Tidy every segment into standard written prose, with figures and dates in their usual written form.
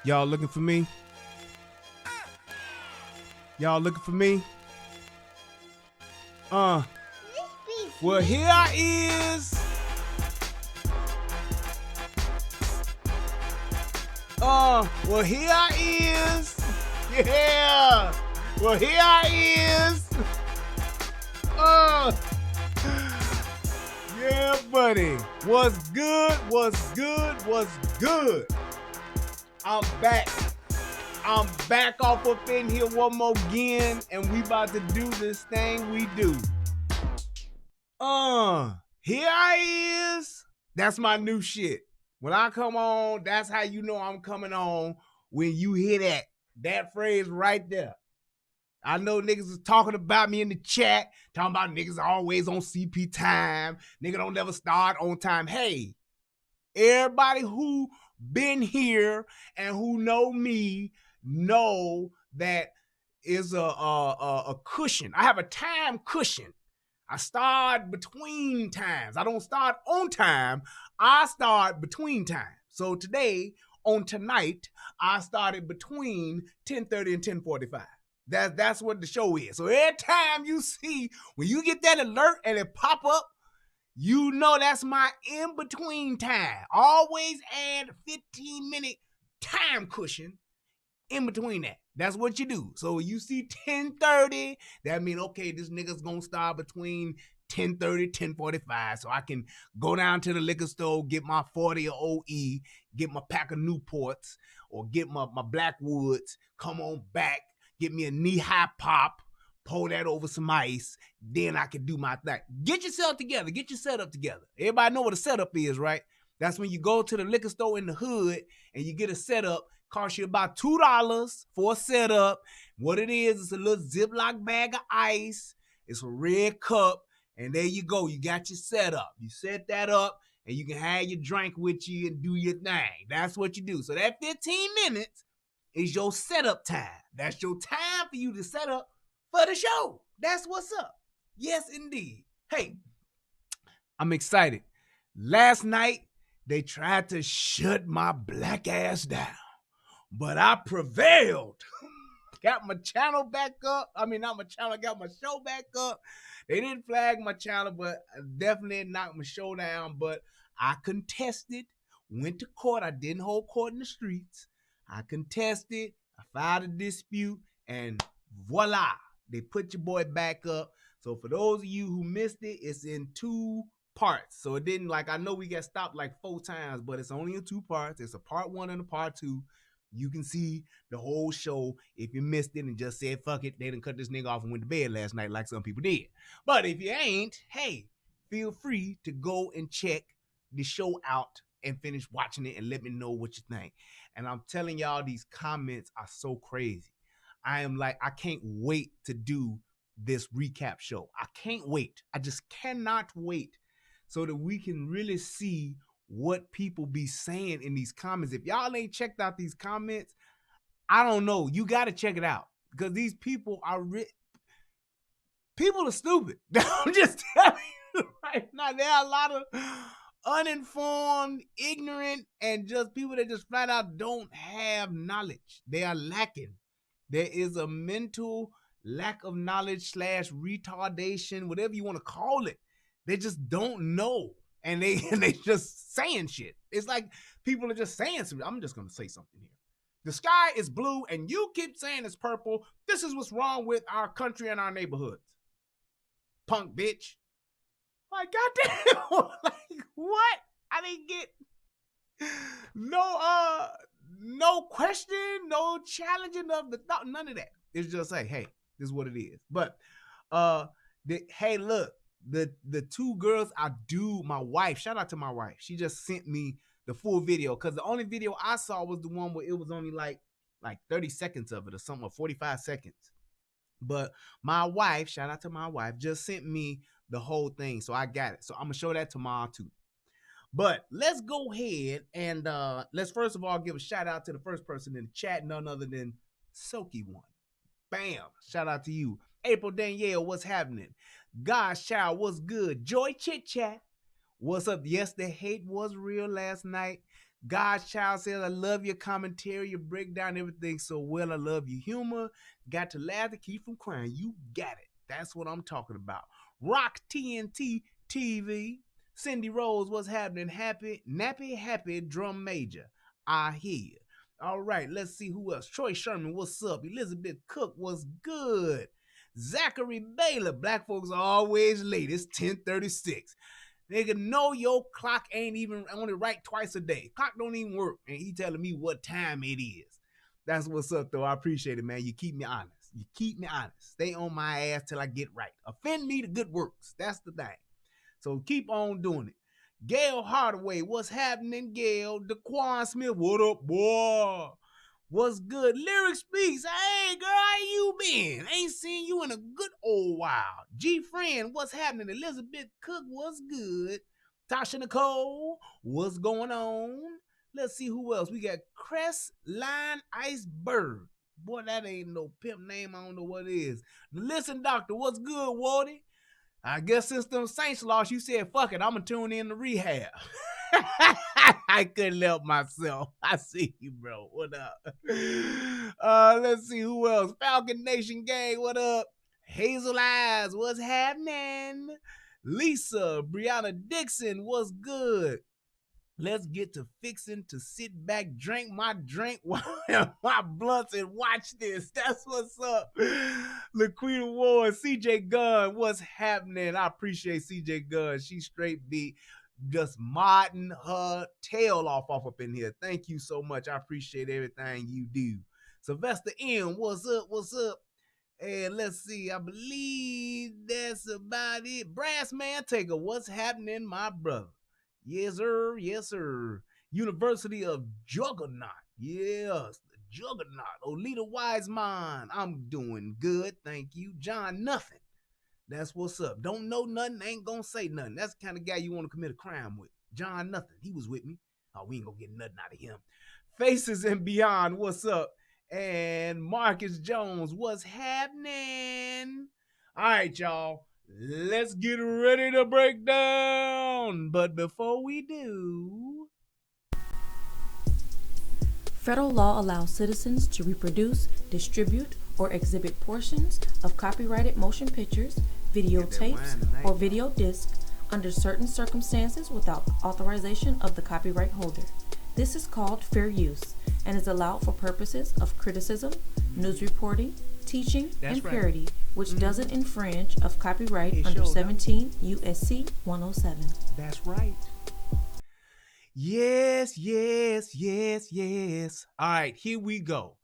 Y'all looking for me? Y'all looking for me? Well, here I is. Well, here I is. Yeah. Well, here I is. Yeah, buddy. What's good? What's good? What's good? I'm back. I'm back off up in here one more again, and we about to do this thing we do. Here I is. That's my new shit. When I come on, that's how you know I'm coming on, when you hear that phrase right there. I know niggas is talking about me in the chat, talking about niggas always on CP time, nigga don't never start on time. Hey, everybody who been here and who know me know that is a cushion. I have a time cushion. I start between times. I don't start on time. I start between time. So today, on tonight, I started between 10:30 and 10:45. That's what the show is. So every time you see, when you get that alert and it pop up, you know that's my in-between time. Always add 15-minute time cushion in between that. That's what you do. So you see 10:30, that means, okay, this nigga's gonna start between 10:30, 10:45, so I can go down to the liquor store, get my 40 of OE, get my pack of Newports, or get my Blackwoods, come on back, get me a knee-high pop, pour that over some ice, then I can do my thing. Get yourself together. Get your setup together. Everybody know what a setup is, right? That's when you go to the liquor store in the hood and you get a setup. Cost you about $2 for a setup. What it is, it's a little Ziploc bag of ice. It's a red cup. And there you go. You got your setup. You set that up and you can have your drink with you and do your thing. That's what you do. So that 15 minutes is your setup time. That's your time for you to set up for the show. That's what's up. Yes, indeed. Hey, I'm excited. Last night, they tried to shut my black ass down, but I prevailed. Got my channel back up. I mean, not my channel, got my show back up. They didn't flag my channel, but definitely knocked my show down. But I contested, went to court. I didn't hold court in the streets. I contested, I filed a dispute, and voila, they put your boy back up. So for those of you who missed it, it's in 2 parts. So it didn't, like, I know we got stopped like 4 times, but it's only in 2 parts. It's a part 1 and a part 2. You can see the whole show if you missed it and just said, fuck it, they done cut this nigga off and went to bed last night like some people did. But if you ain't, hey, feel free to go and check the show out and finish watching it and let me know what you think. And I'm telling y'all, these comments are so crazy. I am like, I can't wait to do this recap show. I can't wait. I just cannot wait so that we can really see what people be saying in these comments. If y'all ain't checked out these comments, I don't know. You got to check it out because these people are people are stupid. I'm just telling you right now. There are a lot of uninformed, ignorant, and just people that just flat out don't have knowledge. They are lacking. There is a mental lack of knowledge / retardation, whatever you want to call it. They just don't know. And they just saying shit. It's like people are just saying something. I'm just going to say something here. The sky is blue and you keep saying it's purple. This is what's wrong with our country and our neighborhoods. Punk bitch. Like, goddamn. Like, what? I didn't get no question, no challenging of the thought, none of that. It's just like, hey, this is what it is. But hey, look. The 2 girls my wife, shout out to my wife. She just sent me the full video because the only video I saw was the one where it was only like 30 seconds of it or something, or 45 seconds. But my wife, shout out to my wife, just sent me the whole thing. So I got it. So I'm going to show that tomorrow too. But let's go ahead and let's first of all give a shout out to the first person in the chat, none other than Silky One. Bam. Shout out to you. April Danielle, what's happening? God's Child, what's good? Joy Chit Chat, what's up? Yes, the hate was real last night. God's Child says, I love your commentary, your breakdown, everything so well. I love your humor. Got to laugh to keep from crying. You got it. That's what I'm talking about. Rock TNT TV. Cindy Rose, what's happening? Happy drum major. I hear you. All right, let's see who else. Troy Sherman, what's up? Elizabeth Cook, what's good? Zachary Baylor, black folks are always late. It's 10:36. Nigga, know your clock ain't even only right twice a day. Clock don't even work, and he telling me what time it is. That's what's up, though. I appreciate it, man. You keep me honest. You keep me honest. Stay on my ass till I get right. Offend me to good works. That's the thing. So keep on doing it. Gail Hardaway, what's happening, Gail? DeQuan Smith, what up, boy? What's good? Lyric Speaks, hey, girl, how you been? Ain't seen you in a good old while. G Friend, what's happening? Elizabeth Cook, what's good? Tasha Nicole, what's going on? Let's see who else. We got Crest Line Iceberg. Boy, that ain't no pimp name. I don't know what it is. Listen, Doctor, what's good, Wardy? I guess since them Saints lost, you said, fuck it, I'm going to tune in to rehab. I couldn't help myself. I see you, bro. What up? Let's see who else. Falcon Nation Gang, what up? Hazel Eyes, what's happening? Lisa, Brianna Dixon, what's good? Let's get to fixing to sit back, drink my drink while my blunts and watch this. That's what's up. Laquita Ward, CJ Gunn, what's happening? I appreciate CJ Gunn. She straight beat just modding her tail off up in here. Thank you so much. I appreciate everything you do. Sylvester M, what's up? What's up? And let's see, I believe that's about it. Brass Man Taker, what's happening, my brother? Yes, sir. Yes, sir. University of Juggernaut. Yes, the Juggernaut. Olita Wiseman. I'm doing good. Thank you. John Nothing. That's what's up. Don't know nothing. Ain't gonna say nothing. That's the kind of guy you want to commit a crime with. John Nothing. He was with me. Oh, we ain't gonna get nothing out of him. Faces and Beyond. What's up? And Marcus Jones. What's happening? All right, y'all. Let's get ready to break down. But before we do, federal law allows citizens to reproduce, distribute, or exhibit portions of copyrighted motion pictures, videotapes, or video discs under certain circumstances without authorization of the copyright holder. This is called fair use and is allowed for purposes of criticism, news reporting, teaching, and parody, which doesn't infringe of copyright under 17 U.S.C. 107. That's right. Yes, yes, yes, yes. All right, here we go.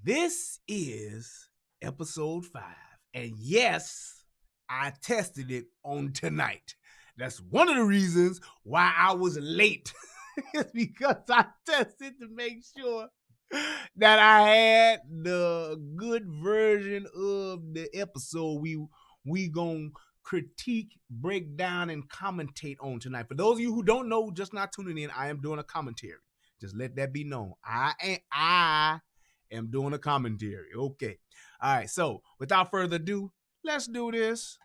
This is episode 5. And yes, I tested it on tonight. That's one of the reasons why I was late. It's because I tested to make sure that I had the good version of the episode we gonna critique, break down, and commentate on tonight. For those of you who don't know, just not tuning in, I am doing a commentary. Just let that be known. I am doing a commentary. Okay. All right. So without further ado, let's do this.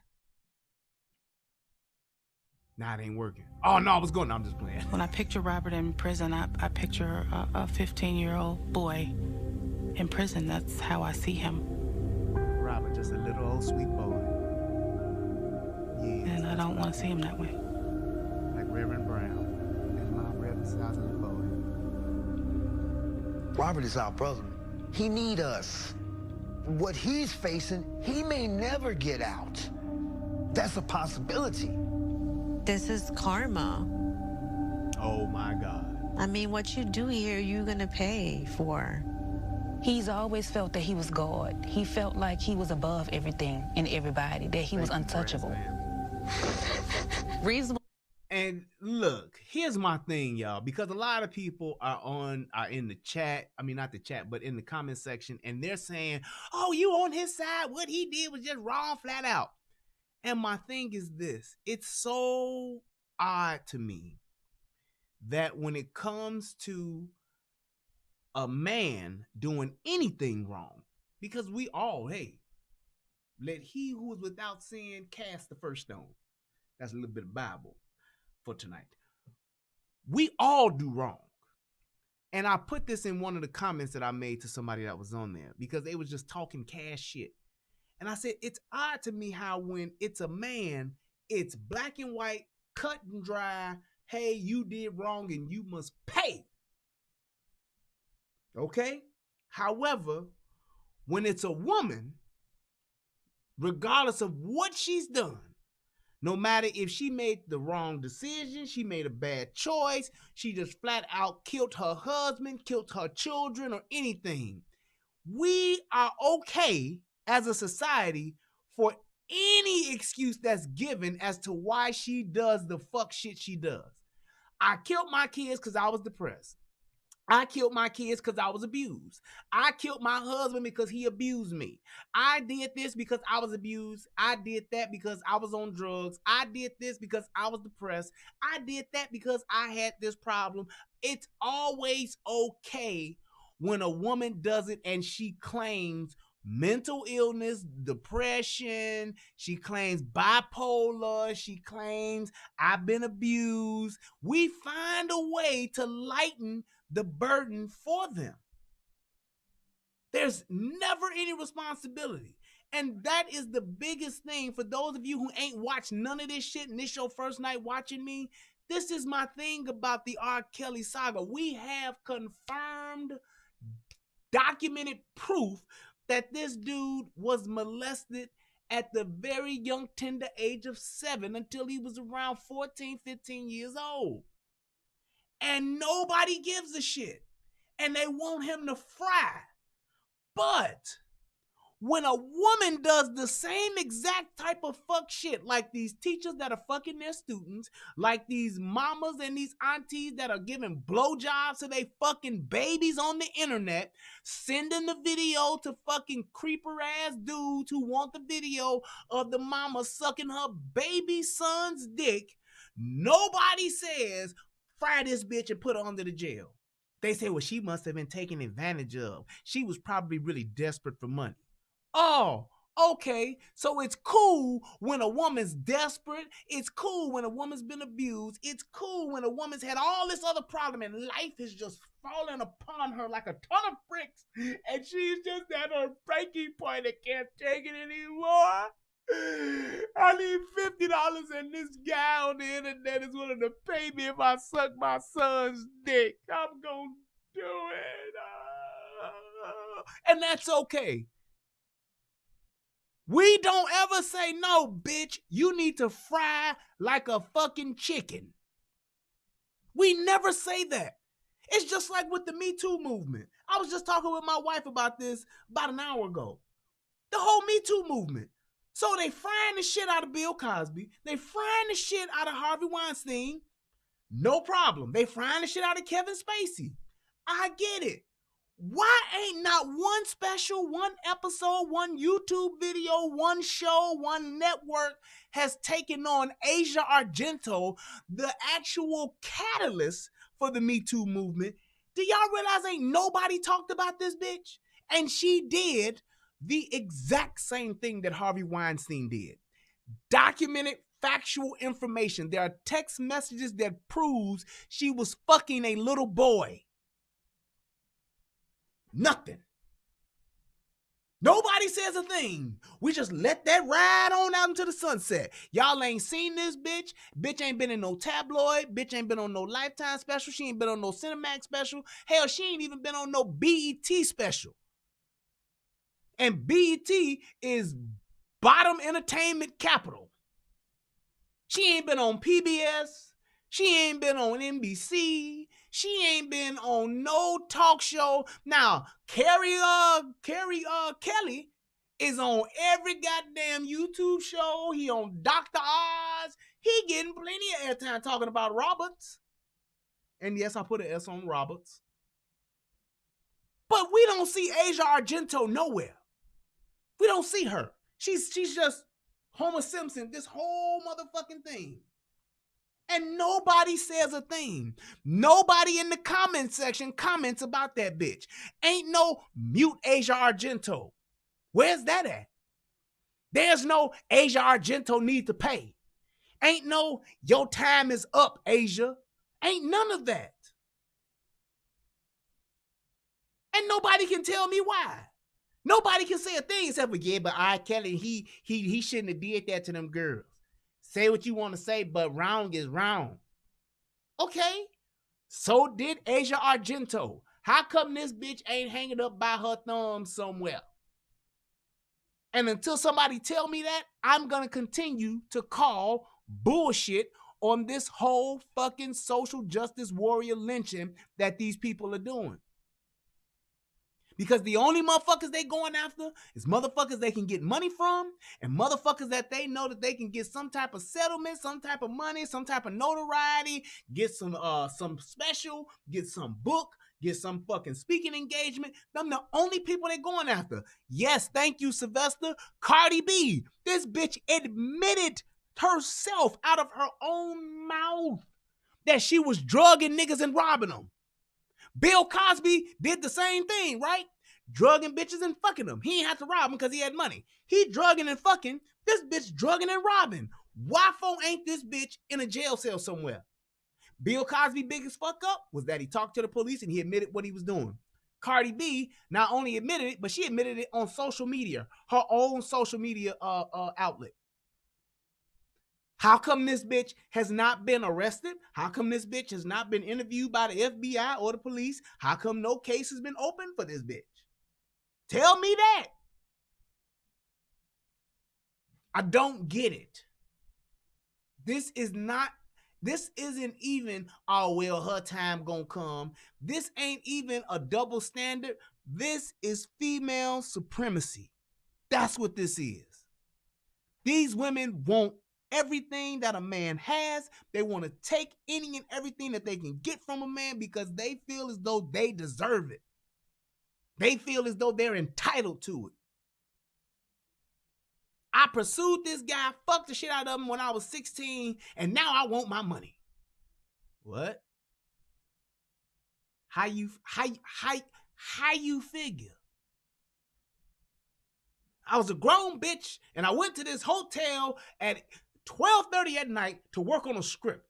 Nah, it ain't working. Oh, no, what's going on? I'm just playing. When I picture Robert in prison, I picture a 15-year-old boy in prison. That's how I see him. Robert, just a little old sweet boy. Yes, and I don't want to see him that way. Like Reverend Brown and my Reverend Southland boy. Robert is our brother. He need us. What he's facing, he may never get out. That's a possibility. This is karma. Oh my God. I mean, what you do here, you're gonna pay for. He's always felt that he was God. He felt like he was above everything and everybody, that he was untouchable. Reasonable. And look, here's my thing, y'all, because a lot of people are in the chat. I mean, not the chat, but in the comment section, and they're saying, oh, you on his side. What he did was just wrong flat out. And my thing is this. It's so odd to me that when it comes to a man doing anything wrong, because we all, hey, let he who is without sin cast the first stone. That's a little bit of Bible for tonight. We all do wrong. And I put this in one of the comments that I made to somebody that was on there because they was just talking cash shit. And I said, it's odd to me how when it's a man, it's black and white, cut and dry. Hey, you did wrong and you must pay. Okay? However, when it's a woman, regardless of what she's done, no matter if she made the wrong decision, she made a bad choice, she just flat out killed her husband, killed her children, or anything, we are okay as a society for any excuse that's given as to why she does the fuck shit she does. I killed my kids because I was depressed. I killed my kids because I was abused. I killed my husband because he abused me. I did this because I was abused. I did that because I was on drugs. I did this because I was depressed. I did that because I had this problem. It's always okay when a woman does it and she claims mental illness, depression, she claims bipolar, she claims I've been abused. We find a way to lighten the burden for them. There's never any responsibility. And that is the biggest thing for those of you who ain't watched none of this shit and this your first night watching me. This is my thing about the R. Kelly saga. We have confirmed, documented proof that this dude was molested at the very young, tender age of 7 until he was around 14, 15 years old. And nobody gives a shit. And they want him to fry. But when a woman does the same exact type of fuck shit, like these teachers that are fucking their students, like these mamas and these aunties that are giving blowjobs to their fucking babies on the internet, sending the video to fucking creeper ass dudes who want the video of the mama sucking her baby son's dick, nobody says, fry this bitch and put her under the jail. They say, well, she must have been taken advantage of. She was probably really desperate for money. Oh, okay. So it's cool when a woman's desperate. It's cool when a woman's been abused. It's cool when a woman's had all this other problem and life is just falling upon her like a ton of bricks. And she's just at her breaking point and can't take it anymore. I need $50 and this guy on the internet is willing to pay me if I suck my son's dick. I'm gonna do it. And that's okay. We don't ever say, no, bitch, you need to fry like a fucking chicken. We never say that. It's just like with the Me Too movement. I was just talking with my wife about this about an hour ago. The whole Me Too movement. So they frying the shit out of Bill Cosby. They frying the shit out of Harvey Weinstein. No problem. They frying the shit out of Kevin Spacey. I get it. Why ain't not one special, one episode, one YouTube video, one show, one network has taken on Asia Argento, the actual catalyst for the Me Too movement? Do y'all realize ain't nobody talked about this bitch? And she did the exact same thing that Harvey Weinstein did. Documented factual information. There are text messages that proves she was fucking a little boy. Nothing. Nobody says a thing. We just let that ride on out into the sunset. Y'all ain't seen this bitch. Bitch ain't been in no tabloid. Bitch ain't been on no Lifetime special. She ain't been on no Cinemax special. Hell, she ain't even been on no BET special. And BET is bottom entertainment capital. She ain't been on PBS. She ain't been on NBC. She ain't been on no talk show. Now, Kelly is on every goddamn YouTube show. He on Dr. Oz. He getting plenty of airtime talking about Roberts. And yes, I put an S on Roberts. But we don't see Asia Argento nowhere. We don't see her. She's just Homer Simpson, this whole motherfucking thing. And nobody says a thing. Nobody in the comment section comments about that bitch. Ain't no mute Asia Argento. Where's that at? There's no Asia Argento need to pay. Ain't no your time is up, Asia. Ain't none of that. And nobody can tell me why. Nobody can say a thing except for, yeah, but R. Kelly, he shouldn't have did that to them girls. Say what you want to say, but wrong is wrong. Okay. So did Asia Argento. How come this bitch ain't hanging up by her thumb somewhere? And until somebody tell me that, I'm going to continue to call bullshit on this whole fucking social justice warrior lynching that these people are doing. Because the only motherfuckers they going after is motherfuckers they can get money from and motherfuckers that they know that they can get some type of settlement, some type of money, some type of notoriety, get some special, get some book, get some fucking speaking engagement. Them the only people they going after. Yes, thank you, Sylvester. Cardi B, this bitch admitted herself out of her own mouth that she was drugging niggas and robbing them. Bill Cosby did the same thing, right? Drugging bitches and fucking them. He ain't have to rob them because he had money. He drugging and fucking. This bitch drugging and robbing. Why for ain't this bitch in a jail cell somewhere? Bill Cosby's biggest fuck up was that he talked to the police and he admitted what he was doing. Cardi B not only admitted it, but she admitted it on social media, her own social media outlet. How come this bitch has not been arrested? How come this bitch has not been interviewed by the FBI or the police? How come no case has been opened for this bitch? Tell me that. I don't get it. This isn't even, oh, well, her time gonna come. This ain't even a double standard. This is female supremacy. That's what this is. These women want everything that a man has. They want to take any and everything that they can get from a man because they feel as though they deserve it. They feel as though they're entitled to it. I pursued this guy, fucked the shit out of him when I was 16, and now I want my money. What? How you figure? I was a grown bitch, and I went to this hotel at 12:30 at night to work on a script.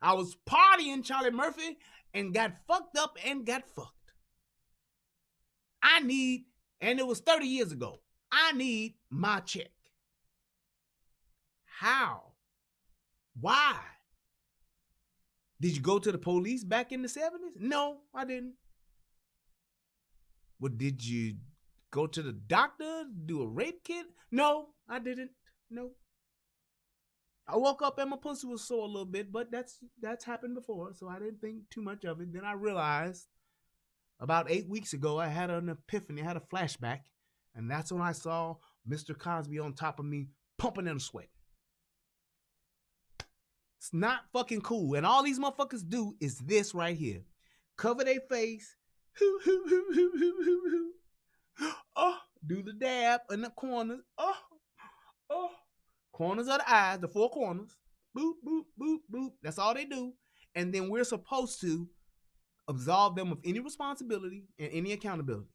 I was partying Charlie Murphy and got fucked up and got fucked. And it was 30 years ago, I need my check. How? Why? Did you go to the police back in the 70s? No, I didn't. Well, did you go to the doctor, do a rape kit? No, I didn't. No. I woke up and my pussy was sore a little bit, but that's happened before, so I didn't think too much of it. Then I realized about 8 weeks ago, I had an epiphany, I had a flashback, and that's when I saw Mr. Cosby on top of me, pumping and sweating. It's not fucking cool. And all these motherfuckers do is this right here. Cover their face. Oh, do the dab in the corners. Oh. Corners of the eyes, the four corners. Boop, boop, boop, boop. That's all they do. And then we're supposed to absolve them of any responsibility and any accountability.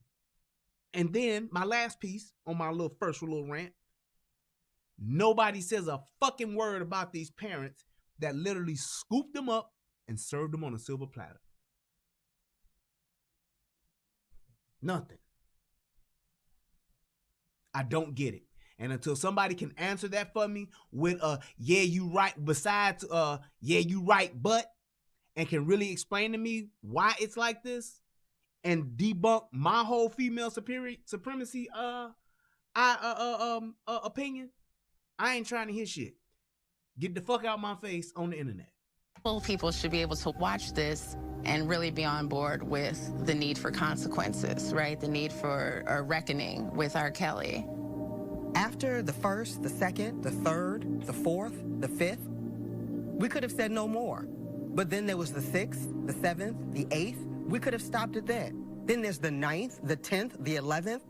And then my last piece on my first little rant. Nobody says a fucking word about these parents that literally scooped them up and served them on a silver platter. Nothing. I don't get it. And until somebody can answer that for me with yeah, you right, besides yeah, you right, but, and can really explain to me why it's like this and debunk my whole female supremacy opinion, I ain't trying to hear shit. Get the fuck out my face on the internet. People should be able to watch this and really be on board with the need for consequences, right? The need for a reckoning with R. Kelly. After the first, the second, the third, the fourth, the fifth, we could have said no more. But then there was the 6th, the 7th, the 8th. We could have stopped it there. Then there's the 9th, the 10th, the 11th.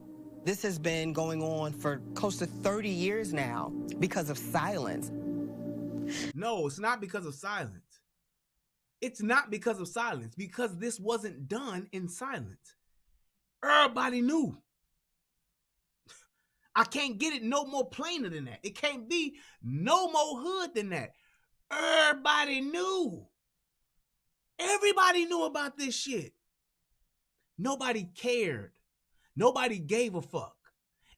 This has been going on for close to 30 years now because of silence. No, it's not because of silence. It's not because of silence, because this wasn't done in silence. Everybody knew. I can't get it no more plainer than that. It can't be no more hood than that. Everybody knew. Everybody knew about this shit. Nobody cared. Nobody gave a fuck.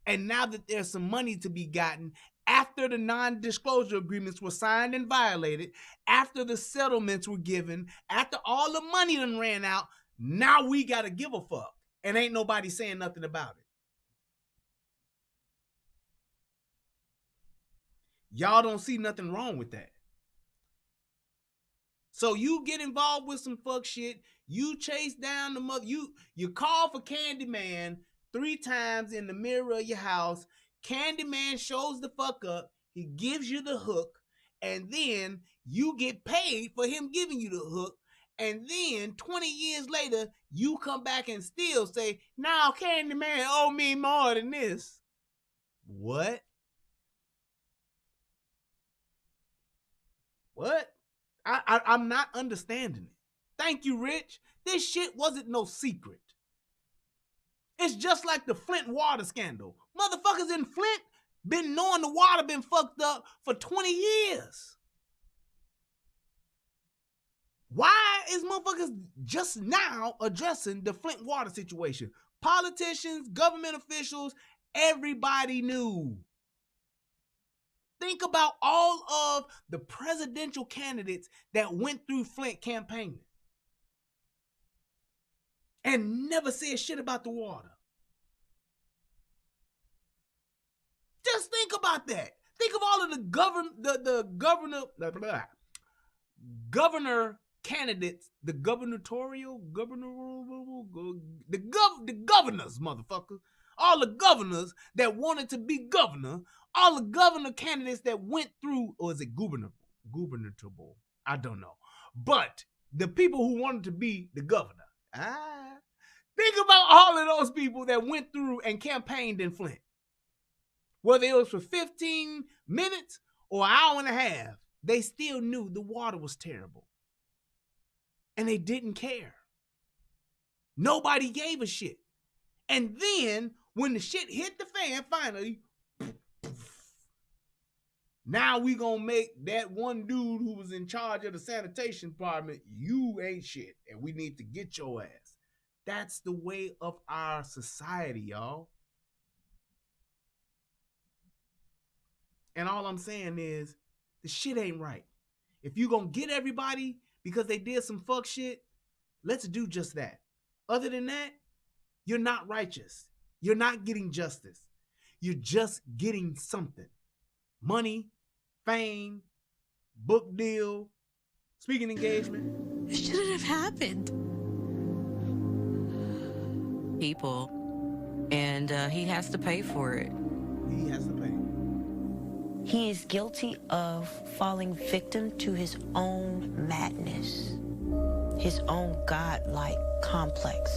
And now that there's some money to be gotten, after the non-disclosure agreements were signed and violated, after the settlements were given, after all the money done ran out, now we gotta give a fuck. And ain't nobody saying nothing about it. Y'all don't see nothing wrong with that. So you get involved with some fuck shit, you chase down the mother, you call for Candyman 3 times in the mirror of your house. Candyman shows the fuck up, he gives you the hook, and then you get paid for him giving you the hook, and then 20 years later, you come back and still say, now Candyman owe me more than this. What? What? I'm not understanding it. Thank you, Rich. This shit wasn't no secret. It's just like the Flint water scandal. Motherfuckers in Flint been knowing the water been fucked up for 20 years. Why is motherfuckers just now addressing the Flint water situation? Politicians, government officials, everybody knew. Think about all of the presidential candidates that went through Flint campaigning and never said shit about the water. Just think about that. Think of all of the governor candidates, the governors, motherfucker. All the governors that wanted to be governor, all the governor candidates that went through, or is it gubernatorial? I don't know. But the people who wanted to be the governor. Think about all of those people that went through and campaigned in Flint. Whether it was for 15 minutes or an hour and a half, they still knew the water was terrible. And they didn't care. Nobody gave a shit. And then, when the shit hit the fan, finally, now we gonna make that one dude who was in charge of the sanitation department, you ain't shit, and we need to get your ass. That's the way of our society, y'all. And all I'm saying is, the shit ain't right. If you gonna get everybody because they did some fuck shit, let's do just that. Other than that, you're not righteous. You're not getting justice. You're just getting something. Money, fame, book deal, speaking engagement. It shouldn't have happened. People. And he has to pay for it. He has to pay. He is guilty of falling victim to his own madness, his own godlike complex.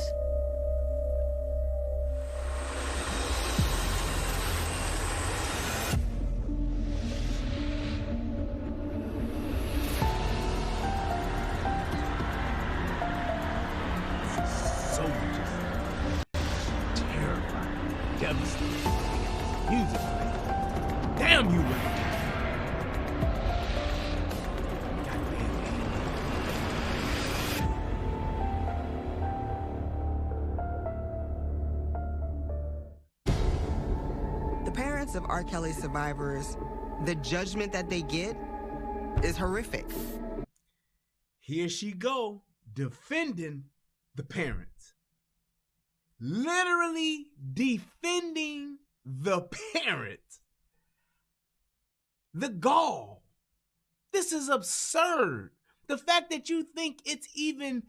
So just terrifying, devastating, music. Damn you, women. The parents of R. Kelly survivors, the judgment that they get is horrific. Here she go, defending the parents. Literally defending the parents. The gall. This is absurd. The fact that you think it's even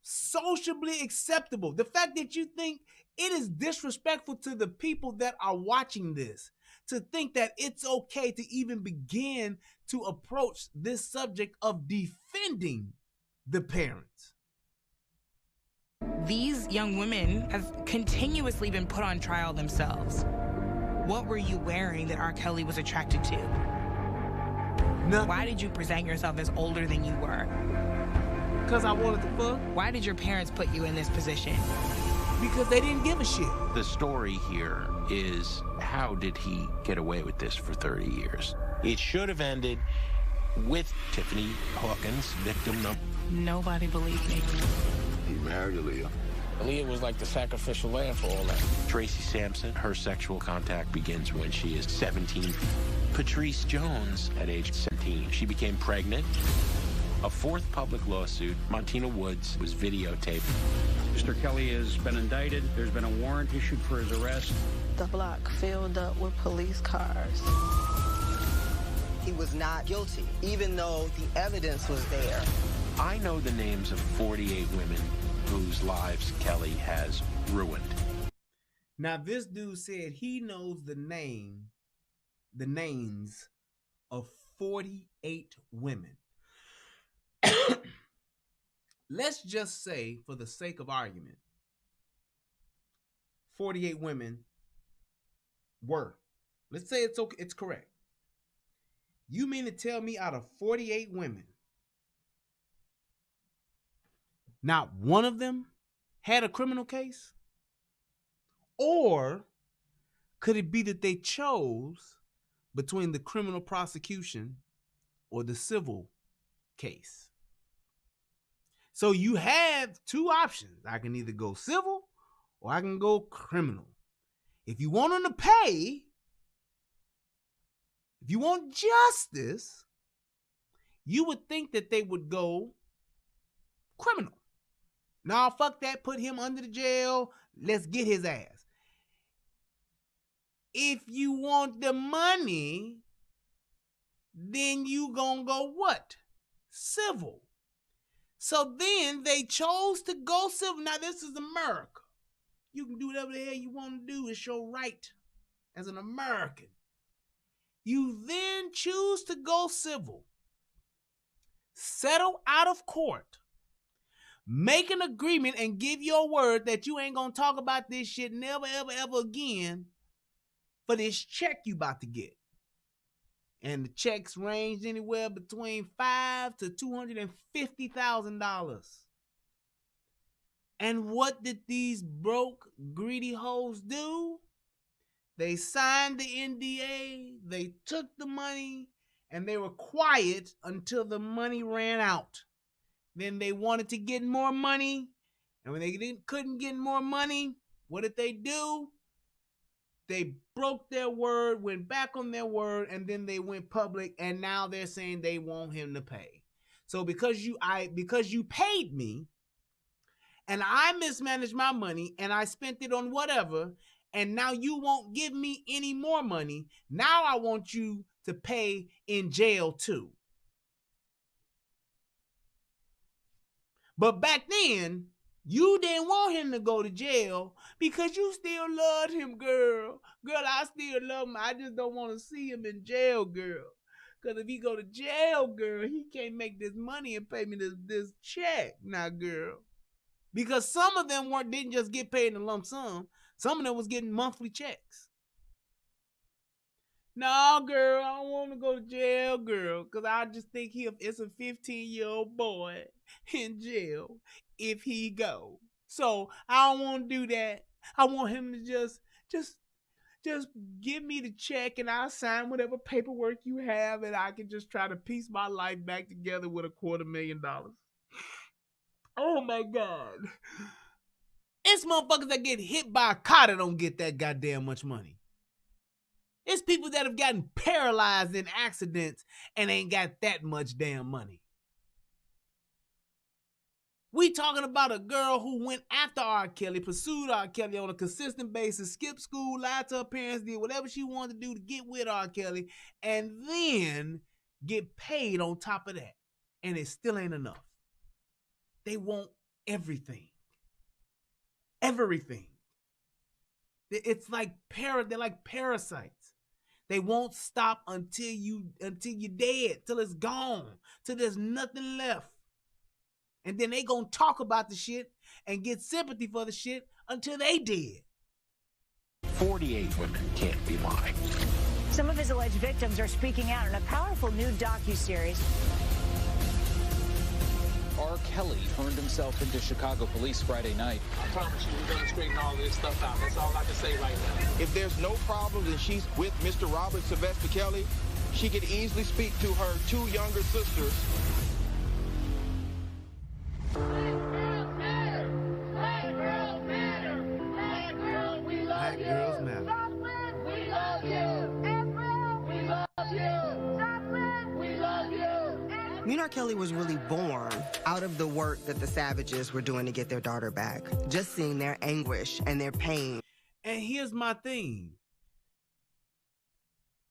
sociably acceptable. The fact that you think it is disrespectful to the people that are watching this. To think that it's okay to even begin to approach this subject of defending the parents. These young women have continuously been put on trial themselves. What were you wearing that R. Kelly was attracted to? Nothing. Why did you present yourself as older than you were? Because I wanted to fuck. Why did your parents put you in this position? Because they didn't give a shit. The story here is, how did he get away with this for 30 years? It should have ended with Tiffany Hawkins, victim number. Nobody believed me. He married Aaliyah. Aaliyah was like the sacrificial lamb for all that. Tracy Sampson, her sexual contact begins when she is 17. Patrice Jones, at age 17, she became pregnant. A fourth public lawsuit, Montina Woods, was videotaped. Mr. Kelly has been indicted. There's been a warrant issued for his arrest. The block filled up with police cars. He was not guilty, even though the evidence was there. I know the names of 48 women whose lives Kelly has ruined. Now, this dude said he knows the names of 48 women. Let's just say, for the sake of argument, 48 women were. Let's say it's okay, it's correct. You mean to tell me out of 48 women, not one of them had a criminal case? Or could it be that they chose between the criminal prosecution or the civil case? So you have two options. I can either go civil or I can go criminal. If you want them to pay, if you want justice, you would think that they would go criminal. Nah, fuck that. Put him under the jail. Let's get his ass. If you want the money, then you gonna go what? Civil. So then they chose to go civil. Now this is America. You can do whatever the hell you want to do. It's your right as an American. You then choose to go civil. Settle out of court. Make an agreement and give your word that you ain't gonna talk about this shit never, ever, ever again for this check you about to get. And the checks ranged anywhere between $5,000 to $250,000. And what did these broke, greedy hoes do? They signed the NDA, they took the money, and they were quiet until the money ran out. Then they wanted to get more money, and when they couldn't get more money, what did they do? They broke their word, went back on their word, and then they went public, and now they're saying they want him to pay. So because you paid me, and I mismanaged my money, and I spent it on whatever, and now you won't give me any more money, now I want you to pay in jail too. But back then, you didn't want him to go to jail because you still loved him, girl. Girl, I still love him. I just don't want to see him in jail, girl. Because if he go to jail, girl, he can't make this money and pay me this check. Now, girl. Because some of them didn't just get paid in a lump sum. Some of them was getting monthly checks. No, girl, I don't want to go to jail, girl. Because I just think it's a 15-year-old boy in jail if he go. So I don't want to do that. I want him to just give me the check and I'll sign whatever paperwork you have and I can just try to piece my life back together with $250,000. Oh my God. It's motherfuckers that get hit by a car that don't get that goddamn much money. It's people that have gotten paralyzed in accidents and ain't got that much damn money. We talking about a girl who went after R. Kelly, pursued R. Kelly on a consistent basis, skipped school, lied to her parents, did whatever she wanted to do to get with R. Kelly, and then get paid on top of that. And it still ain't enough. They want everything. Everything. It's like they're like parasites. They won't stop until you're dead, till it's gone, till there's nothing left. And then they gonna talk about the shit and get sympathy for the shit until they dead. 48 women can't be lying. Some of his alleged victims are speaking out in a powerful new docuseries. R. Kelly turned himself into Chicago police Friday night. I promise you, we're gonna straighten all this stuff out. That's all I can say right now. If there's no problems and she's with Mr. Robert Sylvester Kelly, she could easily speak to her two younger sisters. You know, R. Kelly was really born out of the work that the Savages were doing to get their daughter back. Just seeing their anguish and their pain. And here's my thing.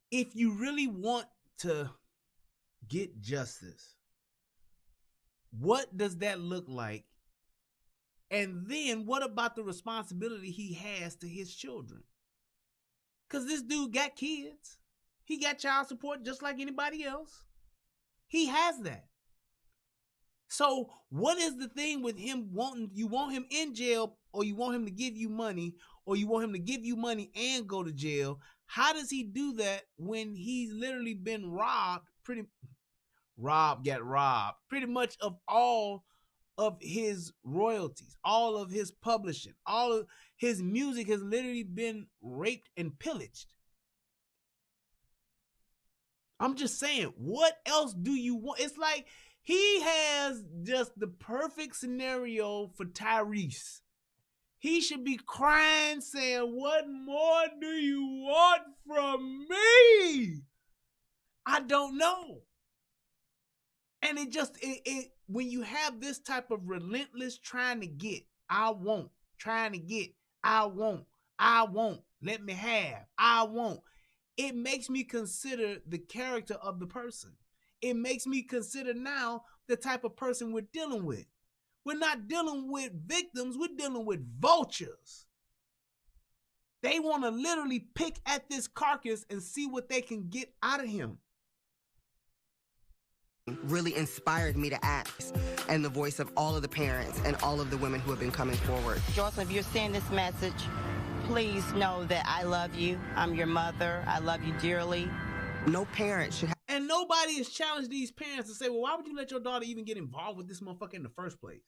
If you really want to get justice, what does that look like? And then what about the responsibility he has to his children? Because this dude got kids. He got child support just like anybody else. He has that. So what is the thing with him wanting, you want him in jail, or you want him to give you money, or you want him to give you money and go to jail? How does he do that when he's literally been pretty much of all of his royalties, all of his publishing, all of his music has literally been raped and pillaged? I'm just saying, what else do you want? It's like he has just the perfect scenario for Tyrese. He should be crying, saying, what more do you want from me? I don't know. And it just, when you have this type of relentless trying to get, I won't, trying to get, I won't, let me have, I won't. It makes me consider the character of the person. It makes me consider now the type of person we're dealing with. We're not dealing with victims, we're dealing with vultures. They want to literally pick at this carcass and see what they can get out of him. Really inspired me to act, and the voice of all of the parents and all of the women who have been coming forward. Joycelyn, if you're seeing this message, please know that I love you. I'm your mother. I love you dearly. No parent should have. And nobody has challenged these parents to say, well, why would you let your daughter even get involved with this motherfucker in the first place?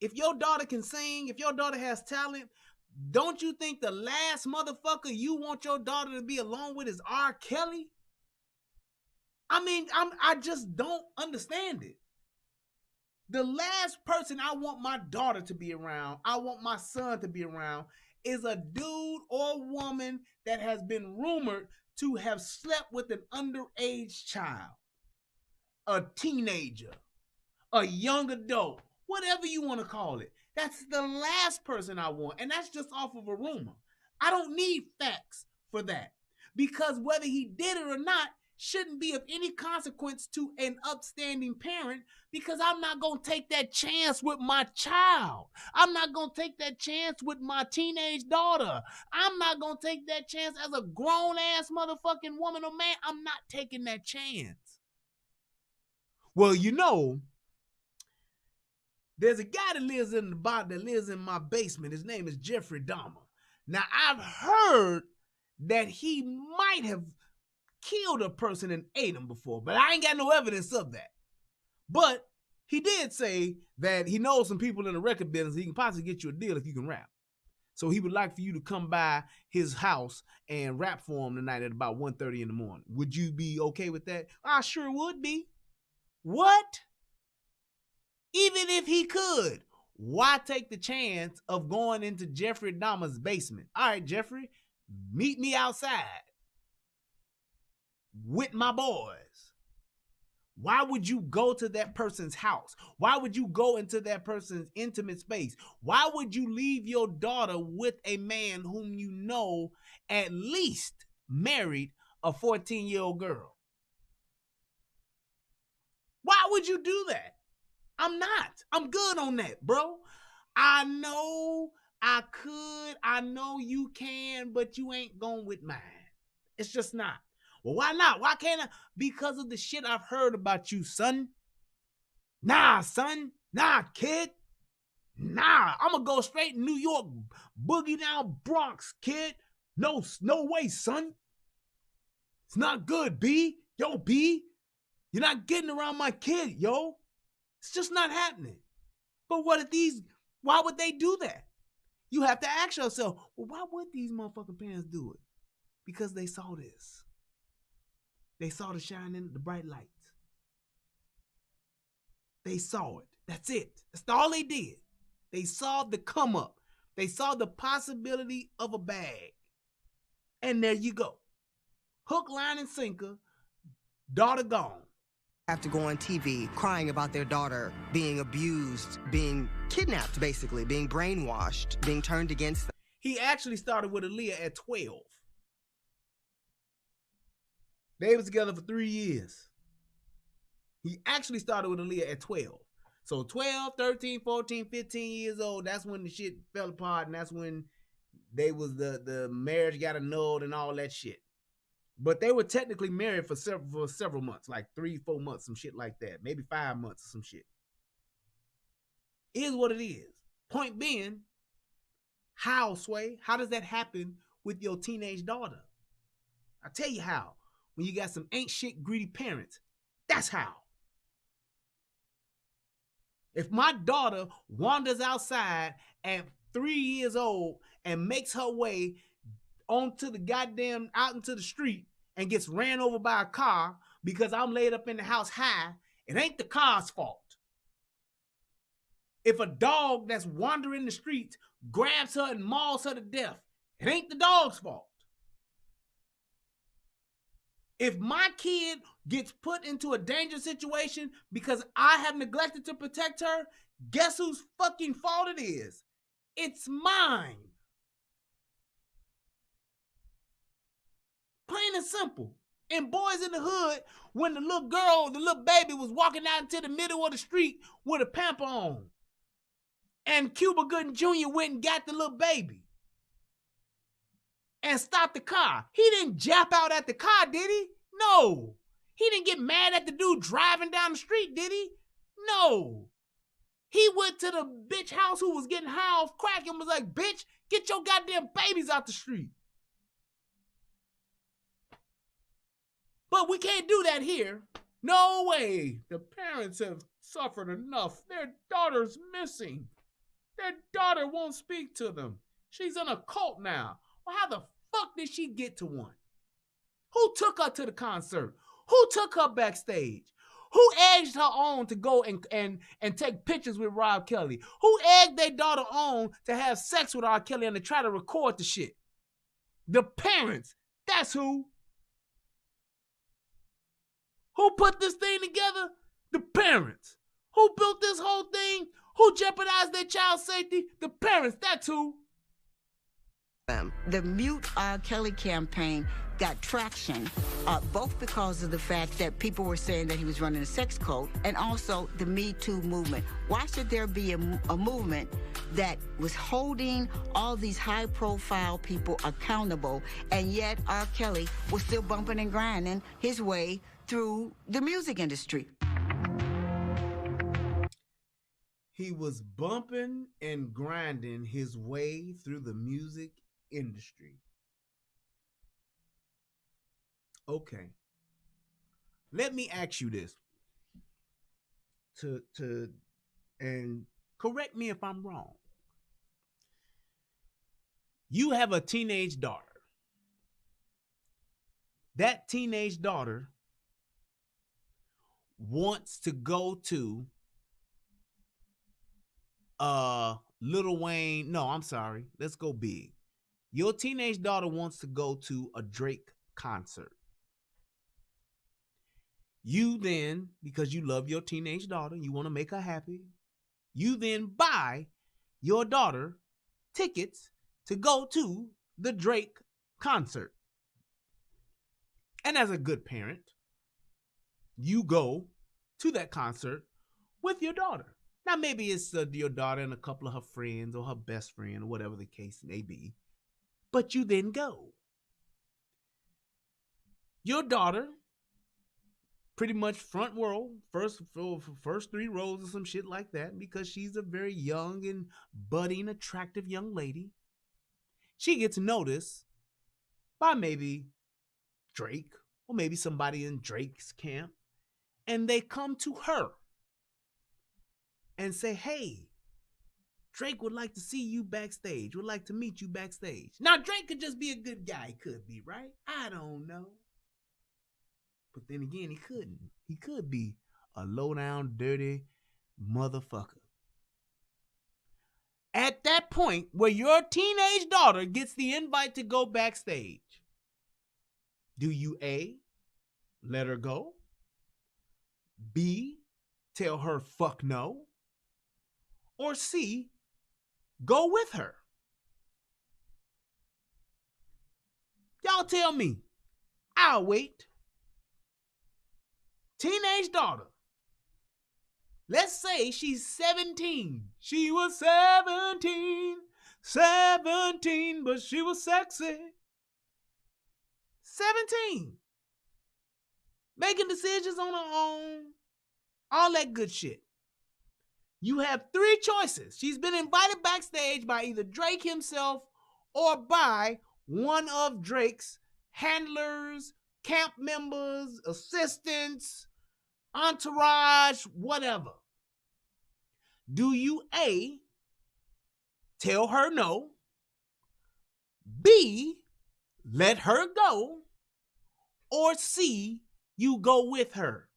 If your daughter can sing, if your daughter has talent, don't you think the last motherfucker you want your daughter to be alone with is R. Kelly? I mean, I just don't understand it. The last person I want my daughter to be around, I want my son to be around, is a dude or woman that has been rumored to have slept with an underage child, a teenager, a young adult, whatever you want to call it. That's the last person I want, and that's just off of a rumor. I don't need facts for that, because whether he did it or not shouldn't be of any consequence to an upstanding parent, because I'm not going to take that chance with my child. I'm not going to take that chance with my teenage daughter. I'm not going to take that chance as a grown-ass motherfucking woman or man. I'm not taking that chance. Well, you know, there's a guy that lives in my basement. His name is Jeffrey Dahmer. Now, I've heard that he might have killed a person and ate him before, but I ain't got no evidence of that. But he did say that he knows some people in the record business. He can possibly get you a deal if you can rap. So he would like for you to come by his house and rap for him tonight at about 1:30 in the morning. Would you be okay with that? I sure would be. What? Even if he could, why take the chance of going into Jeffrey Dahmer's basement? All right, Jeffrey, meet me outside with my boys. Why would you go to that person's house? Why would you go into that person's intimate space? Why would you leave your daughter with a man whom you know at least married a 14-year-old girl? Why would you do that? I'm not. I'm good on that, bro. I know I could. I know you can, but you ain't going with mine. It's just not. Well, why not? Why can't I? Because of the shit I've heard about you, son. Nah, son. Nah, kid. Nah, I'm gonna go straight New York, boogie down Bronx, kid. No way, son. It's not good, B. Yo, B. You're not getting around my kid, yo. It's just not happening. But why would they do that? You have to ask yourself, well, why would these motherfucking parents do it? Because they saw this. They saw the shining, the bright lights. They saw it. That's it. That's all they did. They saw the come up. They saw the possibility of a bag. And there you go. Hook, line, and sinker. Daughter gone. have to go on TV crying about their daughter being abused, being kidnapped, basically, being brainwashed, being turned against them. He actually started with Aaliyah at 12. They was together for 3 years. He actually started with Aaliyah at 12. So 12, 13, 14, 15 years old, that's when the shit fell apart, and that's when they was the marriage got annulled and all that shit. But they were technically married for several months, like 3-4 months, some shit like that. Maybe 5 months or some shit. It is what it is. Point being, how, Sway? How does that happen with your teenage daughter? I'll tell you how. When you got some ain't shit greedy parents, that's how. If my daughter wanders outside at 3 years old and makes her way onto the goddamn out into the street and gets ran over by a car because I'm laid up in the house high, it ain't the car's fault. If a dog that's wandering the streets grabs her and mauls her to death, it ain't the dog's fault. If my kid gets put into a dangerous situation because I have neglected to protect her, guess whose fucking fault it is? It's mine. Plain and simple. And Boys in the Hood, when the little girl, the little baby was walking out into the middle of the street with a pamper on, and Cuba Gooding Jr. went and got the little baby and stopped the car. He didn't jap out at the car, did he? No. He didn't get mad at the dude driving down the street, did he? No. He went to the bitch house who was getting high off crack and was like, bitch, get your goddamn babies out the street. But we can't do that here. No way. The parents have suffered enough. Their daughter's missing. Their daughter won't speak to them. She's in a cult now. Well, how the fuck did she get to one? Who took her to the concert? Who took her backstage? Who egged her on to go and take pictures with Rob Kelly? Who egged their daughter on to have sex with R. Kelly and to try to record the shit? The parents. That's who. Who put this thing together? The parents. Who built this whole thing? Who jeopardized their child's safety? The parents. That's who. The Mute R. Kelly campaign got traction, both because of the fact that people were saying that he was running a sex cult and also the Me Too movement. Why should there be a movement that was holding all these high-profile people accountable, and yet R. Kelly was still bumping and grinding his way through the music industry? He was bumping and grinding his way through the music industry. Okay. Let me ask you this. And correct me if I'm wrong. You have a teenage daughter. That teenage daughter wants to go to Lil Wayne. No, I'm sorry. Let's go big. Your teenage daughter wants to go to a Drake concert. You then, because you love your teenage daughter, you want to make her happy, you then buy your daughter tickets to go to the Drake concert. And as a good parent, you go to that concert with your daughter. Now, maybe it's your daughter and a couple of her friends or her best friend or whatever the case may be. But you then go. Your daughter, pretty much front row, first 3 rows or some shit like that, because she's a very young and budding, attractive young lady. She gets noticed by maybe Drake or maybe somebody in Drake's camp, and they come to her and say, hey, Drake would like to see you backstage, would like to meet you backstage. Now, Drake could just be a good guy. He could be, right? I don't know. But then again, he couldn't. He could be a low-down, dirty motherfucker. At that point where your teenage daughter gets the invite to go backstage, do you A, let her go? B, tell her fuck no, or C, go with her? Y'all tell me. I'll wait. Teenage daughter. Let's say she's 17. She was 17, but she was sexy. 17. Making decisions on her own. All that good shit. You have 3 choices. She's been invited backstage by either Drake himself or by one of Drake's handlers, camp members, assistants, entourage, whatever. Do you A, tell her no, B, let her go, or C, you go with her?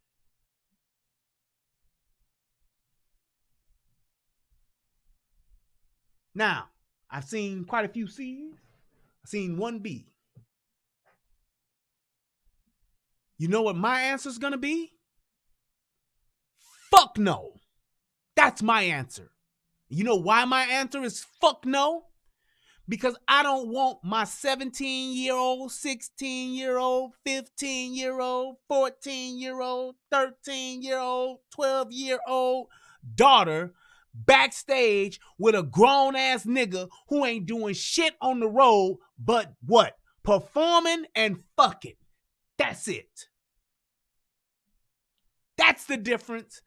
Now, I've seen quite a few C's. I've seen one B. You know what my answer's gonna be? Fuck no. That's my answer. You know why my answer is fuck no? Because I don't want my 17-year-old, 16-year-old, 15-year-old, 14-year-old, 13-year-old, 12-year-old daughter backstage with a grown-ass nigga who ain't doing shit on the road but what? Performing and fucking. That's it. That's the difference.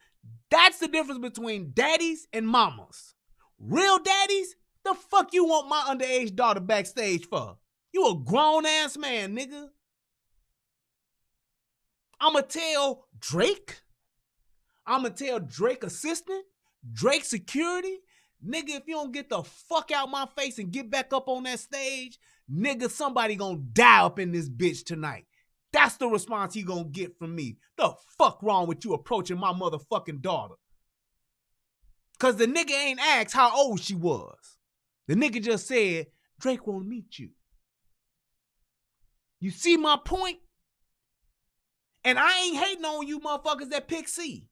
That's the difference between daddies and mamas. Real daddies, the fuck you want my underage daughter backstage for? You a grown-ass man, nigga. I'ma tell Drake. I'ma tell Drake assistant, Drake security. Nigga, if you don't get the fuck out my face and get back up on that stage, nigga, somebody gonna die up in this bitch tonight. That's the response he gonna get from me. The fuck wrong with you approaching my motherfucking daughter? Cause the nigga ain't asked how old she was. The nigga just said, Drake won't meet you. You see my point? And I ain't hating on you motherfuckers that pick C.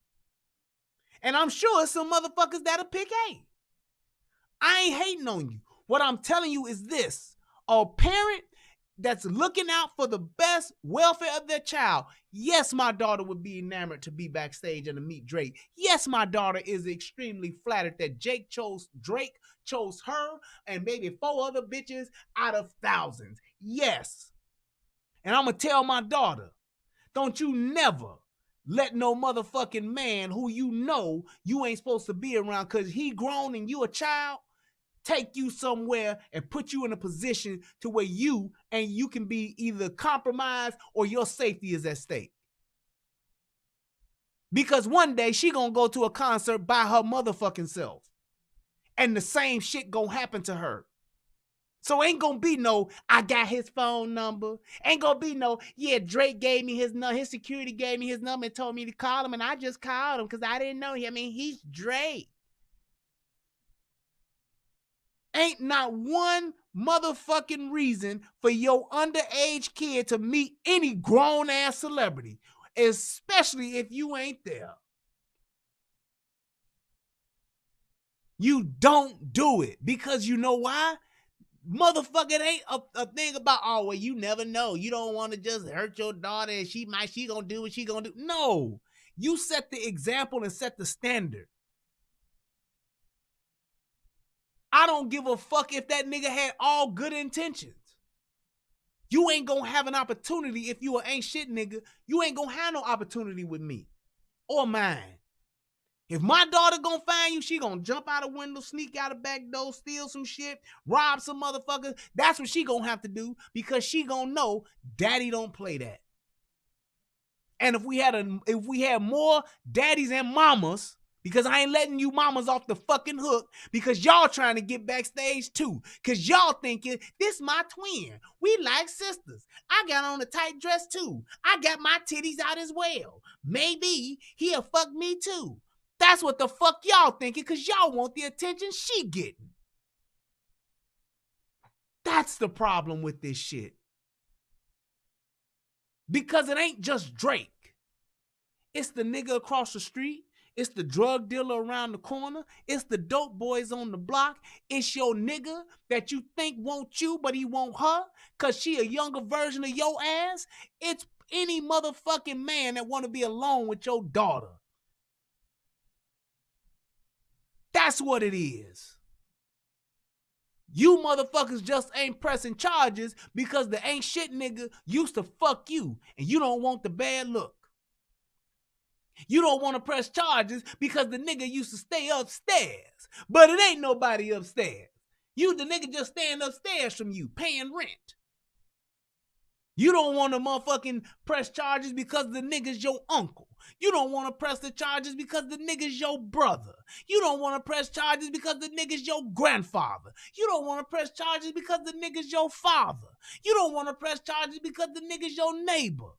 And I'm sure it's some motherfuckers that'll pick A. I ain't hating on you. What I'm telling you is this. A parent that's looking out for the best welfare of their child. Yes, my daughter would be enamored to be backstage and to meet Drake. Yes, my daughter is extremely flattered that Drake chose her and maybe 4 other bitches out of thousands. Yes. And I'm going to tell my daughter, don't you never let no motherfucking man who you know you ain't supposed to be around because he grown and you a child, take you somewhere and put you in a position to where you can be either compromised or your safety is at stake. Because one day she gonna go to a concert by her motherfucking self. And the same shit gonna happen to her. So ain't gonna be no, I got his phone number. Ain't gonna be no, yeah, Drake gave me his number. His security gave me his number and told me to call him. And I just called him because I didn't know him. I mean, he's Drake. Ain't not one motherfucking reason for your underage kid to meet any grown-ass celebrity, especially if you ain't there. You don't do it because you know why? Motherfucker, it ain't a thing about, oh, well, you never know. You don't want to just hurt your daughter and she gonna do what she gonna do. No, you set the example and set the standard. I don't give a fuck if that nigga had all good intentions. You ain't gonna have an opportunity if you ain't shit nigga. You ain't gonna have no opportunity with me or mine. If my daughter gonna find you, she gonna jump out a window, sneak out a back door, steal some shit, rob some motherfuckers. That's what she gonna have to do because she gonna know daddy don't play that. And if we had more daddies and mamas, because I ain't letting you mamas off the fucking hook because y'all trying to get backstage too. Because y'all thinking, this my twin. We like sisters. I got on a tight dress too. I got my titties out as well. Maybe he'll fuck me too. That's what the fuck y'all thinking because y'all want the attention she getting. That's the problem with this shit. Because it ain't just Drake. It's the nigga across the street. It's the drug dealer around the corner. It's the dope boys on the block. It's your nigga that you think want you, but he want her because she a younger version of your ass. It's any motherfucking man that want to be alone with your daughter. That's what it is. You motherfuckers just ain't pressing charges because the ain't shit nigga used to fuck you and you don't want the bad look. You don't want to press charges because the nigga used to stay upstairs, but it ain't nobody upstairs. You the nigga just staying upstairs from you, paying rent. You don't want to motherfucking press charges because the nigga's your uncle. You don't want to press the charges because the nigga's your brother. You don't want to press charges because the nigga's your grandfather. You don't want to press charges because the nigga's your father. You don't want to press charges because the nigga's your neighbor.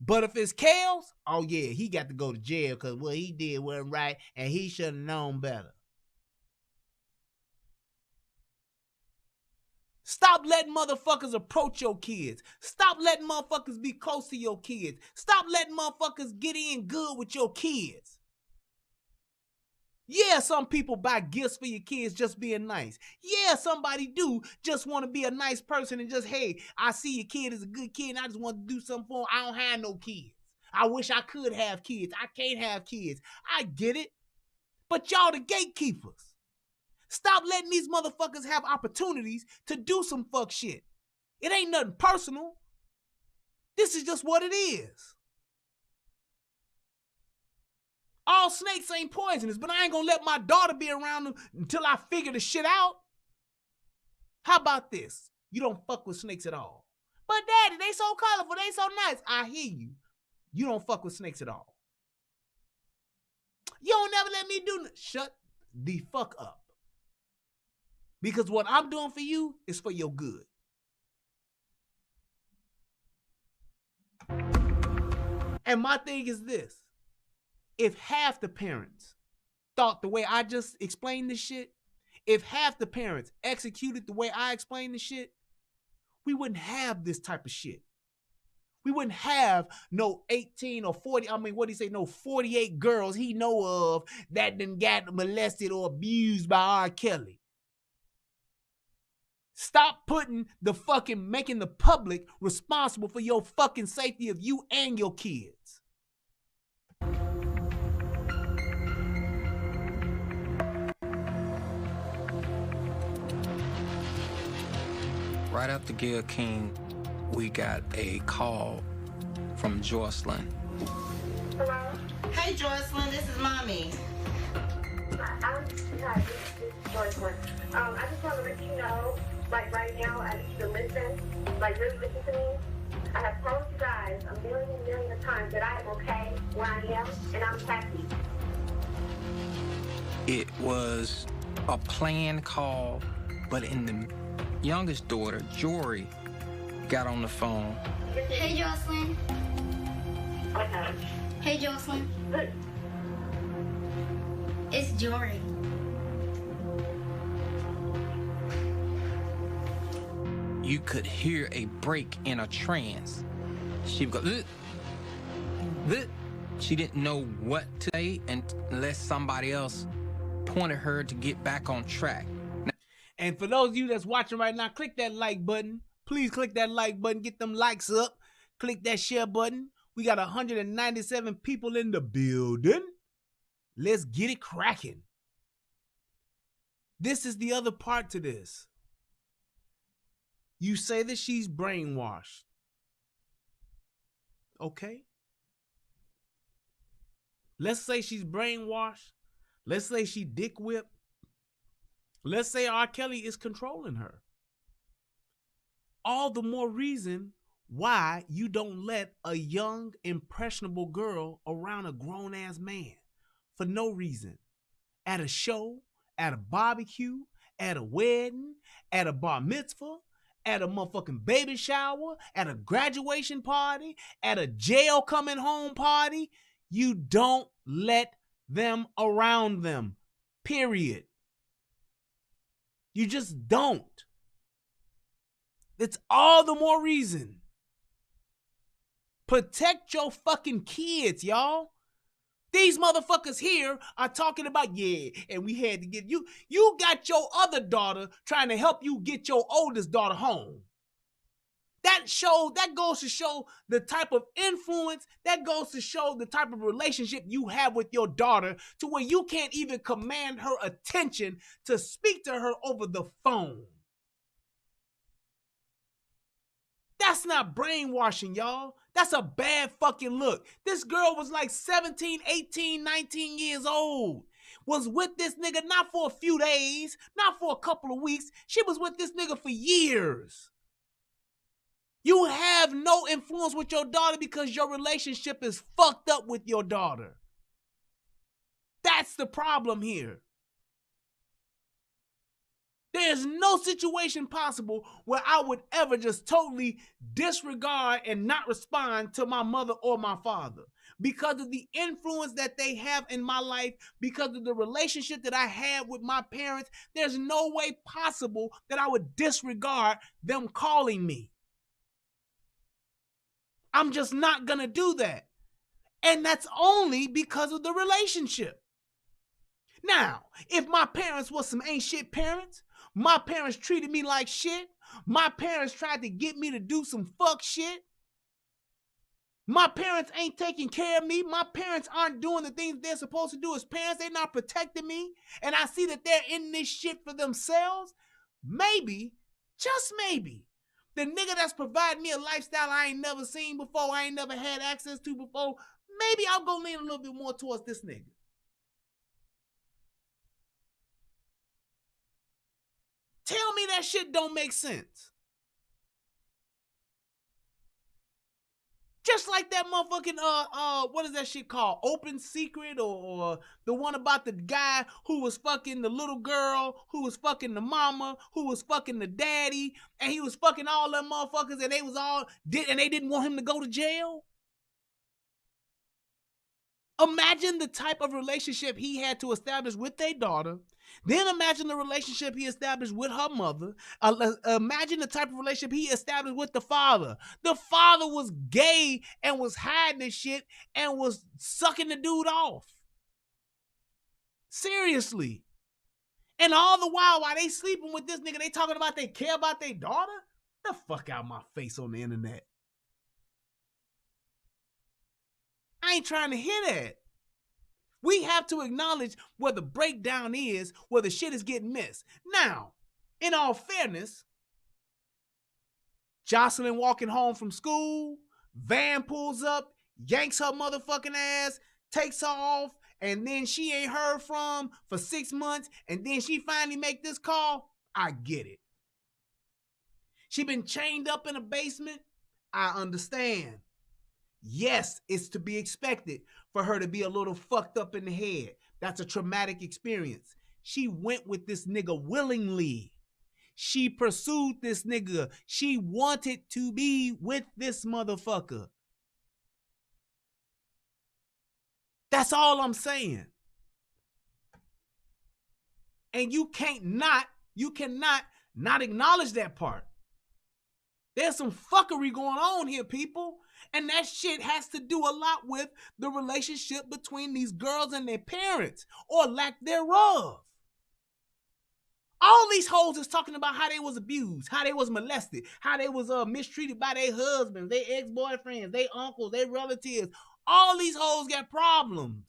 But if it's Kels, oh yeah, he got to go to jail because what he did wasn't right and he should have known better. Stop letting motherfuckers approach your kids. Stop letting motherfuckers be close to your kids. Stop letting motherfuckers get in good with your kids. Yeah, some people buy gifts for your kids just being nice. Yeah, somebody do just want to be a nice person and just, hey, I see your kid is a good kid and I just want to do something for him. I don't have no kids. I wish I could have kids. I can't have kids. I get it. But y'all the gatekeepers. Stop letting these motherfuckers have opportunities to do some fuck shit. It ain't nothing personal. This is just what it is. All snakes ain't poisonous, but I ain't gonna let my daughter be around them until I figure the shit out. How about this? You don't fuck with snakes at all. But daddy, they so colorful, they so nice. I hear you. You don't fuck with snakes at all. You don't never let me do nothing. Shut the fuck up. Because what I'm doing for you is for your good. And my thing is this. If half the parents thought the way I just explained this shit, if half the parents executed the way I explained this shit, we wouldn't have this type of shit. We wouldn't have no 18 or 40, no 48 girls he know of that done got molested or abused by R. Kelly. Stop making the public responsible for your fucking safety of you and your kids. Right after Gayle King, we got a call from Jocelyn. Hello? Hey, Jocelyn, this is Mommy. Hi, this is Jocelyn. I just want to let you know, like right now, I need you to listen, like really listen to me. I have told you guys a million of times that I am okay where I am, and I'm happy. It was a planned call, but in the youngest daughter, Jory, got on the phone. Hey, Jocelyn. Okay. Hey, Jocelyn. It's Jory. You could hear a break in a trance. She would go, "Ugh." She didn't know what to say unless somebody else pointed her to get back on track. And for those of you that's watching right now, click that like button. Please click that like button. Get them likes up. Click that share button. We got 197 people in the building. Let's get it cracking. This is the other part to this. You say that she's brainwashed. Okay. Let's say she's brainwashed. Let's say she dick whipped. Let's say R. Kelly is controlling her. All the more reason why you don't let a young, impressionable girl around a grown-ass man for no reason. At a show, at a barbecue, at a wedding, at a bar mitzvah, at a motherfucking baby shower, at a graduation party, at a jail coming home party. You don't let them around them. Period. You just don't. It's all the more reason Protect your fucking kids, y'all. These motherfuckers here are talking about, yeah, and we had to get you. You got your other daughter trying to help you get your oldest daughter home. That goes to show the type of influence, that goes to show the type of relationship you have with your daughter, to where you can't even command her attention to speak to her over the phone. That's not brainwashing, y'all. That's a bad fucking look. This girl was like 17, 18, 19 years old. Was with this nigga not for a few days, not for a couple of weeks. She was with this nigga for years. You have no influence with your daughter because your relationship is fucked up with your daughter. That's the problem here. There's no situation possible where I would ever just totally disregard and not respond to my mother or my father. Because of the influence that they have in my life, because of the relationship that I had with my parents, there's no way possible that I would disregard them calling me. I'm just not gonna do that. And that's only because of the relationship. Now, if my parents was some ain't shit parents, my parents treated me like shit, my parents tried to get me to do some fuck shit, my parents ain't taking care of me, my parents aren't doing the things they're supposed to do as parents, they're not protecting me, and I see that they're in this shit for themselves, maybe, just maybe, the nigga that's providing me a lifestyle I ain't never seen before, I ain't never had access to before, maybe I'll go lean a little bit more towards this nigga. Tell me that shit don't make sense. Just like that motherfucking, what is that shit called? Open Secret, or the one about the guy who was fucking the little girl, who was fucking the mama, who was fucking the daddy, and he was fucking all them motherfuckers, and they was and they didn't want him to go to jail? Imagine the type of relationship he had to establish with their daughter. Then imagine the relationship he established with her mother. Imagine the type of relationship he established with the father. The father was gay and was hiding this shit and was sucking the dude off. Seriously. And all the while they sleeping with this nigga, they talking about they care about their daughter? The fuck out my face on the internet. I ain't trying to hear that. We have to acknowledge where the breakdown is, where the shit is getting missed. Now, in all fairness, Jocelyn walking home from school, van pulls up, yanks her motherfucking ass, takes her off, and then she ain't heard from for 6 months, and then she finally make this call. I get it. She been chained up in a basement. I understand. Yes, it's to be expected for her to be a little fucked up in the head. That's a traumatic experience. She went with this nigga willingly. She pursued this nigga. She wanted to be with this motherfucker. That's all I'm saying. And you cannot not acknowledge that part. There's some fuckery going on here, people. And that shit has to do a lot with the relationship between these girls and their parents, or lack thereof. All these hoes is talking about how they was abused, how they was molested, how they was mistreated by their husbands, their ex-boyfriends, their uncles, their relatives. All these hoes got problems.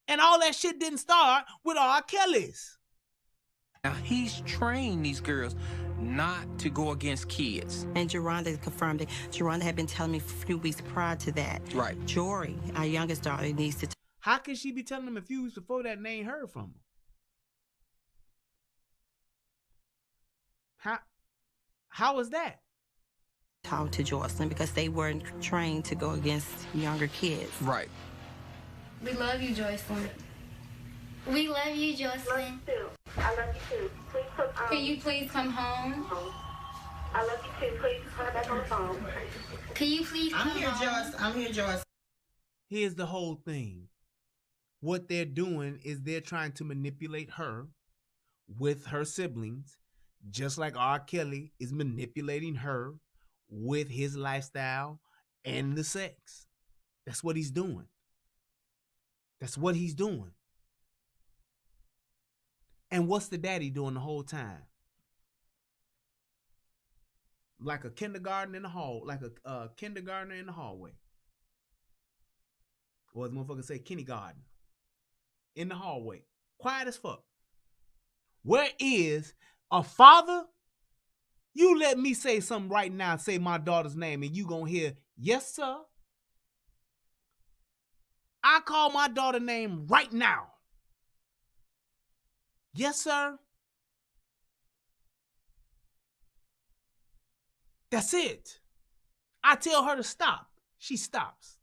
And all that shit didn't start with R. Kelly's. Now, he's trained these girls not to go against kids. And Geronda confirmed it. Geronda had been telling me a few weeks prior to that. Right. Jory, our youngest daughter, needs to... How can she be telling them a few weeks before that and they ain't heard from them? How is that? Talk to Jocelyn because they weren't trained to go against younger kids. Right. We love you, Jocelyn. We love you, Jocelyn. Love you too. I love you too. Please put, Can you please come home? I love you too. Please put her back on the phone. Can you please come home? I'm here, Joyce. Here's the whole thing. What they're doing is they're trying to manipulate her with her siblings, just like R. Kelly is manipulating her with his lifestyle and the sex. That's what he's doing. That's what he's doing. And what's the daddy doing the whole time? Like a kindergarten in the hall, like a kindergartner in the hallway. Or as motherfuckers say, kindergarten. In the hallway. Quiet as fuck. Where is a father? You let me say something right now, say my daughter's name, and you gonna hear, yes, sir. I call my daughter name right now. Yes, sir. That's it. I tell her to stop. She stops.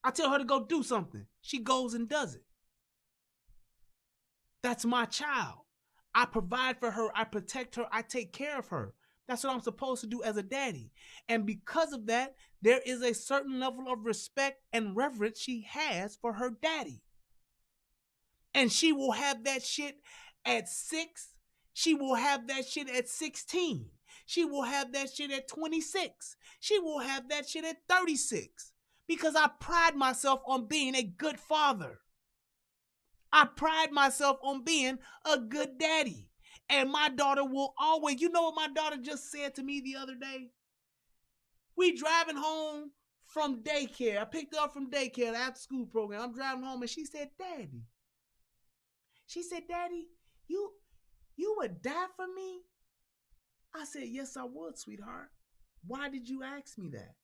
I tell her to go do something. She goes and does it. That's my child. I provide for her. I protect her. I take care of her. That's what I'm supposed to do as a daddy. And because of that, there is a certain level of respect and reverence she has for her daddy. And she will have that shit at 6. She will have that shit at 16. She will have that shit at 26. She will have that shit at 36. Because I pride myself on being a good father. I pride myself on being a good daddy. And my daughter will always, you know what my daughter just said to me the other day? We driving home from daycare. I picked her up from daycare, the after school program. I'm driving home and she said, Daddy. She said, Daddy, you would die for me? I said, yes, I would, sweetheart. Why did you ask me that?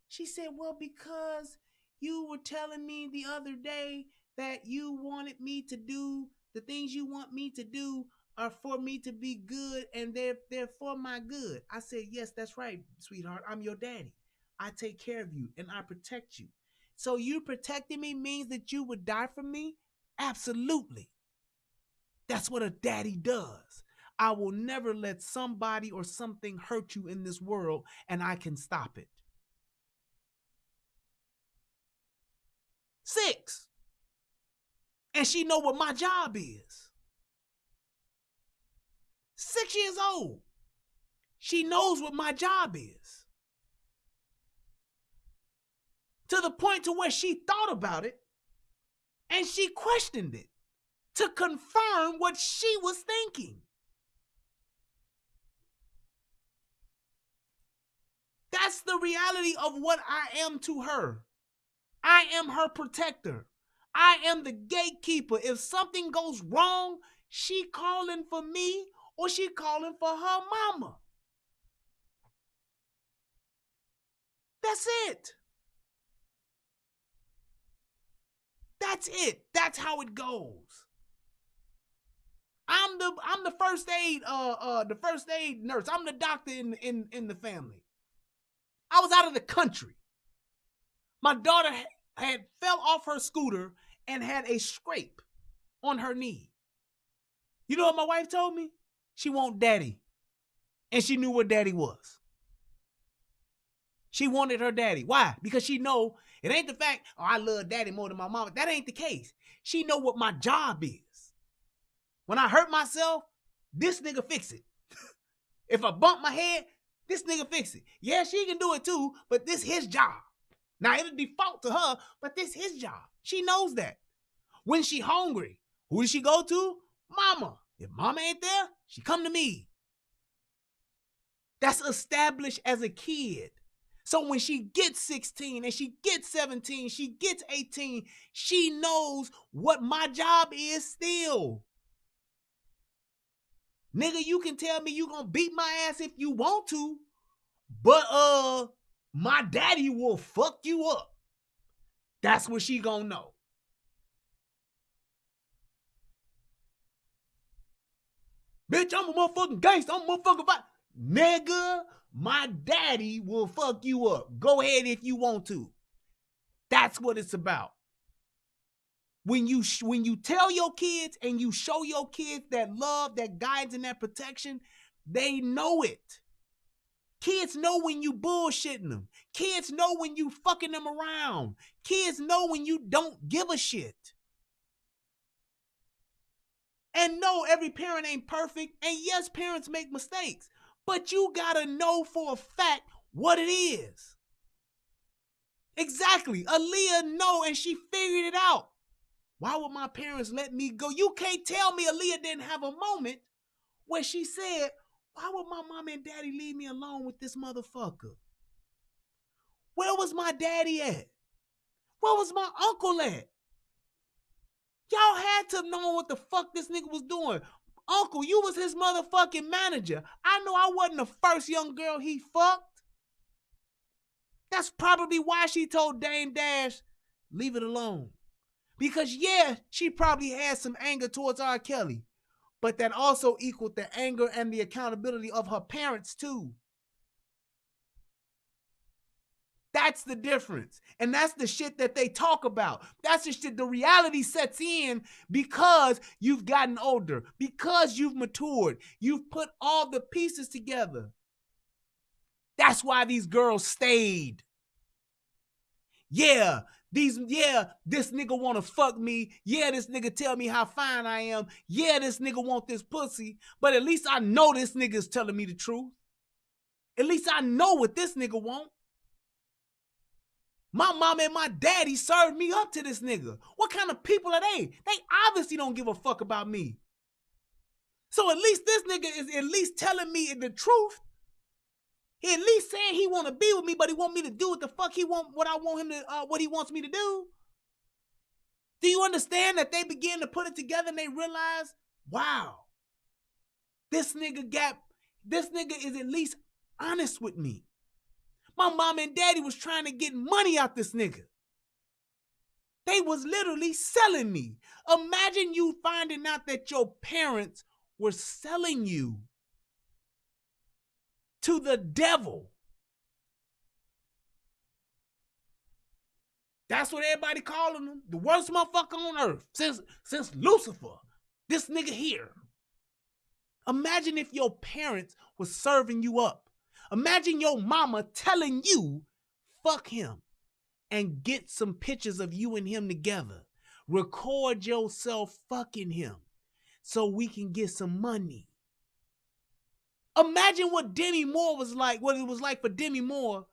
She said, well, because you were telling me the other day that you wanted me to do the things you want me to do are for me to be good and they're for my good. I said, yes, that's right, sweetheart. I'm your daddy. I take care of you and I protect you. So you protecting me means that you would die for me? Absolutely. That's what a daddy does. I will never let somebody or something hurt you in this world and I can stop it. 6. And she know what my job is. 6 years old. She knows what my job is. To the point to where she thought about it and she questioned it to confirm what she was thinking. That's the reality of what I am to her. I am her protector. I am the gatekeeper. If something goes wrong, she calling for me or she calling for her mama. That's it. That's it. That's how it goes. I'm the first aid nurse. I'm the doctor in the family. I was out of the country. My daughter had fell off her scooter and had a scrape on her knee. You know what my wife told me? She want daddy. And she knew what daddy was. She wanted her daddy. Why? Because she know it ain't the fact, oh, I love daddy more than my mama. That ain't the case. She know what my job is. When I hurt myself, this nigga fix it. If I bump my head, this nigga fix it. Yeah, she can do it too, but this his job. Now, it'll default to her, but this his job. She knows that. When she hungry, who does she go to? Mama. If mama ain't there, she come to me. That's established as a kid. So when she gets 16 and she gets 17, she gets 18, she knows what my job is still. Nigga, you can tell me you gonna beat my ass if you want to, but my daddy will fuck you up. That's what she gonna know. Bitch, I'm a motherfucking gangster. I'm a motherfucking fight. Nigga, my daddy will fuck you up. Go ahead if you want to. That's what it's about. When you tell your kids and you show your kids that love, that guidance, and that protection, they know it. Kids know when you bullshitting them. Kids know when you fucking them around. Kids know when you don't give a shit. And no, every parent ain't perfect. And yes, parents make mistakes. But you gotta know for a fact what it is. Exactly. Aaliyah know, and she figured it out. Why would my parents let me go? You can't tell me Aaliyah didn't have a moment where she said, why would my mom and daddy leave me alone with this motherfucker? Where was my daddy at? Where was my uncle at? Y'all had to know what the fuck this nigga was doing. Uncle, you was his motherfucking manager. I know I wasn't the first young girl he fucked. That's probably why she told Dame Dash, leave it alone. Because yeah, she probably had some anger towards R. Kelly, but that also equaled the anger and the accountability of her parents too. That's the difference. And that's the shit that they talk about. That's the shit, the reality sets in because you've gotten older, because you've matured. You've put all the pieces together. That's why these girls stayed. Yeah, this nigga wanna fuck me. Yeah, this nigga tell me how fine I am. Yeah, this nigga want this pussy. But at least I know this nigga is telling me the truth. At least I know what this nigga want. My mom and my daddy served me up to this nigga. What kind of people are they? They obviously don't give a fuck about me. So at least this nigga is at least telling me the truth. He at least saying he want to be with me, but he want me to do what the fuck he want, what I want him to, what he wants me to do. Do you understand that they begin to put it together and they realize, wow, this nigga is at least honest with me. My mom and daddy was trying to get money out this nigga. They was literally selling me. Imagine you finding out that your parents were selling you to the devil. That's what everybody calling him. The worst motherfucker on earth since Lucifer. This nigga here. Imagine if your parents was serving you up. Imagine your mama telling you, fuck him, and get some pictures of you and him together. Record yourself fucking him so we can get some money. Imagine what Demi Moore was like, what it was like for Demi Moore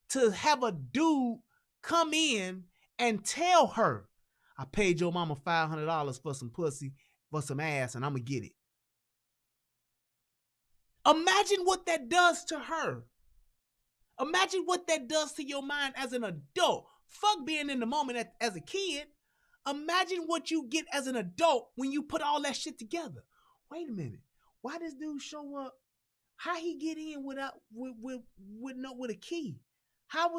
to have a dude come in and tell her, I paid your mama $500 for some pussy, for some ass, and I'm gonna get it. Imagine what that does to her. Imagine what that does to your mind as an adult. Fuck being in the moment as a kid. Imagine what you get as an adult when you put all that shit together. Wait a minute. Why this dude show up? How he get in with a key? How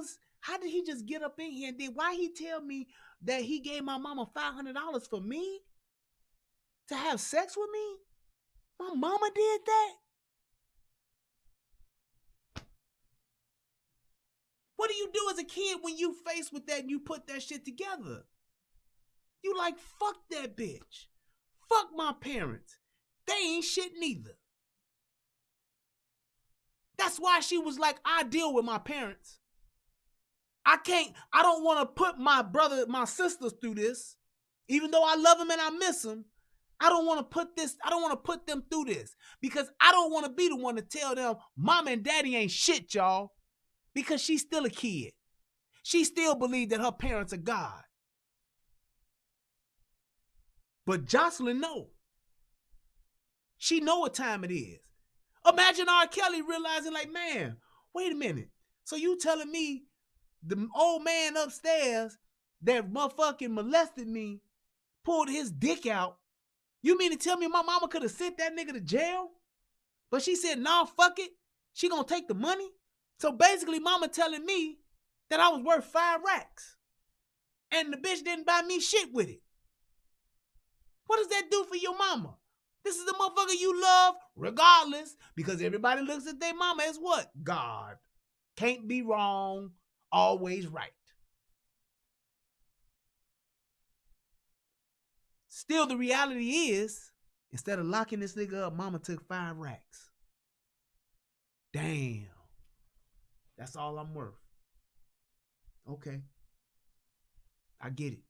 did he just get up in here? And then why he tell me that he gave my mama $500 for me to have sex with me? My mama did that? What do you do as a kid when you faced with that and you put that shit together? You like, fuck that bitch. Fuck my parents. They ain't shit neither. That's why she was like, I deal with my parents. I don't want to put my sisters through this. Even though I love them and I miss them, I don't want to put them through this. Because I don't want to be the one to tell them, mom and daddy ain't shit, y'all. Because she's still a kid. She still believes that her parents are God. But Jocelyn know. She know what time it is. Imagine R. Kelly realizing like, man, wait a minute. So you telling me the old man upstairs that motherfucking molested me pulled his dick out? You mean to tell me my mama could have sent that nigga to jail? But she said, nah, fuck it. She gonna take the money? So basically, mama telling me that I was worth 5 racks. And the bitch didn't buy me shit with it. What does that do for your mama? This is the motherfucker you love regardless, because everybody looks at their mama as what? God. Can't be wrong, always right. Still, the reality is, instead of locking this nigga up, mama took 5 racks. Damn. That's all I'm worth. Okay. I get it.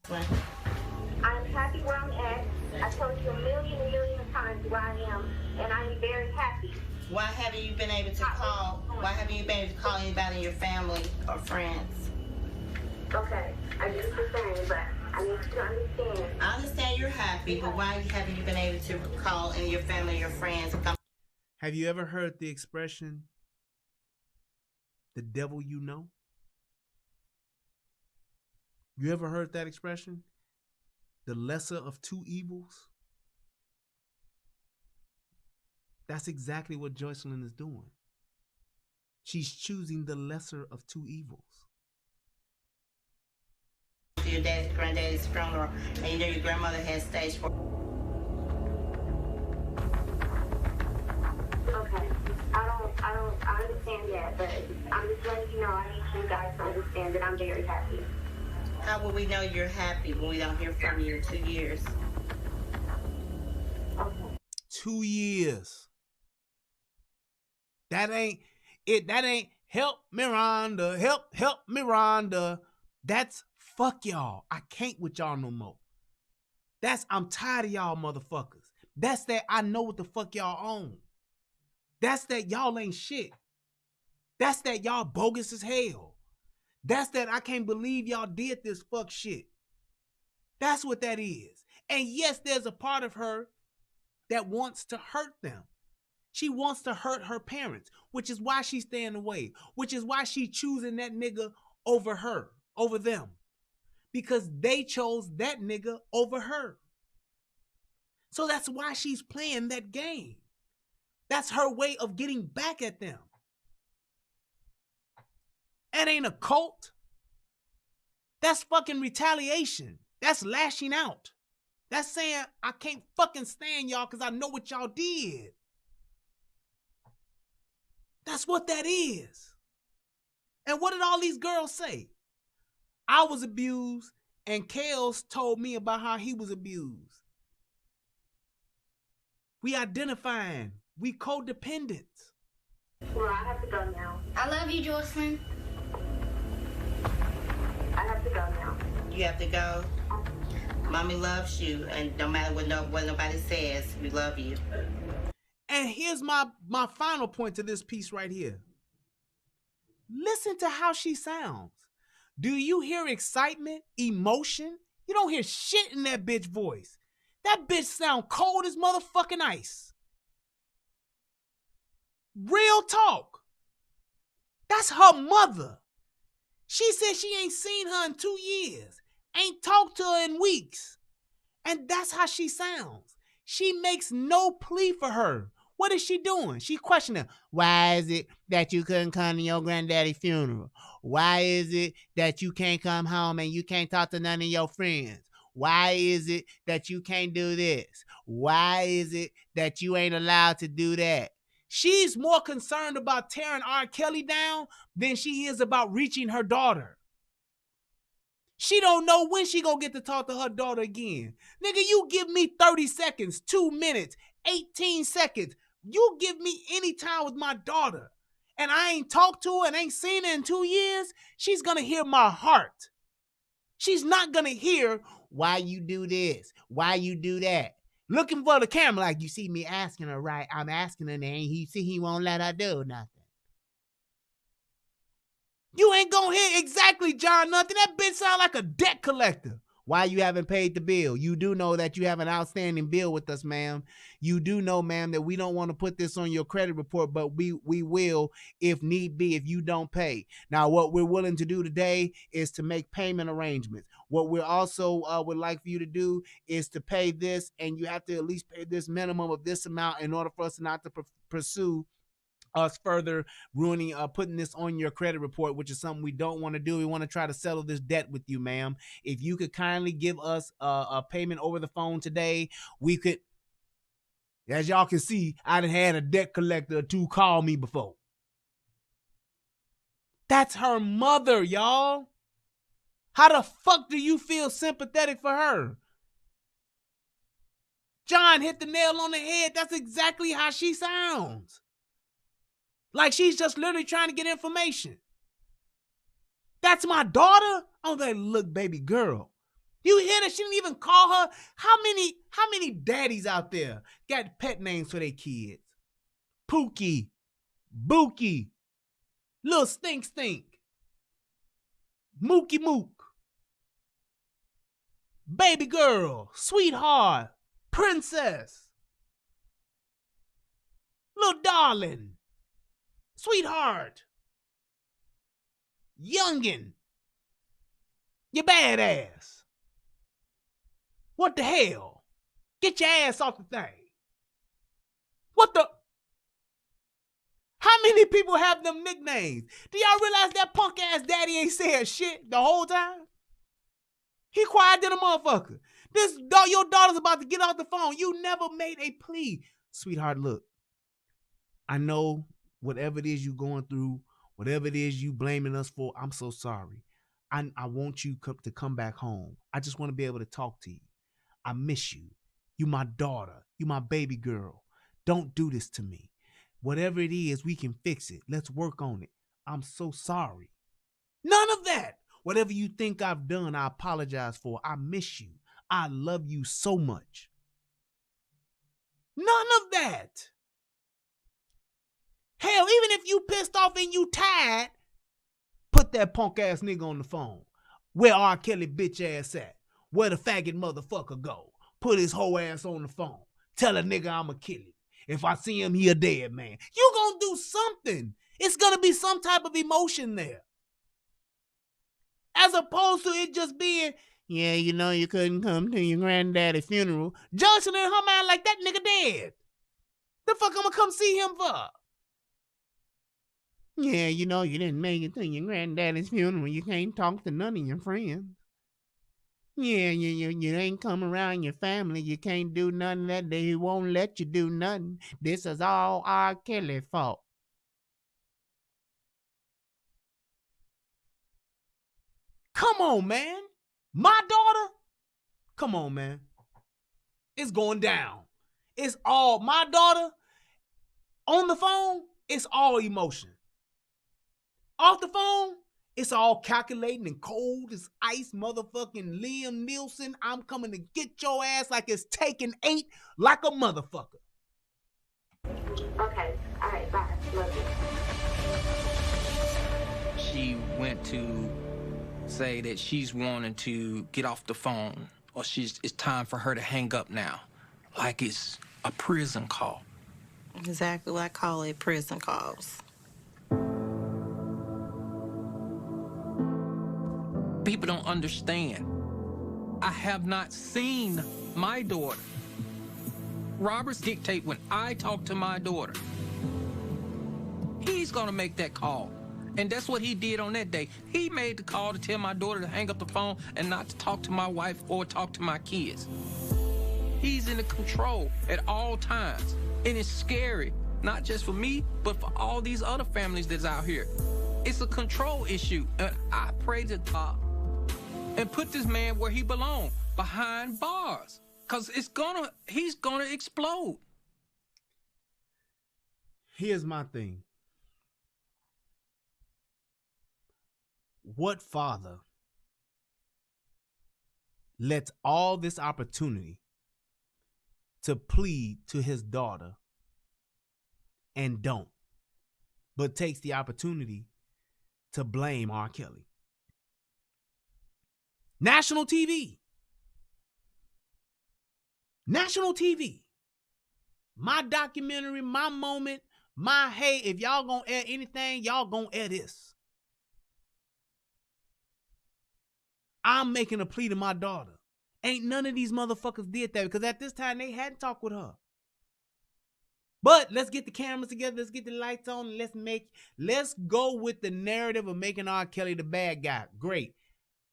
I'm happy where I'm at. I told you a million times where I am, and I am very happy. Why haven't you been able to call? Why haven't you been able to call anybody in your family or friends? Okay, I get what you're saying, but I need you to understand. I understand you're happy, but why haven't you been able to call in your family, your friends? Have you ever heard the expression, the devil you know? You ever heard that expression? The lesser of two evils? That's exactly what Joycelyn is doing. She's choosing the lesser of two evils. Your granddaddy's funeral, and you know your grandmother had stage 4. Okay, I understand that, but I'm just letting you know I need you guys to understand that I'm very happy. How will we know you're happy when we don't hear from you in 2 years? Okay. 2 years. That ain't it. That ain't help Miranda. Help Miranda. That's fuck y'all. I can't with y'all no more. That's I'm tired of y'all motherfuckers. That's that I know what the fuck y'all own. That's that y'all ain't shit. That's that y'all bogus as hell. That's that I can't believe y'all did this fuck shit. That's what that is. And yes, there's a part of her that wants to hurt them. She wants to hurt her parents, which is why she's staying away, which is why she's choosing that nigga over her, over them. Because they chose that nigga over her. So that's why she's playing that game. That's her way of getting back at them. That ain't a cult. That's fucking retaliation. That's lashing out. That's saying, I can't fucking stand y'all because I know what y'all did. That's what that is. And what did all these girls say? I was abused, and Kels told me about how he was abused. We identifying. We codependent. Well, I have to go now. I love you, Joycelyn. I have to go now. You have to go. Mommy loves you, and no matter what nobody says, we love you. And here's my final point to this piece right here. Listen to how she sounds. Do you hear excitement, emotion? You don't hear shit in that bitch voice. That bitch sound cold as motherfucking ice. Real talk. That's her mother. She said she ain't seen her in 2 years. Ain't talked to her in weeks. And that's how she sounds. She makes no plea for her. What is she doing? She questioning, why is it that you couldn't come to your granddaddy's funeral? Why is it that you can't come home and you can't talk to none of your friends? Why is it that you can't do this? Why is it that you ain't allowed to do that? She's more concerned about tearing R. Kelly down than she is about reaching her daughter. She don't know when she gonna get to talk to her daughter again. Nigga, you give me 30 seconds, 2 minutes, 18 seconds. You give me any time with my daughter, and I ain't talked to her and ain't seen her in 2 years, she's gonna hear my heart. She's not gonna hear why you do this, why you do that. Looking for the camera like, you see me asking her, right? I'm asking her, and he won't let her do nothing. You ain't gonna hear exactly, John, nothing. That bitch sound like a debt collector. Why you haven't paid the bill? You do know that you have an outstanding bill with us, ma'am. You do know, ma'am, that we don't want to put this on your credit report, but we will if need be if you don't pay. Now, what we're willing to do today is to make payment arrangements. What we also would like for you to do is to pay this, and you have to at least pay this minimum of this amount in order for us not to pursue us further ruining, putting this on your credit report, which is something we don't want to do. We want to try to settle this debt with you, ma'am. If you could kindly give us a payment over the phone today, we could, as y'all can see, I done had a debt collector or two call me before. That's her mother, y'all. How the fuck do you feel sympathetic for her? John hit the nail on the head. That's exactly how she sounds. Like she's just literally trying to get information. That's my daughter? Oh, that look, baby girl. You hear that? She didn't even call her. How many daddies out there got pet names for their kids? Pookie, Bookie, Lil Stink, Mookie Mook. baby girl, sweetheart, princess, little darling, sweetheart, youngin', you badass. What the hell? Get your ass off the thing. What the? How many people have them nicknames? Do y'all realize that punk ass daddy ain't said shit the whole time? He quiet than a motherfucker. Your daughter's about to get off the phone. You never made a plea. Sweetheart, look. I know whatever it is you going through, whatever it is you blaming us for, I'm so sorry. I want you to come back home. I just want to be able to talk to you. I miss you. You my daughter. You my baby girl. Don't do this to me. Whatever it is, we can fix it. Let's work on it. I'm so sorry. None of that. Whatever you think I've done, I apologize for. I miss you. I love you so much. None of that. Hell, even if you pissed off and you tired, put that punk ass nigga on the phone. Where R. Kelly bitch ass at? Where the faggot motherfucker go? Put his whole ass on the phone. Tell a nigga I'ma kill him. If I see him, he a dead man. You gonna do something. It's gonna be some type of emotion there. As opposed to it just being, yeah, you know you couldn't come to your granddaddy's funeral. Johnson in her mind like that nigga dead. The fuck I'ma come see him for? Yeah, you know you didn't make it to your granddaddy's funeral. You can't talk to none of your friends. Yeah, you ain't come around your family. You can't do nothing that day. He won't let you do nothing. This is all R. Kelly's fault. Come on, man. My daughter? Come on, man. It's going down. It's all, my daughter, on the phone, it's all emotion. Off the phone, it's all calculating and cold as ice, motherfucking Liam Nielsen. I'm coming to get your ass like it's taking 8 like a motherfucker. Okay, all right, bye. Love you. She went to say that she's wanting to get off the phone, or it's time for her to hang up now, like it's a prison call. Exactly what I call it, prison calls. People don't understand. I have not seen my daughter. Roberts dictate when I talk to my daughter. He's gonna make that call. And that's what he did on that day. He made the call to tell my daughter to hang up the phone and not to talk to my wife or talk to my kids. He's in the control at all times. And it's scary, not just for me, but for all these other families that's out here. It's a control issue. And I pray to God and put this man where he belongs, behind bars. Because he's gonna explode. Here's my thing. What father lets all this opportunity to plead to his daughter and don't, but takes the opportunity to blame R. Kelly? National TV. National TV. My documentary, my moment, my, hey, if y'all gonna air anything, y'all gonna air this. I'm making a plea to my daughter. Ain't none of these motherfuckers did that because at this time they hadn't talked with her. But let's get the cameras together, let's get the lights on, and let's go with the narrative of making R. Kelly the bad guy. Great.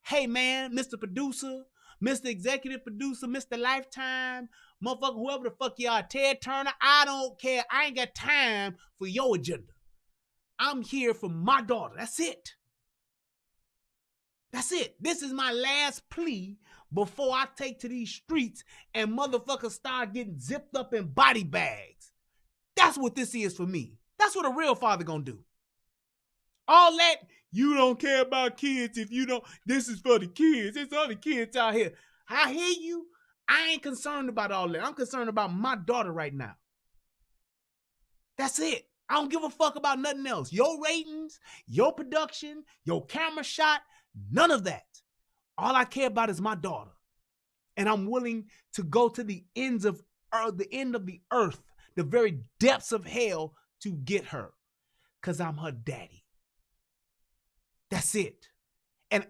Hey man, Mr. Producer, Mr. Executive Producer, Mr. Lifetime, motherfucker, whoever the fuck you are, Ted Turner, I don't care. I ain't got time for your agenda. I'm here for my daughter. That's it. That's it. This is my last plea before I take to these streets and motherfuckers start getting zipped up in body bags. That's what this is for me. That's what a real father gonna do. All that, you don't care about kids if you don't, this is for the kids. There's other kids out here. I hear you. I ain't concerned about all that. I'm concerned about my daughter right now. That's it. I don't give a fuck about nothing else. Your ratings, your production, your camera shot, none of that. All I care about is my daughter. And I'm willing to go to the ends of the end of the earth, the very depths of hell to get her. Cause I'm her daddy. That's it. And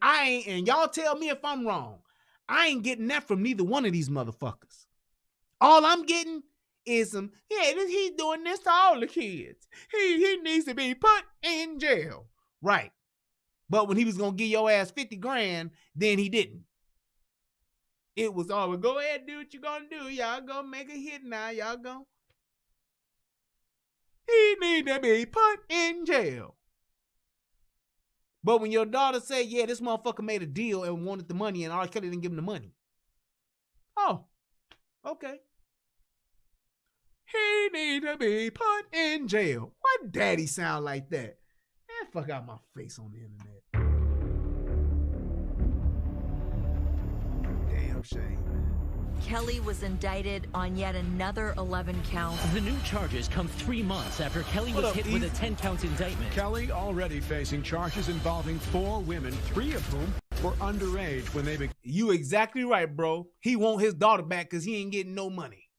y'all tell me if I'm wrong. I ain't getting that from neither one of these motherfuckers. All I'm getting is some, he's doing this to all the kids. He needs to be put in jail. Right. But when he was going to give your ass 50 grand, then he didn't. It was all, go ahead, do what you going to do. Y'all going to make a hit now. Y'all going. He need to be put in jail. But when your daughter say, yeah, this motherfucker made a deal and wanted the money and R. Kelly didn't give him the money. Oh, okay. He need to be put in jail. Why daddy sound like that? Man, fuck out my face on the internet. Damn shame. Kelly was indicted on yet another 11 counts. The new charges come 3 months after Kelly was hit with a 10-count indictment. Kelly already facing charges involving 4 women, 3 of whom were underage when they began. You exactly right, bro. He want his daughter back because he ain't getting no money.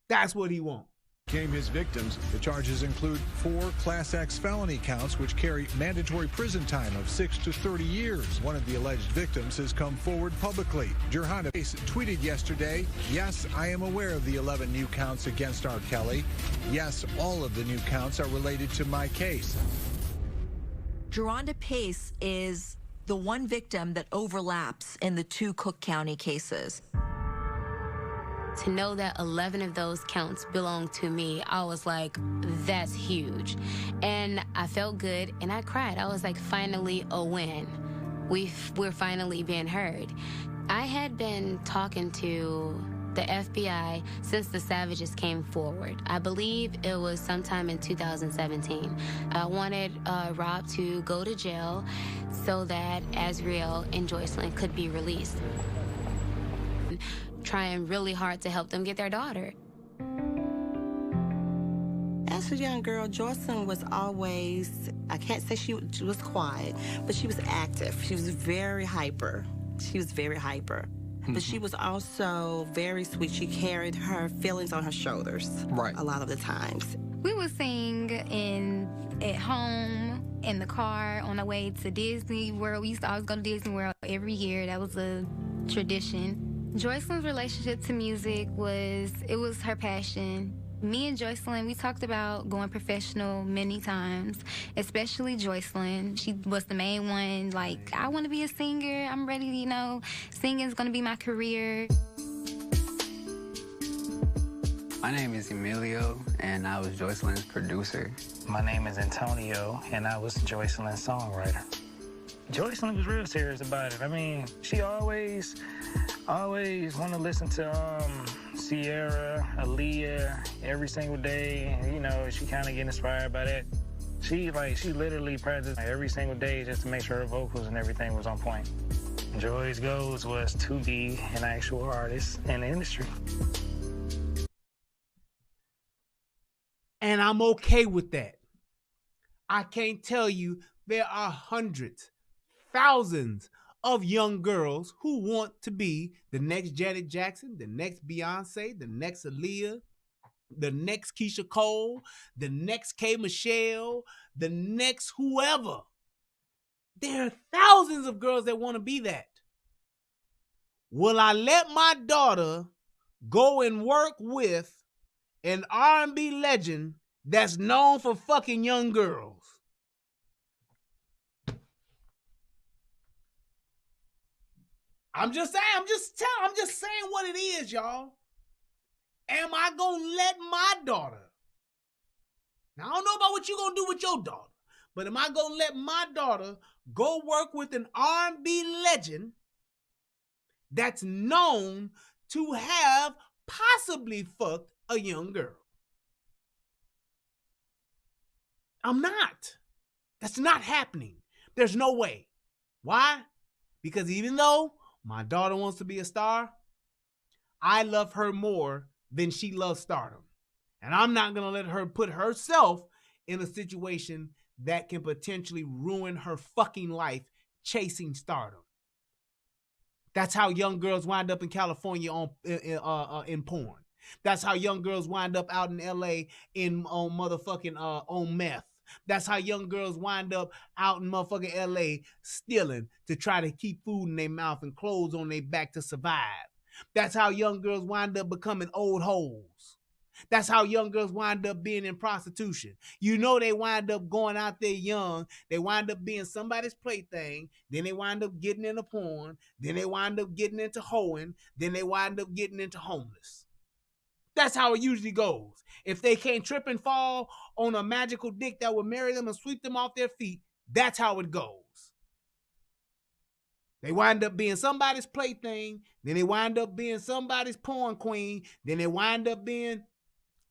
That's what he want. Became his victims. The charges include 4 Class X felony counts, which carry mandatory prison time of 6 to 30 years. One of the alleged victims has come forward publicly. Johanna tweeted yesterday, "Yes, I am aware of the 11 new counts against R. Kelly. Yes, all of the new counts are related to my case." Geronda Pace is the one victim that overlaps in the 2 Cook County cases. To know that 11 of those counts belong to me, I was like, that's huge. And I felt good and I cried. I was like, finally a win. We're finally being heard. I had been talking to the FBI since the Savages came forward. I believe it was sometime in 2017. I wanted Rob to go to jail so that Azriel and Joycelyn could be released. Trying really hard to help them get their daughter. As a young girl, Joycelyn was always, I can't say she was quiet, but she was active. She was very hyper. But she was also very sweet. She carried her feelings on her shoulders a lot of the times. We would sing at home, in the car, on our way to Disney World. We used to always go to Disney World every year. That was a tradition. Joycelyn's relationship to music was her passion. Me and Joycelyn, we talked about going professional many times, especially Joycelyn. She was the main one, like, I want to be a singer. I'm ready, singing is going to be my career. My name is Emilio, and I was Joycelyn's producer. My name is Antonio, and I was Joycelyn's songwriter. Joycelyn was real serious about it. I mean, she always want to listen to Sierra, Aaliyah every single day. She kind of get inspired by that. She literally practiced every single day just to make sure her vocals and everything was on point. Joy's goals was to be an actual artist in the industry. And I'm okay with that. I can't tell you, there are hundreds, thousands of young girls who want to be the next Janet Jackson, the next Beyonce, the next Aaliyah, the next Keisha Cole, the next K. Michelle, the next whoever. There are thousands of girls that want to be that. Will I let my daughter go and work with an R&B legend that's known for fucking young girls? I'm just saying what it is, y'all. Am I gonna let my daughter? Now, I don't know about what you're gonna do with your daughter, but am I gonna let my daughter go work with an R&B legend that's known to have possibly fucked a young girl? I'm not. That's not happening. There's no way. Why? Because even though my daughter wants to be a star, I love her more than she loves stardom. And I'm not going to let her put herself in a situation that can potentially ruin her fucking life chasing stardom. That's how young girls wind up in California in porn. That's how young girls wind up out in LA on motherfucking on meth. That's how young girls wind up out in motherfucking LA stealing to try to keep food in their mouth and clothes on their back to survive. That's how young girls wind up becoming old hoes. That's how young girls wind up being in prostitution. You know, they wind up going out there young. They wind up being somebody's plaything. Then they wind up getting into porn. Then they wind up getting into hoeing. Then they wind up getting into homeless. That's how it usually goes. If they can't trip and fall on a magical dick that will marry them and sweep them off their feet, that's how it goes. They wind up being somebody's plaything. Then they wind up being somebody's porn queen. Then they wind up being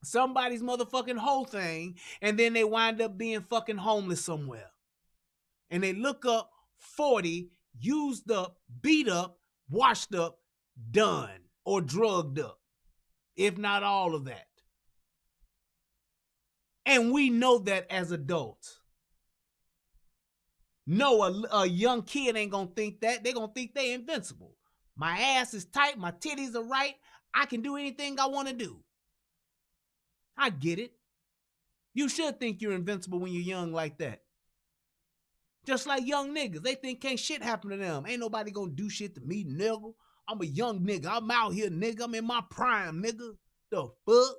somebody's motherfucking whole thing. And then they wind up being fucking homeless somewhere. And they look up 40, used up, beat up, washed up, done, or drugged up. If not all of that. And we know that as adults. No, a young kid ain't gonna think that. They're gonna think they invincible. My ass is tight, my titties are right. I can do anything I want to do. I get it. You should think you're invincible when you're young like that. Just like young niggas. They think can't shit happen to them. Ain't nobody gonna do shit to me, nigga. I'm a young nigga. I'm out here, nigga. I'm in my prime, nigga. The fuck?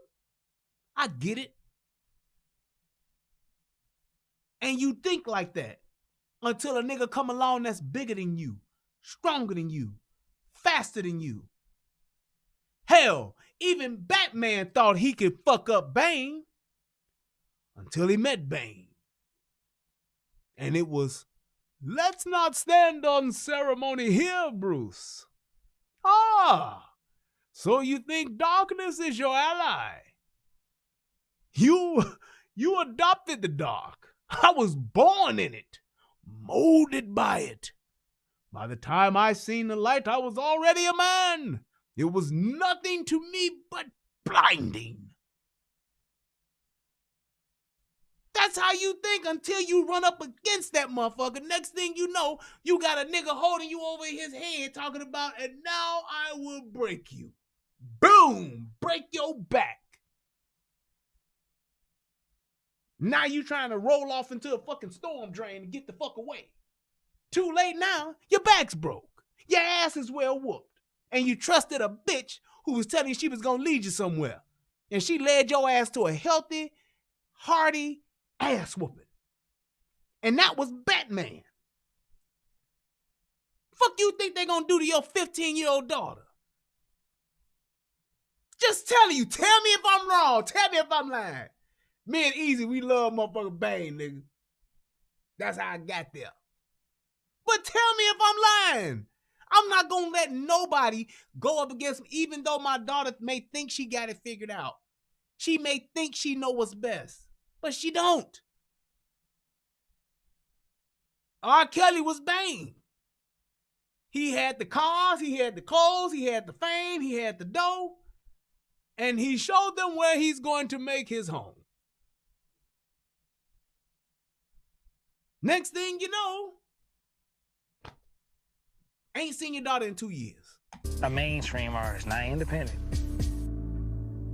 I get it. And you think like that until a nigga come along that's bigger than you, stronger than you, faster than you. Hell, even Batman thought he could fuck up Bane until he met Bane. And it was, let's not stand on ceremony here, Bruce. Ah, so you think darkness is your ally? You adopted the dark. I was born in it, molded by it. By the time I seen the light, I was already a man. It was nothing to me but blinding. That's how you think until you run up against that motherfucker. Next thing you know, you got a nigga holding you over his head talking about, and now I will break you. Boom! Break your back. Now you trying to roll off into a fucking storm drain and get the fuck away. Too late now, your back's broke. Your ass is well whooped. And you trusted a bitch who was telling you she was gonna lead you somewhere. And she led your ass to a healthy, hearty ass whooping. And that was Batman. Fuck you think they gonna do to your 15-year-old daughter? Just telling you. Tell me if I'm wrong. Tell me if I'm lying. Me and Easy, we love motherfucking Bane, nigga. That's how I got there. But tell me if I'm lying. I'm not gonna let nobody go up against me, even though my daughter may think she got it figured out. She may think she know what's best, but she don't. R. Kelly was Bane. He had the cars, he had the clothes, he had the fame, he had the dough, and he showed them where he's going to make his home. Next thing you know, ain't seen your daughter in 2 years. A mainstream artist, not independent.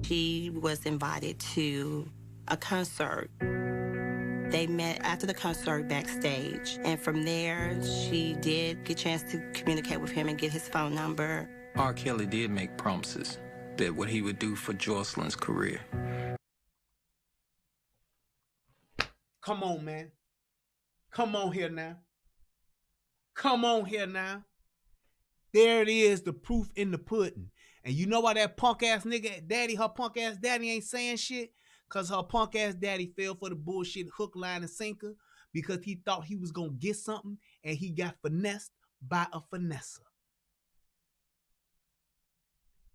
She was invited to a concert. They met after the concert backstage, and from there, she did get a chance to communicate with him and get his phone number. R. Kelly did make promises that what he would do for Jocelyn's career. Come on, man. Come on here now. Come on here now. There it is, the proof in the pudding. And you know why that punk ass nigga daddy, her punk ass daddy ain't saying shit? Because her punk ass daddy fell for the bullshit hook, line, and sinker because he thought he was going to get something and he got finessed by a finesser.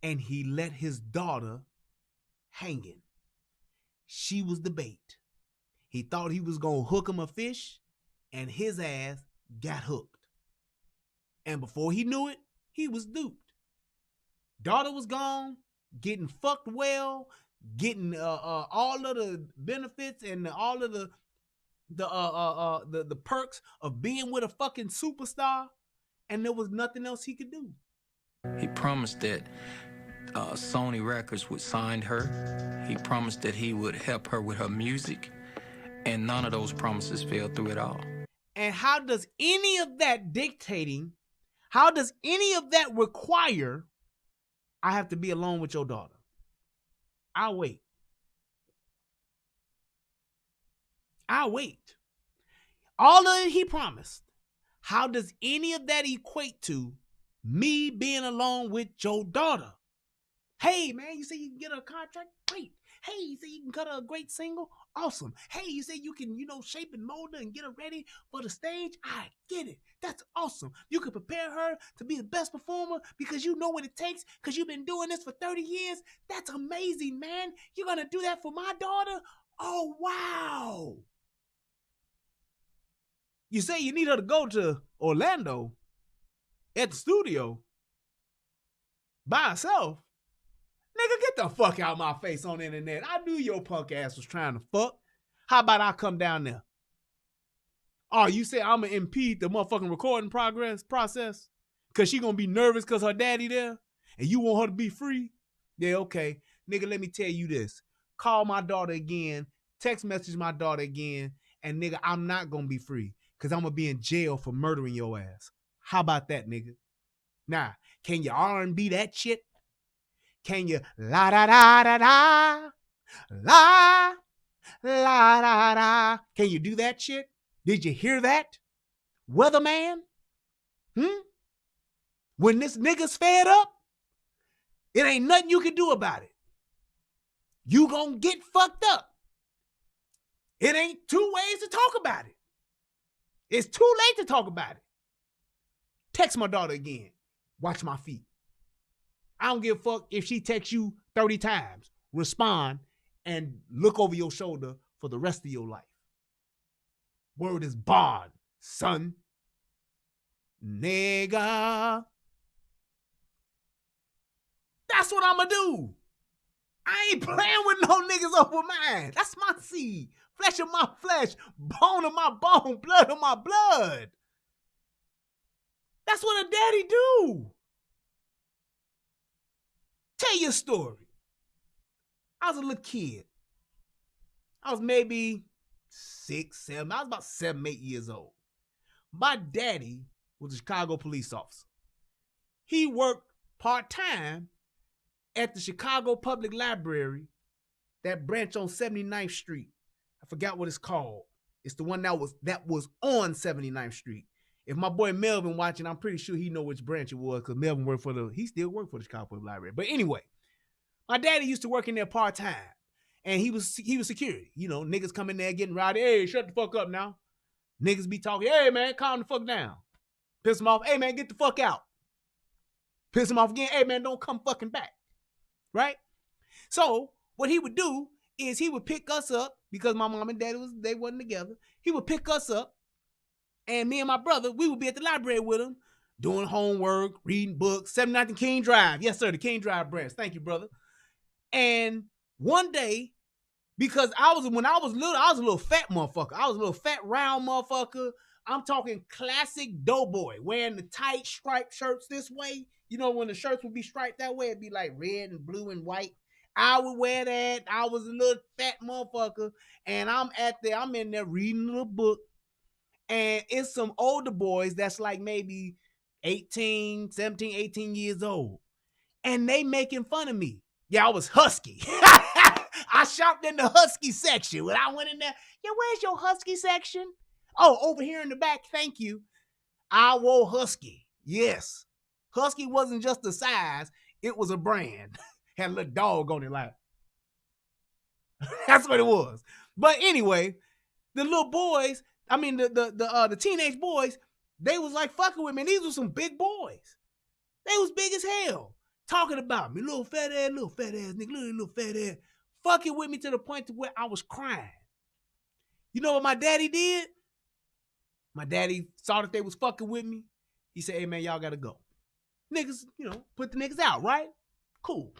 And he let his daughter hanging. She was the bait. He thought he was going to hook him a fish and his ass got hooked. And before he knew it, he was duped. Daughter was gone, getting fucked well, getting all of the benefits and all of the perks of being with a fucking superstar, and there was nothing else he could do. He promised that Sony Records would sign her. He promised that he would help her with her music. And none of those promises fell through at all. And how does any of that dictating, how does any of that require I have to be alone with your daughter? I'll wait. I'll wait. All of it he promised. How does any of that equate to me being alone with your daughter? Hey, man, you say you can get her a contract? Great. Hey, you say you can cut her a great single? Awesome. Hey, you say you can, shape and mold her and get her ready for the stage? I get it. That's awesome. You can prepare her to be the best performer because you know what it takes because you've been doing this for 30 years. That's amazing, man. You're going to do that for my daughter? Oh, wow. You say you need her to go to Orlando at the studio by herself? Nigga, get the fuck out of my face on the internet. I knew your punk ass was trying to fuck. How about I come down there? Oh, you say I'm going to impede the motherfucking recording process? Because she going to be nervous because her daddy there? And you want her to be free? Yeah, okay. Nigga, let me tell you this. Call my daughter again. Text message my daughter again. And nigga, I'm not going to be free. Because I'm going to be in jail for murdering your ass. How about that, nigga? Now, can you R&B that shit? Can you la da da da da, la la da da? Can you do that shit? Did you hear that, Weatherman? When this nigga's fed up, it ain't nothing you can do about it. You gonna get fucked up. It ain't two ways to talk about it. It's too late to talk about it. Text my daughter again. Watch my feet. I don't give a fuck if she texts you 30 times. Respond and look over your shoulder for the rest of your life. Word is bond, son. Nigga. That's what I'ma do. I ain't playing with no niggas over mine. That's my seed. Flesh of my flesh. Bone of my bone. Blood of my blood. That's what a daddy do. Tell you a story. I was a little kid. I was maybe 6, 7. I was about 7, 8 years old. My daddy was a Chicago police officer. He worked part-time at the Chicago Public Library, that branch on 79th Street. I forgot what it's called. It's the one that was on 79th Street. If my boy Melvin watching, I'm pretty sure he know which branch it was because Melvin he still worked for the Chicago Public Library. But anyway, my daddy used to work in there part-time. And he was security. Niggas come in there getting rowdy. Hey, shut the fuck up now. Niggas be talking. Hey, man, calm the fuck down. Piss him off. Hey, man, get the fuck out. Piss him off again. Hey, man, don't come fucking back. Right? So what he would do is he would pick us up because my mom and dad they wasn't together. He would pick us up. And me and my brother, we would be at the library with him, doing homework, reading books, 79th and King Drive. Yes, sir, the King Drive branch. Thank you, brother. And one day, because when I was little, I was a little fat motherfucker. I was a little fat, round motherfucker. I'm talking classic doughboy, wearing the tight striped shirts this way. When the shirts would be striped that way, it'd be like red and blue and white. I would wear that. I was a little fat motherfucker. And I'm in there reading a little book. And it's some older boys that's like maybe 18, 17, 18 years old. And they making fun of me. Yeah, I was husky. I shopped in the husky section. When I went in there, where's your husky section? Oh, over here in the back, thank you. I wore husky. Yes. Husky wasn't just a size, it was a brand. Had a little dog on it like. That's what it was. But anyway, the little boys, the teenage boys, they was like fucking with me. And these were some big boys. They was big as hell. Talking about me. Little fat ass nigga, little fat ass. Fucking with me to the point to where I was crying. You know what my daddy did? My daddy saw that they was fucking with me. He said, hey man, y'all gotta go. Niggas, put the niggas out, right? Cool.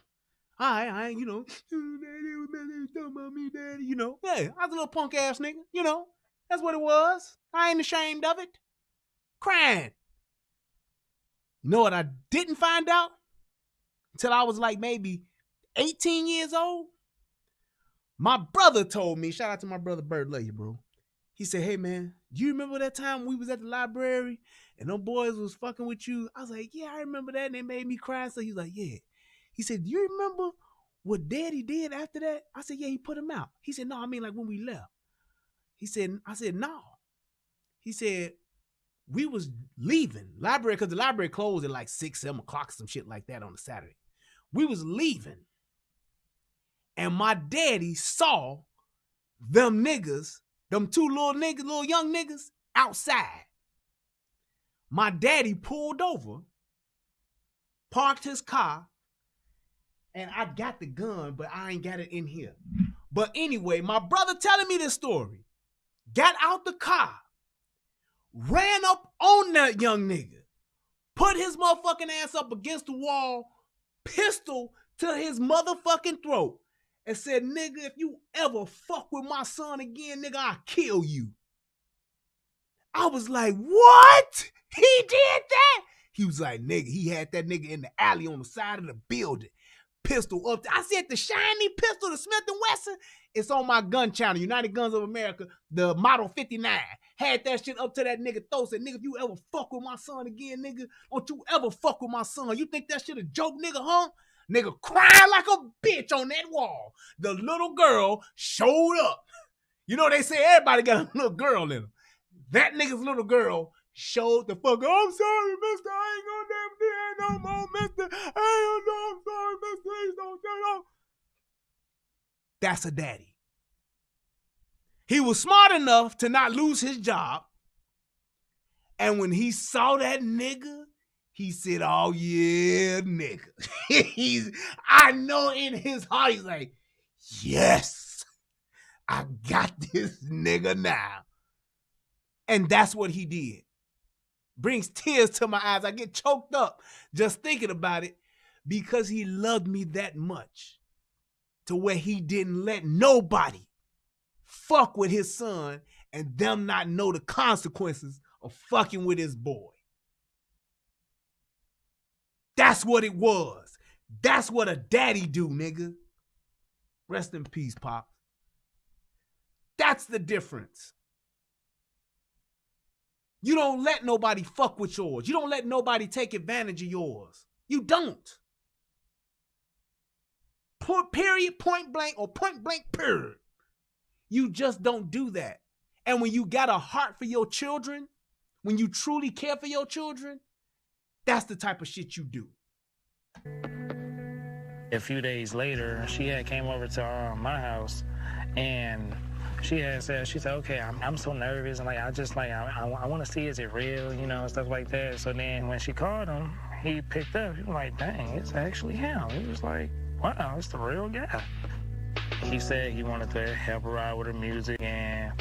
All right, daddy was talking about me, daddy, Yeah, I was a little punk ass nigga, That's what it was. I ain't ashamed of it. Crying. You know what I didn't find out until I was like maybe 18 years old? My brother told me, shout out to my brother Bird, love you, bro. He said, hey, man, you remember that time we was at the library and them boys was fucking with you? I was like, yeah, I remember that, and they made me cry. So he was like, yeah. He said, do you remember what Daddy did after that? I said, yeah, he put him out. He said, no, I mean like when we left. I said, no. He said, we was leaving library because the library closed at like 6, 7 o'clock, some shit like that on a Saturday. We was leaving. And my daddy saw them niggas, them two little young niggas outside. My daddy pulled over, parked his car, and I got the gun, but I ain't got it in here. But anyway, my brother telling me this story, got out the car, ran up on that young nigga, put his motherfucking ass up against the wall, pistol to his motherfucking throat, and said, nigga, if you ever fuck with my son again, nigga, I'll kill you. I was like, what? He did that? He was like, nigga, he had that nigga in the alley on the side of the building. Pistol up. I said the shiny pistol, the Smith & Wesson, it's on my gun channel, United Guns of America, the Model 59. Had that shit up to that nigga throat. Said, nigga, if you ever fuck with my son again, nigga, don't you ever fuck with my son. You think that shit a joke, nigga, huh? Nigga crying like a bitch on that wall. The little girl showed up. You know, they say everybody got a little girl in them. That nigga's little girl showed the fuck. I'm sorry, mister. I ain't gonna damn do that no more, mister. I'm sorry, mister. Please don't shut up. That's a daddy. He was smart enough to not lose his job. And when he saw that nigga, he said, oh yeah, nigga. I know in his heart, he's like, yes, I got this nigga now. And that's what he did. Brings tears to my eyes. I get choked up just thinking about it because he loved me that much to where he didn't let nobody fuck with his son and them not know the consequences of fucking with his boy. That's what it was. That's what a daddy do, nigga. Rest in peace, Pop. That's the difference. You don't let nobody fuck with yours. You don't let nobody take advantage of yours. You don't. Period, point blank, or point blank, period. You just don't do that. And when you got a heart for your children, when you truly care for your children, that's the type of shit you do. A few days later, she had came over to my house, and she had said, she said, okay, I'm so nervous, and like I want to see, is it real, you know, stuff like that. So then when she called him, he picked up. He was like, dang, it's actually him. He was like, wow, it's the real guy. He said he wanted to help her out with her music, and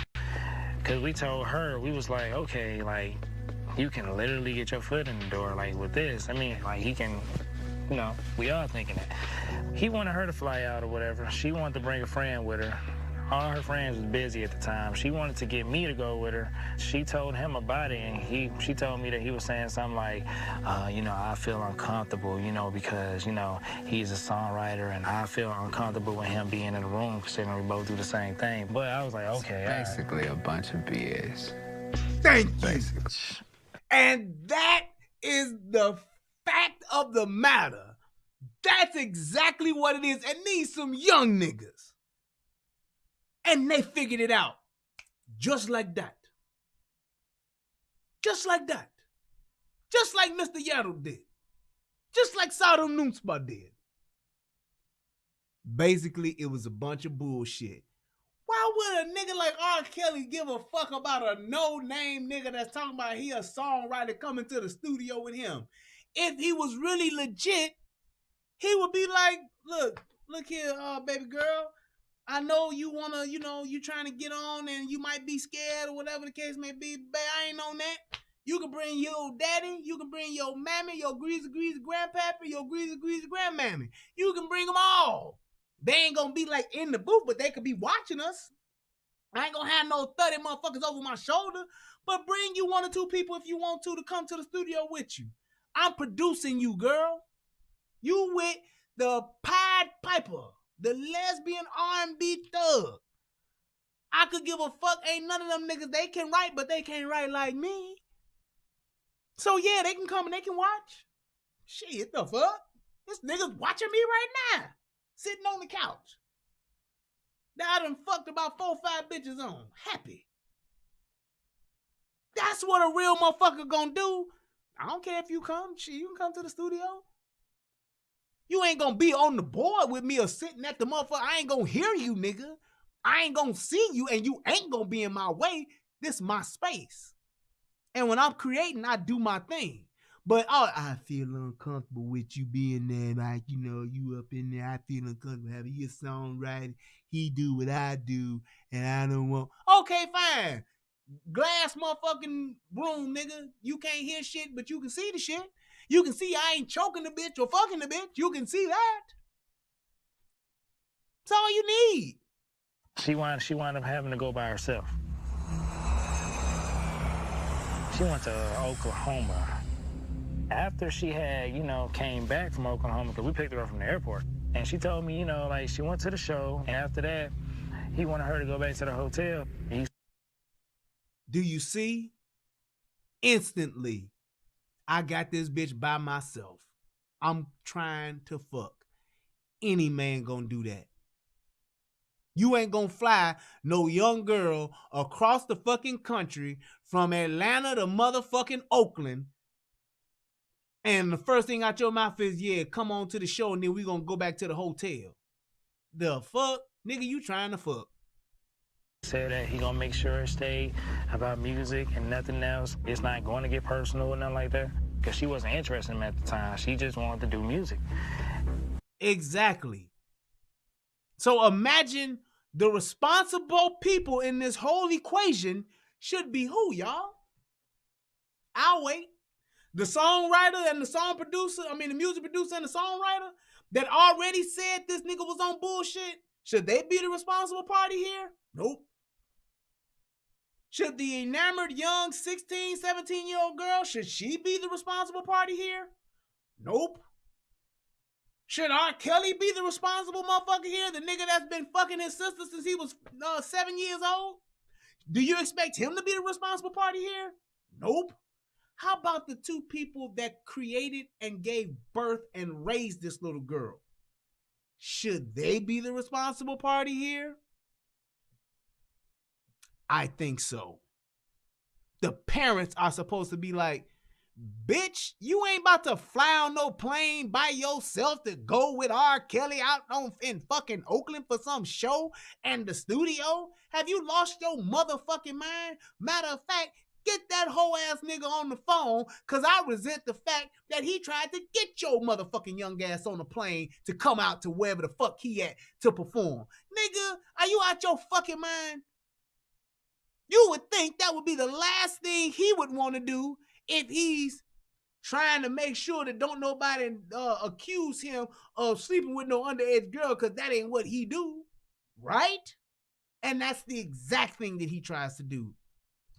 because we told her, we was like, okay, like, you can literally get your foot in the door, like, with this. I mean, like, he can, you know, we all thinking that. He wanted her to fly out or whatever. She wanted to bring a friend with her. All her friends was busy at the time. She wanted to get me to go with her. She told him about it, and she told me that he was saying something like, you know, I feel uncomfortable, you know, because, you know, he's a songwriter, and I feel uncomfortable with him being in the room, considering we both do the same thing. But I was like, okay. Basically a bunch of BS. Thank you. And that is the fact of the matter. That's exactly what it is. And these some young niggas. And they figured it out. Just like that. Just like that. Just like Mr. Yaddle did. Just like Sodom Noonspa did. Basically, it was a bunch of bullshit. Why would a nigga like R. Kelly give a fuck about a no-name nigga that's talking about he a songwriter coming to the studio with him? If he was really legit, he would be like, look here, baby girl. I know you wanna, you know, you trying to get on and you might be scared or whatever the case may be. Babe, I ain't on that. You can bring your daddy, you can bring your mammy, your greasy grandpappy, your greasy grandmammy. You can bring them all. They ain't gonna be like in the booth, but they could be watching us. I ain't gonna have no 30 motherfuckers over my shoulder, but bring you 1 or 2 people if you want to come to the studio with you. I'm producing you, girl. You with the Pied Piper, the lesbian R&B thug. I could give a fuck. Ain't none of them niggas, they can write, but they can't write like me. So yeah, they can come and they can watch. Shit, the fuck? This nigga's watching me right now. Sitting on the couch. That I done fucked about 4 or 5 bitches on. Happy. That's what a real motherfucker gonna do. I don't care if you come. Shit, you can come to the studio. You ain't gonna be on the board with me or sitting at the motherfucker. I ain't gonna hear you, nigga. I ain't gonna see you, and you ain't gonna be in my way. This is my space. And when I'm creating, I do my thing. But I feel uncomfortable with you being there. Like, you know, you up in there. I feel uncomfortable having your songwriter. He do what I do, and I don't want. Okay, fine. Glass motherfucking room, nigga. You can't hear shit, but you can see the shit. You can see I ain't choking the bitch or fucking the bitch. You can see that. That's all you need. She wound up having to go by herself. She went to Oklahoma. After she had, came back from Oklahoma, because we picked her up from the airport, and she told me, like, she went to the show, and after that, he wanted her to go back to the hotel. Do you see? Instantly, I got this bitch by myself. I'm trying to fuck. Any man gonna do that. You ain't gonna fly no young girl across the fucking country from Atlanta to motherfucking Oakland, and the first thing out your mouth is, yeah, come on to the show and then we gonna go back to the hotel. The fuck? Nigga, you trying to fuck. Said that he gonna make sure it stay about music and nothing else. It's not going to get personal or nothing like that. Because she wasn't interested in him at the time. She just wanted to do music. Exactly. So imagine the responsible people in this whole equation should be who, y'all? I'll wait. The songwriter and the the music producer and the songwriter that already said this nigga was on bullshit, should they be the responsible party here? Nope. Should the enamored young 16, 17-year-old girl, should she be the responsible party here? Nope. Should R. Kelly be the responsible motherfucker here? The nigga that's been fucking his sister since he was 7 years old? Do you expect him to be the responsible party here? Nope. How about the two people that created and gave birth and raised this little girl? Should they be the responsible party here? I think so. The parents are supposed to be like, bitch, you ain't about to fly on no plane by yourself to go with R. Kelly out in fucking Oakland for some show and the studio. Have you lost your motherfucking mind? Matter of fact, get that whole ass nigga on the phone, because I resent the fact that he tried to get your motherfucking young ass on the plane to come out to wherever the fuck he at to perform. Nigga, are you out your fucking mind? You would think that would be the last thing he would want to do if he's trying to make sure that don't nobody accuse him of sleeping with no underage girl, because that ain't what he do, right? And that's the exact thing that he tries to do.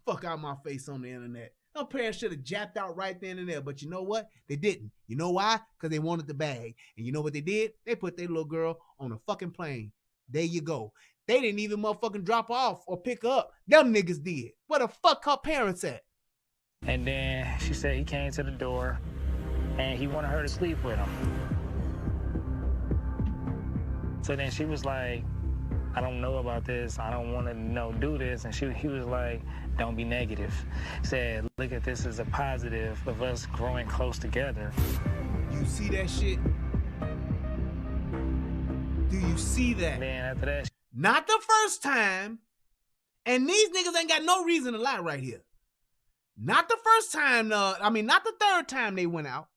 Fuck out my face on the internet. No parents should have japped out right then and there, but you know what? They didn't. You know why? Because they wanted the bag. And you know what they did? They put their little girl on a fucking plane. There you go. They didn't even motherfucking drop off or pick up. Them niggas did. Where the fuck her parents at? And then she said he came to the door and he wanted her to sleep with him. So then she was like, I don't know about this. I don't want to do this. And he was like, don't be negative. Said, look at this as a positive of us growing close together. You see that shit? Do you see that? And then after that, not the first time, and these niggas ain't got no reason to lie right here. Not the first time, not the third time they went out,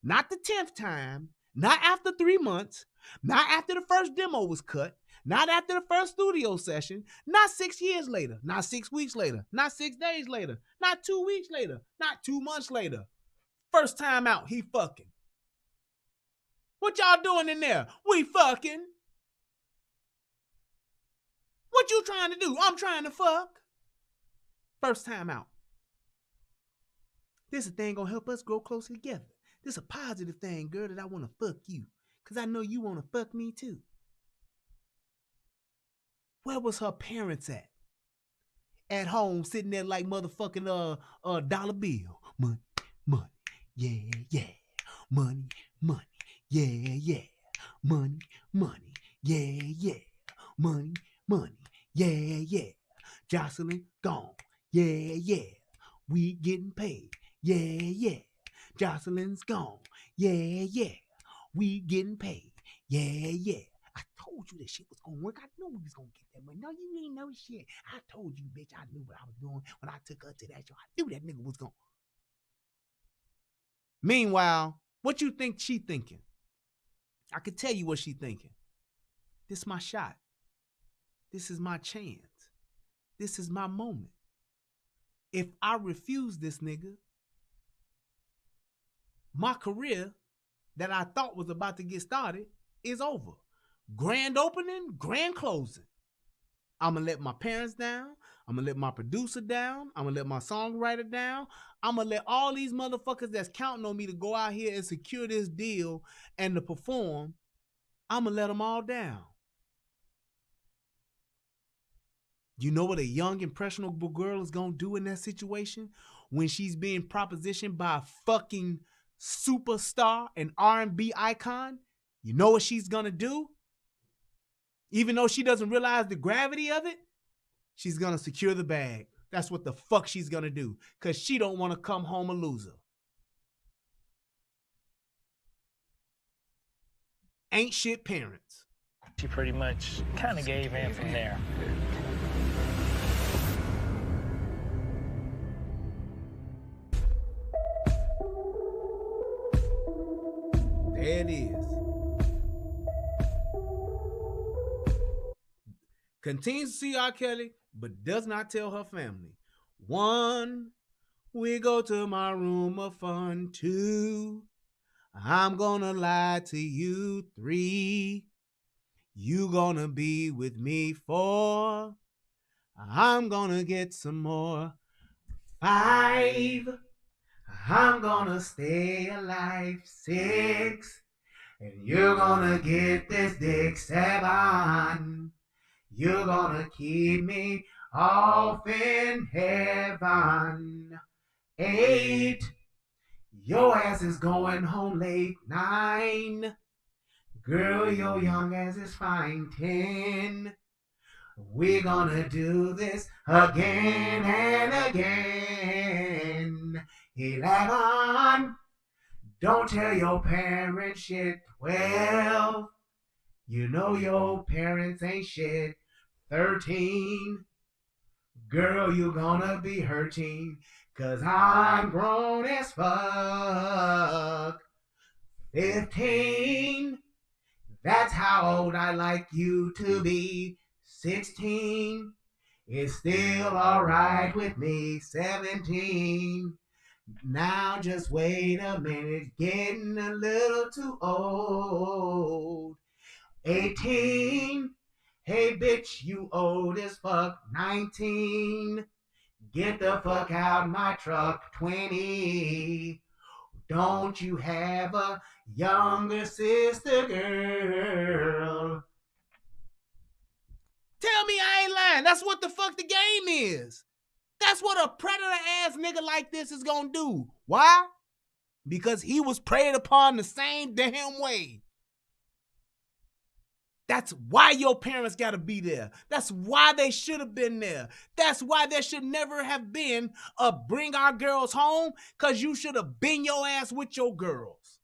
not the 10th time, not after 3 months, not after the first demo was cut, not after the first studio session, not 6 years later, not 6 weeks later, not 6 days later, not 2 weeks later, not 2 months later. First time out, he fucking. What y'all doing in there? We fucking. What you trying to do? I'm trying to fuck. First time out. This thing gonna help us grow closer together. This a positive thing, girl, that I want to fuck you. Because I know you want to fuck me too. Where was her parents at? At home, sitting there like motherfucking dollar bill. Money, money, yeah, yeah. Money, money, yeah, yeah. Money, money, yeah, yeah. Money, money, yeah, yeah. Jocelyn gone, yeah, yeah. We getting paid, yeah, yeah. Jocelyn's gone, yeah, yeah. We getting paid, yeah, yeah. I told you that shit was gonna work. I knew we was gonna get that money. No, you ain't know shit. I told you, bitch. I knew what I was doing when I took her to that show. I knew that nigga was gonna. Meanwhile, what you think she thinking? I could tell you what she thinking. This my shot. This is my chance. This is my moment. If I refuse this nigga, my career that I thought was about to get started is over. Grand opening, grand closing. I'm going to let my parents down. I'm going to let my producer down. I'm going to let my songwriter down. I'm going to let all these motherfuckers that's counting on me to go out here and secure this deal and to perform, I'm going to let them all down. You know what a young, impressionable girl is going to do in that situation when she's being propositioned by a fucking superstar and R&B icon? You know what she's going to do? Even though she doesn't realize the gravity of it, she's going to secure the bag. That's what the fuck she's going to do because she don't want to come home a loser. Ain't shit parents. She pretty much kind of gave in from there. There it is. Continues to see R. Kelly, but does not tell her family. 1, we go to my room of fun. 2, I'm gonna lie to you. 3, you gonna be with me. 4, I'm gonna get some more. 5, I'm gonna stay alive. 6, and you're gonna get this dick. 7, you're gonna keep me off in heaven. 8, your ass is going home late. 9, girl, your young ass is fine. 10, we're gonna do this again and again. 11, don't tell your parents shit. 12, you know your parents ain't shit. 13, girl, you gonna be hurting, 'cause I'm grown as fuck. 15, that's how old I like you to be. 16, it's still alright with me. 17, now just wait a minute, getting a little too old. 18, hey bitch, you old as fuck. 19, get the fuck out my truck. 20, don't you have a younger sister, girl? Tell me I ain't lying. That's what the fuck the game is. That's what a predator-ass nigga like this is gonna do. Why? Because he was preyed upon the same damn way. That's why your parents gotta be there. That's why they should have been there. That's why there should never have been a bring our girls home, because you should have been your ass with your girls.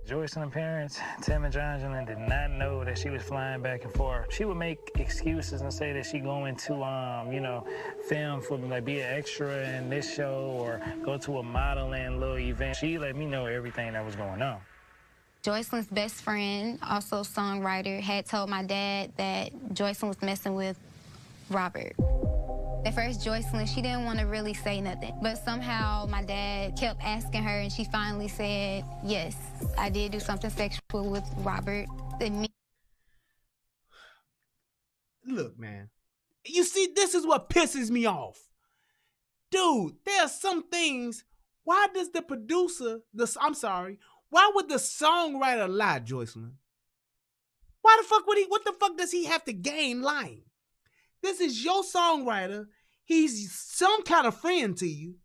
Joyce and her parents, Tim and Jonathan, did not know that she was flying back and forth. She would make excuses and say that she going to, film for, like, be an extra in this show or go to a modeling little event. She let me know everything that was going on. Joycelyn's best friend, also songwriter, had told my dad that Joycelyn was messing with Robert. At first, Joycelyn, she didn't want to really say nothing, but somehow my dad kept asking her, and she finally said, yes, I did do something sexual with Robert. Look, man, you see, this is what pisses me off. dude, there are some things. Why does the producer, why would the songwriter lie, Joycelyn? Why the fuck would he, what the fuck does he have to gain lying? This is your songwriter. He's some kind of friend to you.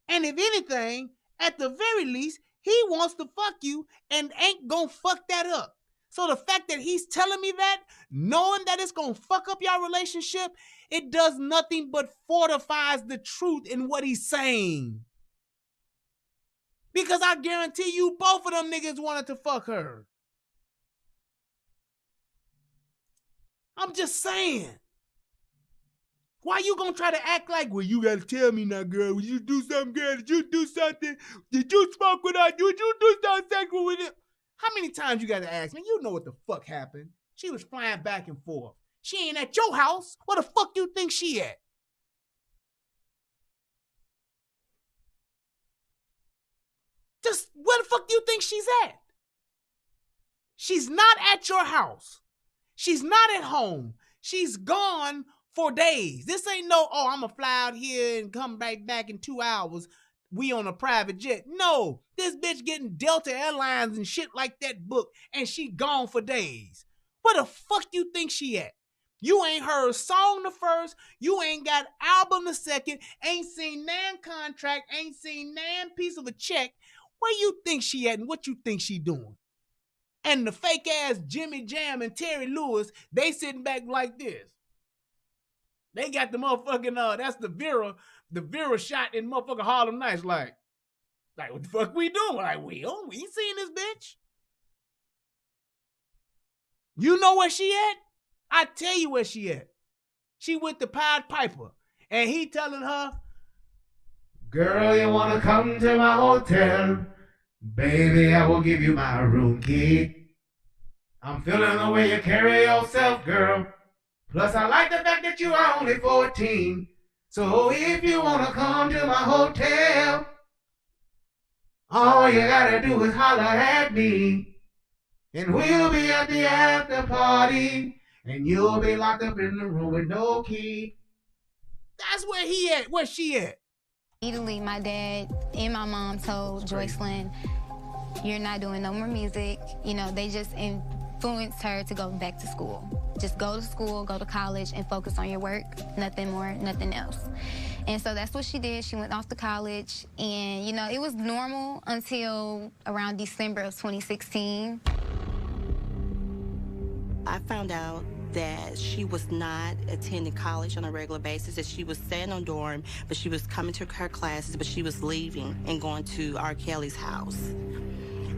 And if anything, at the very least, he wants to fuck you and ain't gonna fuck that up. So the fact that he's telling me that, knowing that it's gonna fuck up your relationship, it does nothing but fortifies the truth in what he's saying. Because I guarantee you both of them niggas wanted to fuck her. I'm just saying. Why you gonna try to act like, well, you gotta tell me now, girl, would you do something, girl? Did you do something? Did you smoke with her? Did you do something sexual with it? How many times you gotta ask me? You know what the fuck happened. She was flying back and forth. She ain't at your house. Where the fuck you think she at? Just where the fuck do you think she's at? She's not at your house. She's not at home. She's gone for days. This ain't no, oh, I'm gonna fly out here and come back in 2 hours. We on a private jet. No, this bitch getting Delta Airlines and shit like that booked, and she gone for days. Where the fuck you think she at? You ain't heard song the first, you ain't got album the second, ain't seen nan contract, ain't seen nan piece of a check. Where you think she at and what you think she doing? And the fake ass Jimmy Jam and Terry Lewis, they sitting back like this. They got the motherfucking, that's the Vera shot in motherfucking Harlem Nights, like what the fuck we doing? Like, we ain't seen this bitch. You know where she at? I tell you where she at. She with the Pied Piper, and he telling her, girl, you wanna come to my hotel? Baby, I will give you my room key. I'm feeling the way you carry yourself, girl. Plus, I like the fact that you are only 14. So if you wanna come to my hotel, all you gotta do is holler at me. And we'll be at the after party, and you'll be locked up in the room with no key. That's where he at. Where she at? Immediately, my dad and my mom told Joycelyn, you're not doing no more music. You know, they just influenced her to go back to school. Just go to school, go to college, and focus on your work. Nothing more, nothing else. And so that's what she did. She went off to college, and, you know, it was normal until around December of 2016. I found out that she was not attending college on a regular basis, that she was staying on dorm, but she was coming to her classes, but she was leaving and going to R. Kelly's house.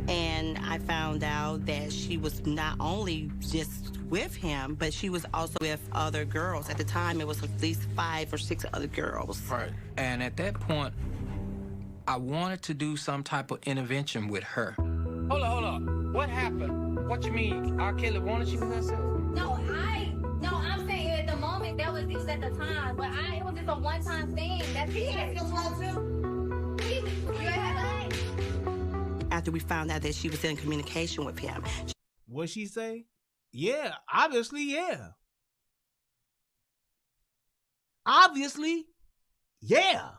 And I found out that she was not only just with him, but she was also with other girls. At the time, it was at least 5 or 6 other girls. Right. And at that point, I wanted to do some type of intervention with her. Hold on. What happened? What you mean? R. Kelly wanted you with herself? No, I'm saying at the moment, it was at the time, but it was just a one-time thing. That's it. After we found out that she was in communication with him. What'd she say? Yeah, obviously, yeah. Obviously, yeah.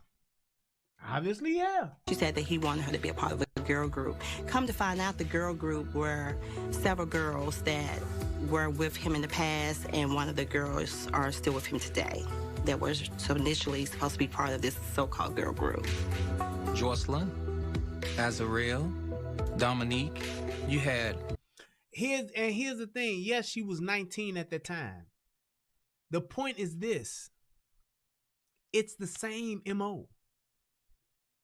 She said that he wanted her to be a part of a girl group. Come to find out, the girl group were several girls that were with him in the past, and one of the girls are still with him today. That was initially supposed to be part of this so-called girl group. Joycelyn, Azarel, Dominique, you had... Here's the thing. Yes, she was 19 at the time. The point is this. It's the same MO.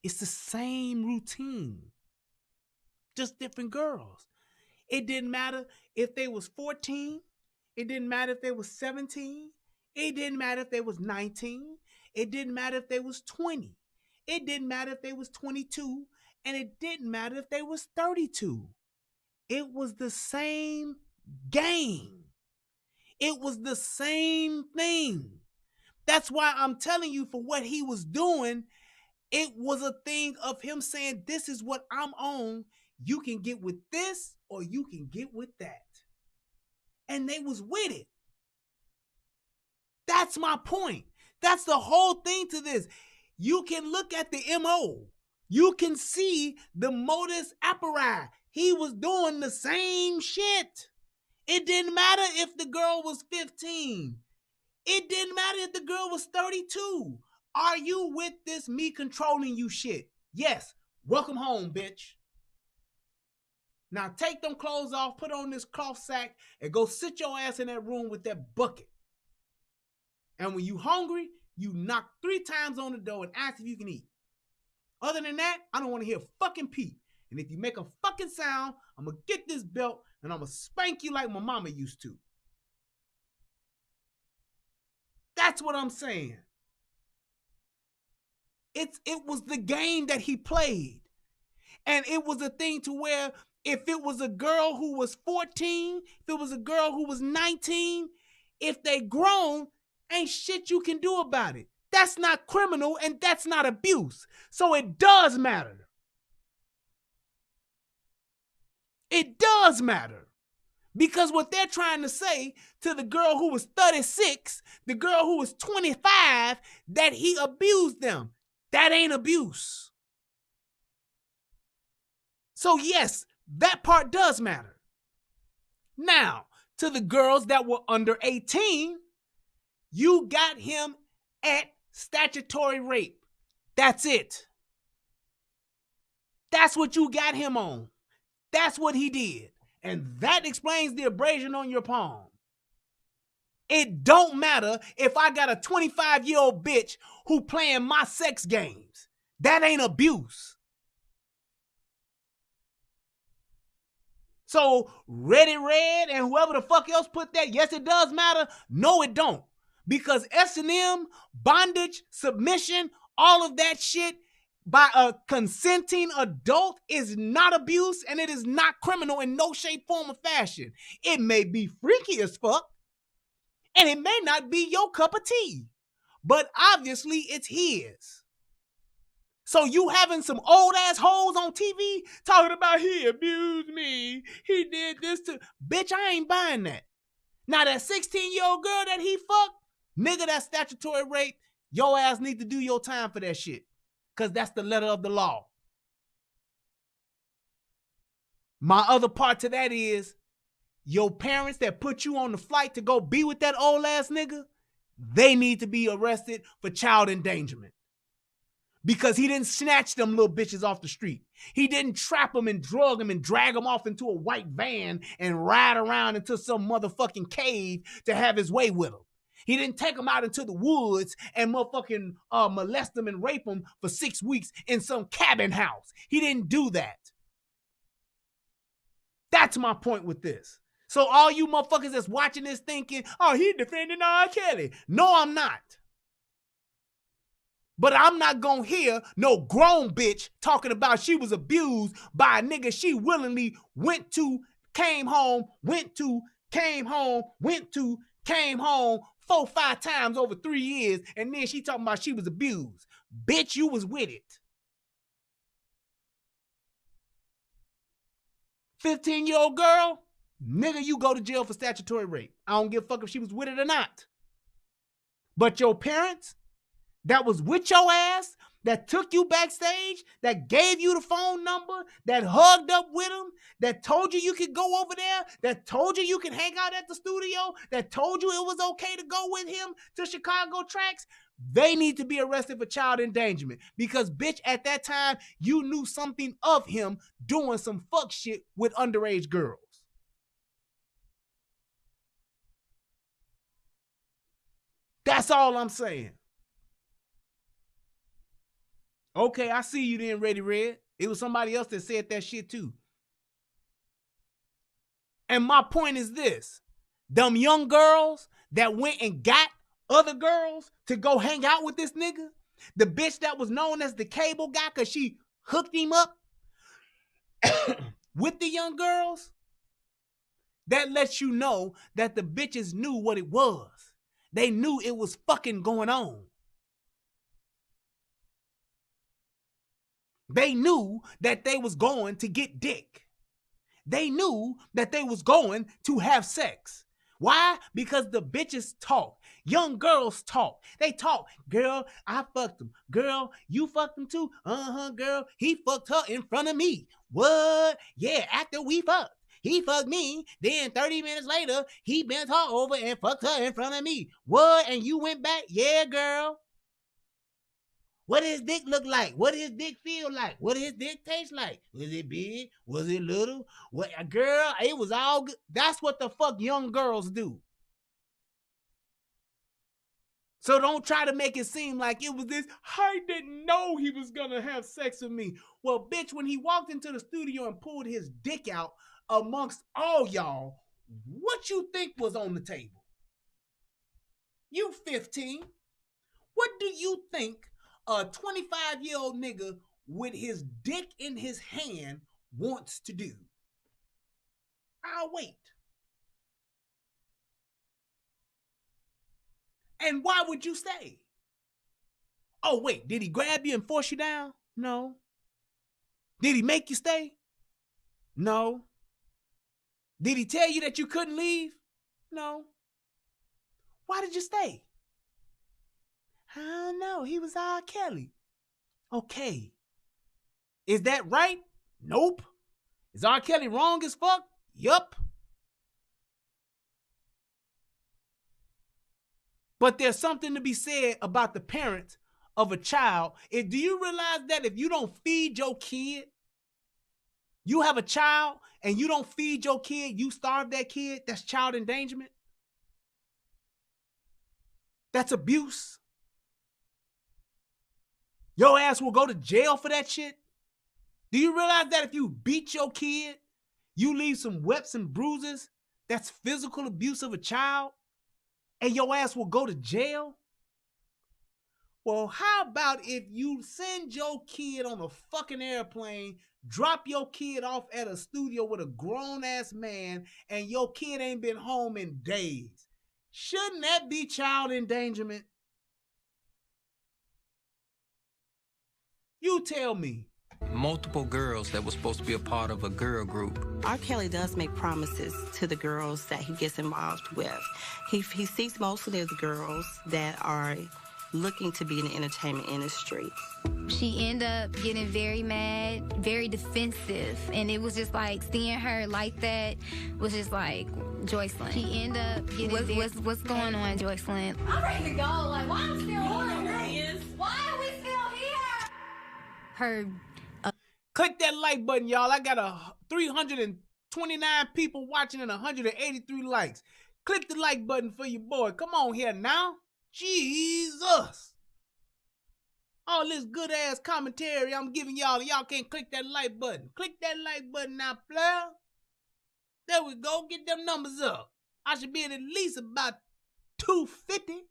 It's the same routine. Just different girls. It didn't matter if they was 14. It didn't matter if they was 17. It didn't matter if they was 19. It didn't matter if they was 20. It didn't matter if they was 22. And it didn't matter if they was 32. It was the same game. It was the same thing. That's why I'm telling you, for what he was doing, it was a thing of him saying, this is what I'm on. You can get with this or you can get with that. And they was with it. That's my point. That's the whole thing to this. you can look at the MO. You can see the modus operandi. He was doing the same shit. It didn't matter if the girl was 15. It didn't matter if the girl was 32. Are you with this me controlling you shit? Yes. Welcome home, bitch. Now take them clothes off, put on this cloth sack, and go sit your ass in that room with that bucket. And when you hungry, you knock 3 times on the door and ask if you can eat. Other than that, I don't want to hear fucking peep. And if you make a fucking sound, I'm going to get this belt and I'm going to spank you like my mama used to. That's what I'm saying. It was the game that he played. And it was a thing to where if it was a girl who was 14, if it was a girl who was 19, if they grown, ain't shit you can do about it. That's not criminal and that's not abuse. So it does matter. It does matter. Because what they're trying to say to the girl who was 36, the girl who was 25, that he abused them. That ain't abuse. So yes, that part does matter. Now, to the girls that were under 18, you got him at statutory rape. That's it. That's what you got him on. That's what he did. And that explains the abrasion on your palm. It don't matter if I got a 25-year-old bitch who playing my sex games. That ain't abuse. So Ready Red and whoever the fuck else put that, yes, it does matter. No, it don't. Because S&M, bondage, submission, all of that shit by a consenting adult is not abuse and it is not criminal in no shape, form, or fashion. It may be freaky as fuck and it may not be your cup of tea, but obviously it's his. So you having some old ass hoes on TV talking about he abused me, he did this to, bitch, I ain't buying that. Now that 16-year-old girl that he fucked, nigga, that's statutory rape. Your ass need to do your time for that shit. Because that's the letter of the law. My other part to that is, your parents that put you on the flight to go be with that old ass nigga, they need to be arrested for child endangerment. Because he didn't snatch them little bitches off the street. He didn't trap them and drug them and drag them off into a white van and ride around into some motherfucking cave to have his way with them. He didn't take them out into the woods and motherfucking molest them and rape them for 6 weeks in some cabin house. He didn't do that. That's my point with this. So all you motherfuckers that's watching this thinking, oh, he defending R. Kelly. No, I'm not. But I'm not gonna hear no grown bitch talking about she was abused by a nigga she willingly went to, came home, went to, came home, went to, came home 4-5 times over 3 years, and then she talking about she was abused. Bitch, you was with it. 15-year-old girl, nigga, you go to jail for statutory rape. I don't give a fuck if she was with it or not. But your parents that was with your ass, that took you backstage, that gave you the phone number, that hugged up with him, that told you you could go over there, that told you you could hang out at the studio, that told you it was okay to go with him to Chicago Tracks, they need to be arrested for child endangerment. Because, bitch, at that time, you knew something of him doing some fuck shit with underage girls. That's all I'm saying. Okay, I see you then, Ready Red. It was somebody else that said that shit too. And my point is this. Them young girls that went and got other girls to go hang out with this nigga, the bitch that was known as the cable guy because she hooked him up with the young girls, that lets you know that the bitches knew what it was. They knew it was fucking going on. They knew that they was going to get dick. They knew that they was going to have sex. Why? Because the bitches talk. Young girls talk. They talk. Girl, I fucked him. Girl, you fucked him too? Uh-huh, girl. He fucked her in front of me. What? Yeah, after we fucked. He fucked me. Then 30 minutes later, he bent her over and fucked her in front of me. What? And you went back? Yeah, girl. What did his dick look like? What did his dick feel like? What did his dick taste like? Was it big? Was it little? What, girl, it was all good. That's what the fuck young girls do. So don't try to make it seem like it was this, I didn't know he was gonna have sex with me. Well, bitch, when he walked into the studio and pulled his dick out amongst all y'all, what you think was on the table? You 15. What do you think a 25-year-old nigga with his dick in his hand wants to do? I'll wait. And why would you stay? Oh, wait, did he grab you and force you down? No. Did he make you stay? No. Did he tell you that you couldn't leave? No. Why did you stay? I don't know. He was R. Kelly. Okay. Is that right? Nope. Is R. Kelly wrong as fuck? Yup. But there's something to be said about the parents of a child. Do you realize that if you don't feed your kid, you have a child and you don't feed your kid, you starve that kid, that's child endangerment? That's abuse. Your ass will go to jail for that shit. Do you realize that if you beat your kid, you leave some webs and bruises? That's physical abuse of a child. And your ass will go to jail? Well, how about if you send your kid on a fucking airplane, drop your kid off at a studio with a grown-ass man, and your kid ain't been home in days? Shouldn't that be child endangerment? You tell me. Multiple girls that were supposed to be a part of a girl group. R. Kelly does make promises to the girls that he gets involved with. He seeks mostly the girls that are looking to be in the entertainment industry. She ended up getting very mad, very defensive, and it was just like seeing her like that was just like, Joycelyn. She ended up getting what's going on, Joycelyn? I'm ready to go. Like, why am I still on? Why are we still here? Her. Click that like button, y'all. I got 329 people watching and 183 likes. Click the like button for your boy. Come on here now. Jesus. All this good ass commentary I'm giving y'all, y'all can't click that like button. Click that like button now, player. There we go. Get them numbers up. I should be at least about 250.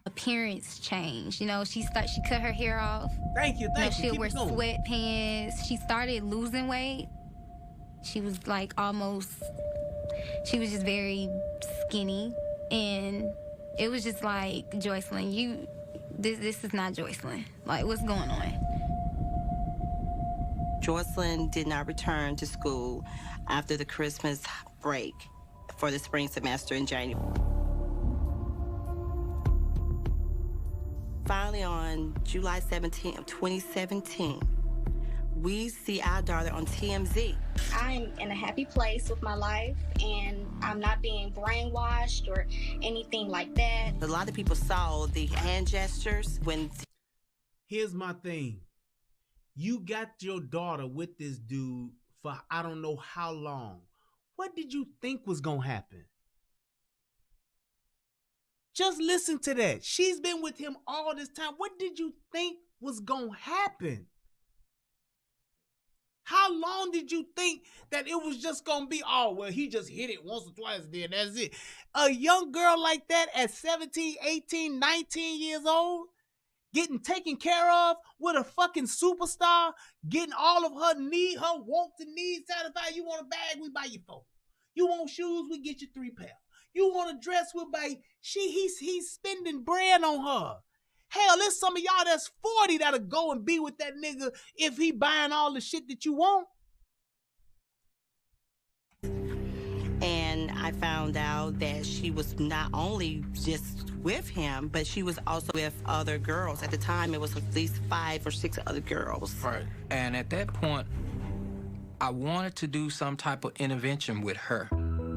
Appearance change. You know, she cut her hair off. Thank you. She'll wear sweatpants. She started losing weight. She was like she was just very skinny, and it was just like, Joycelyn, this is not Joycelyn. Like, what's going on? Joycelyn did not return to school after the Christmas break for the spring semester in January. Finally, on July 17th of 2017, we see our daughter on TMZ. I'm in a happy place with my life, and I'm not being brainwashed or anything like that. A lot of people saw the hand gestures when... Here's my thing. You got your daughter with this dude for I don't know how long. What did you think was gonna happen? Just listen to that. She's been with him all this time. What did you think was gonna happen? How long did you think that it was just gonna be, oh, well, he just hit it once or twice, then that's it? A young girl like that at 17, 18, 19 years old, getting taken care of with a fucking superstar, getting all of her wants and needs satisfied. You want a bag, we buy you 4. You want shoes, we get you 3 pairs. You want a dress, we'll buy he's spending bread on her. Hell, there's some of y'all that's 40 that'll go and be with that nigga if he buying all the shit that you want. And And I found out that she was not only just with him, but she was also with other girls. At the time, it was at least 5 or 6 other girls. Right. And at that point, I wanted to do some type of intervention with her.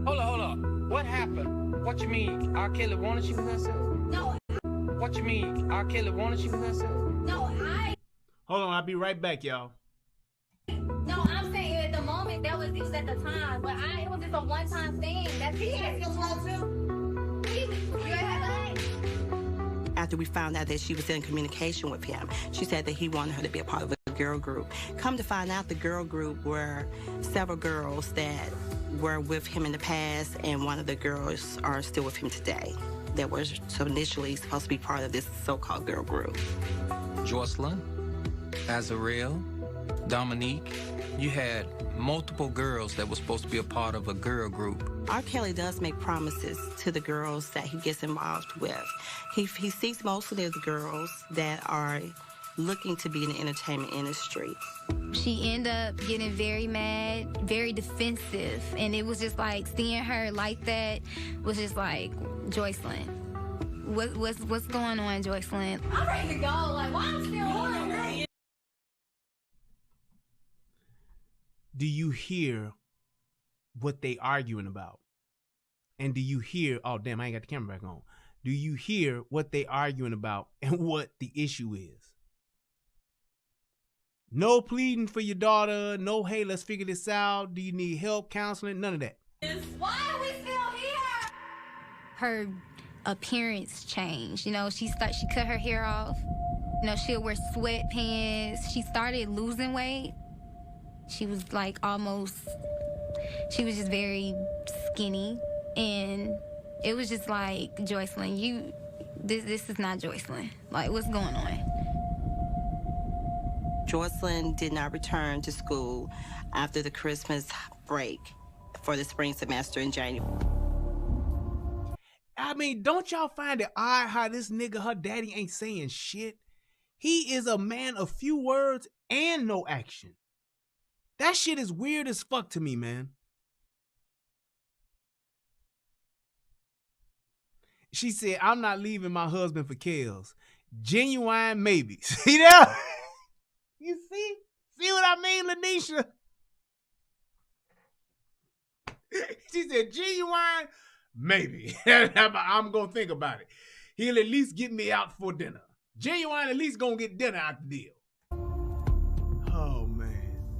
Hold on. What happened? What you mean? R. Kelly wanted you with herself? No. What you mean? R. Kelly wanted you with herself? No, Hold on, I'll be right back, y'all. No, I'm saying at the moment it was at the time, but it was just a one-time thing. That's it. After we found out that she was in communication with him, she said that he wanted her to be a part of a girl group. Come to find out, the girl group were several girls that were with him in the past, and one of the girls are still with him today that was initially supposed to be part of this so-called girl group. Jocelyn, Azarel, Dominique, you had multiple girls that were supposed to be a part of a girl group. R. Kelly does make promises to the girls that he gets involved with. He sees mostly the girls that are looking to be in the entertainment industry. She ended up getting very mad, very defensive, and it was just like seeing her like that was just like, Joycelyn, what's going on, Joycelyn? I'm ready to go. Like, why I'm still on? Do you hear what they arguing about? And do you hear, oh damn, I ain't got the camera back on. Do you hear what they arguing about and what the issue is? No pleading for your daughter, no, hey, let's figure this out. Do you need help, counseling? None of that. Why are we still here? Her appearance changed. You know, she cut her hair off. You know, she'll wear sweatpants. She started losing weight. She was like she was just very skinny, and it was just like, Joycelyn, this is not Joycelyn. Like, what's going on? Joycelyn did not return to school after the Christmas break for the spring semester in January. I mean, don't y'all find it odd how this nigga, her daddy, ain't saying shit? He is a man of few words and no action. That shit is weird as fuck to me, man. She said, I'm not leaving my husband for Kels. Genuine maybe. See that? You see? See what I mean, Lanisha? She said, genuine maybe. I'm going to think about it. He'll at least get me out for dinner. Genuine at least going to get dinner out the deal.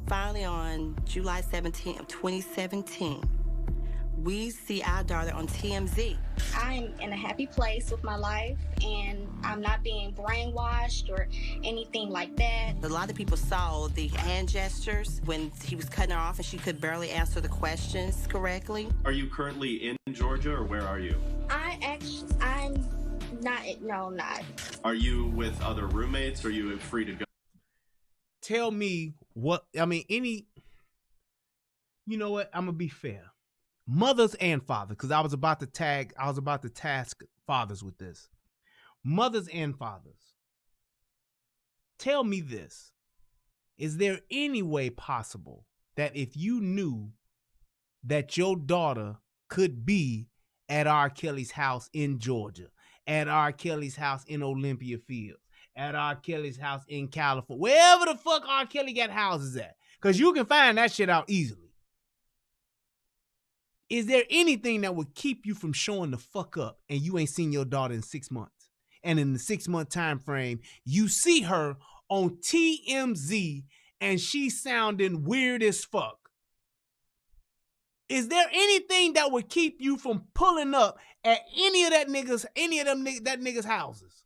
Finally, on July 17th of 2017, we see our daughter on TMZ. I'm in a happy place with my life, and I'm not being brainwashed or anything like that. A lot of people saw the hand gestures when he was cutting her off and she could barely answer the questions correctly. Are you currently in Georgia, or where are you? I'm not, no, I'm not. Are you with other roommates, or are you free to go? Tell me what, I mean, you know what? I'm going to be fair. Mothers and fathers, because I was about to task fathers with this. Mothers and fathers. Tell me this. Is there any way possible that if you knew that your daughter could be at R. Kelly's house in Georgia, at R. Kelly's house in Olympia Fields, at R. Kelly's house in California, wherever the fuck R. Kelly got houses at, because you can find that shit out easily. Is there anything that would keep you from showing the fuck up and you ain't seen your daughter in 6 months? And in the 6-month time frame, you see her on TMZ and she's sounding weird as fuck. Is there anything that would keep you from pulling up at any of that niggas' houses?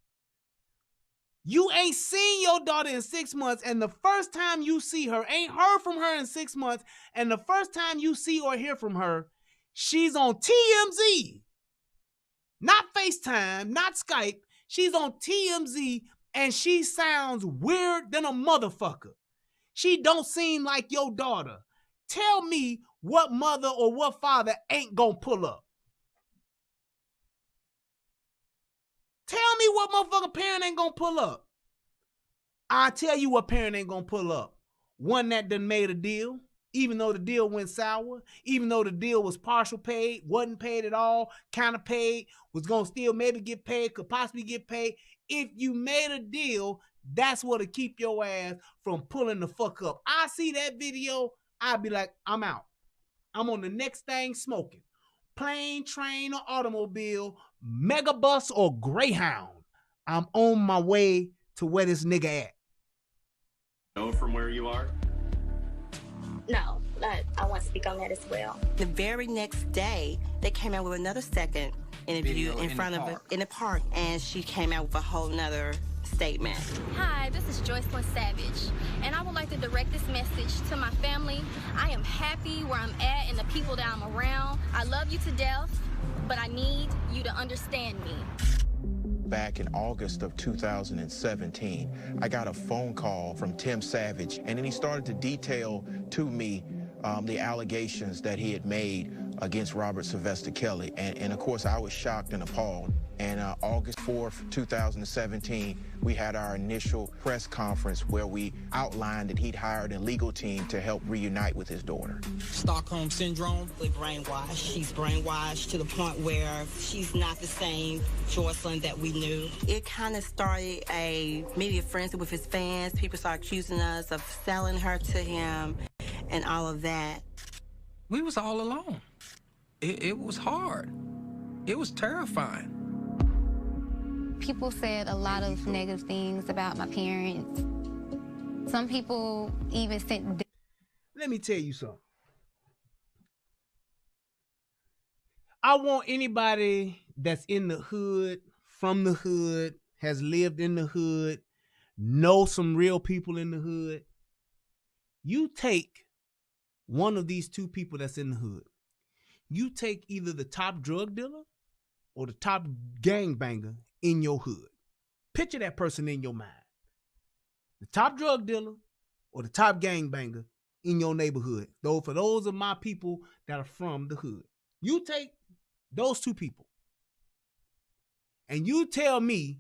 You ain't seen your daughter in 6 months, and the first time you see her, ain't heard from her in 6 months, and the first time you see or hear from her, she's on TMZ. Not FaceTime, not Skype. She's on TMZ, and she sounds weird than a motherfucker. She don't seem like your daughter. Tell me what mother or what father ain't gonna pull up. Tell me what motherfucker parent ain't gonna pull up. I'll tell you what parent ain't gonna pull up. One that done made a deal. even though the deal went sour, even though the deal was partial paid, wasn't paid at all, kind of paid, was going to still maybe get paid, could possibly get paid. If you made a deal, that's what'll keep your ass from pulling the fuck up. I see that video, I'd be like, I'm out. I'm on the next thing smoking. Plane, train, or automobile, megabus or Greyhound. I'm on my way to where this nigga at. Know from where you are? No, I want to speak on that as well. The very next day, they came out with another second interview in the park, and she came out with a whole nother statement. Hi, this is Joycelyn Savage, and I would like to direct this message to my family. I am happy where I'm at and the people that I'm around. I love you to death, but I need you to understand me. Back in August of 2017, I got a phone call from Tim Savage, and then he started to detail to me the allegations that he had made against Robert Sylvester Kelly. And of course, I was shocked and appalled. And August 4th, 2017, we had our initial press conference where we outlined that he'd hired a legal team to help reunite with his daughter. Stockholm Syndrome. Brainwashed. She's brainwashed to the point where she's not the same Joycelyn that we knew. It kind of started a media frenzy with his fans. People started accusing us of selling her to him and all of that. We was all alone. It was hard. It was terrifying. People said a lot of negative things about my parents. Some people even sent... Let me tell you something. I want anybody that's in the hood, from the hood, has lived in the hood, know some real people in the hood. You take one of these two people that's in the hood. You take either the top drug dealer or the top gangbanger in your hood. Picture that person in your mind. The top drug dealer or the top gangbanger in your neighborhood. Though for those of my people that are from the hood. You take those two people and you tell me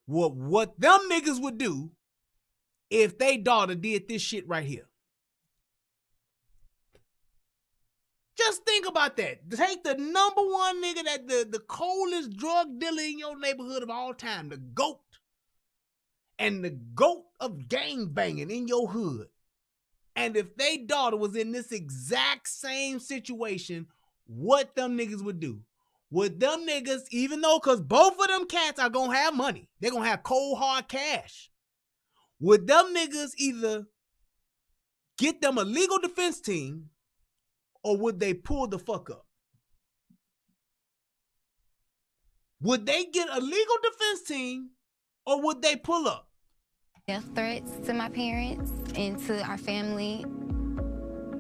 what them niggas would do if they daughter did this shit right here. Just think about that. Take the number one nigga that the coldest drug dealer in your neighborhood of all time, the GOAT, and the GOAT of gang banging in your hood. And if they daughter was in this exact same situation, what them niggas would do? Would them niggas, even though, because both of them cats are going to have money, they're going to have cold hard cash. Would them niggas either get them a legal defense team or would they pull the fuck up? Would they get a legal defense team or would they pull up? Death threats to my parents and to our family.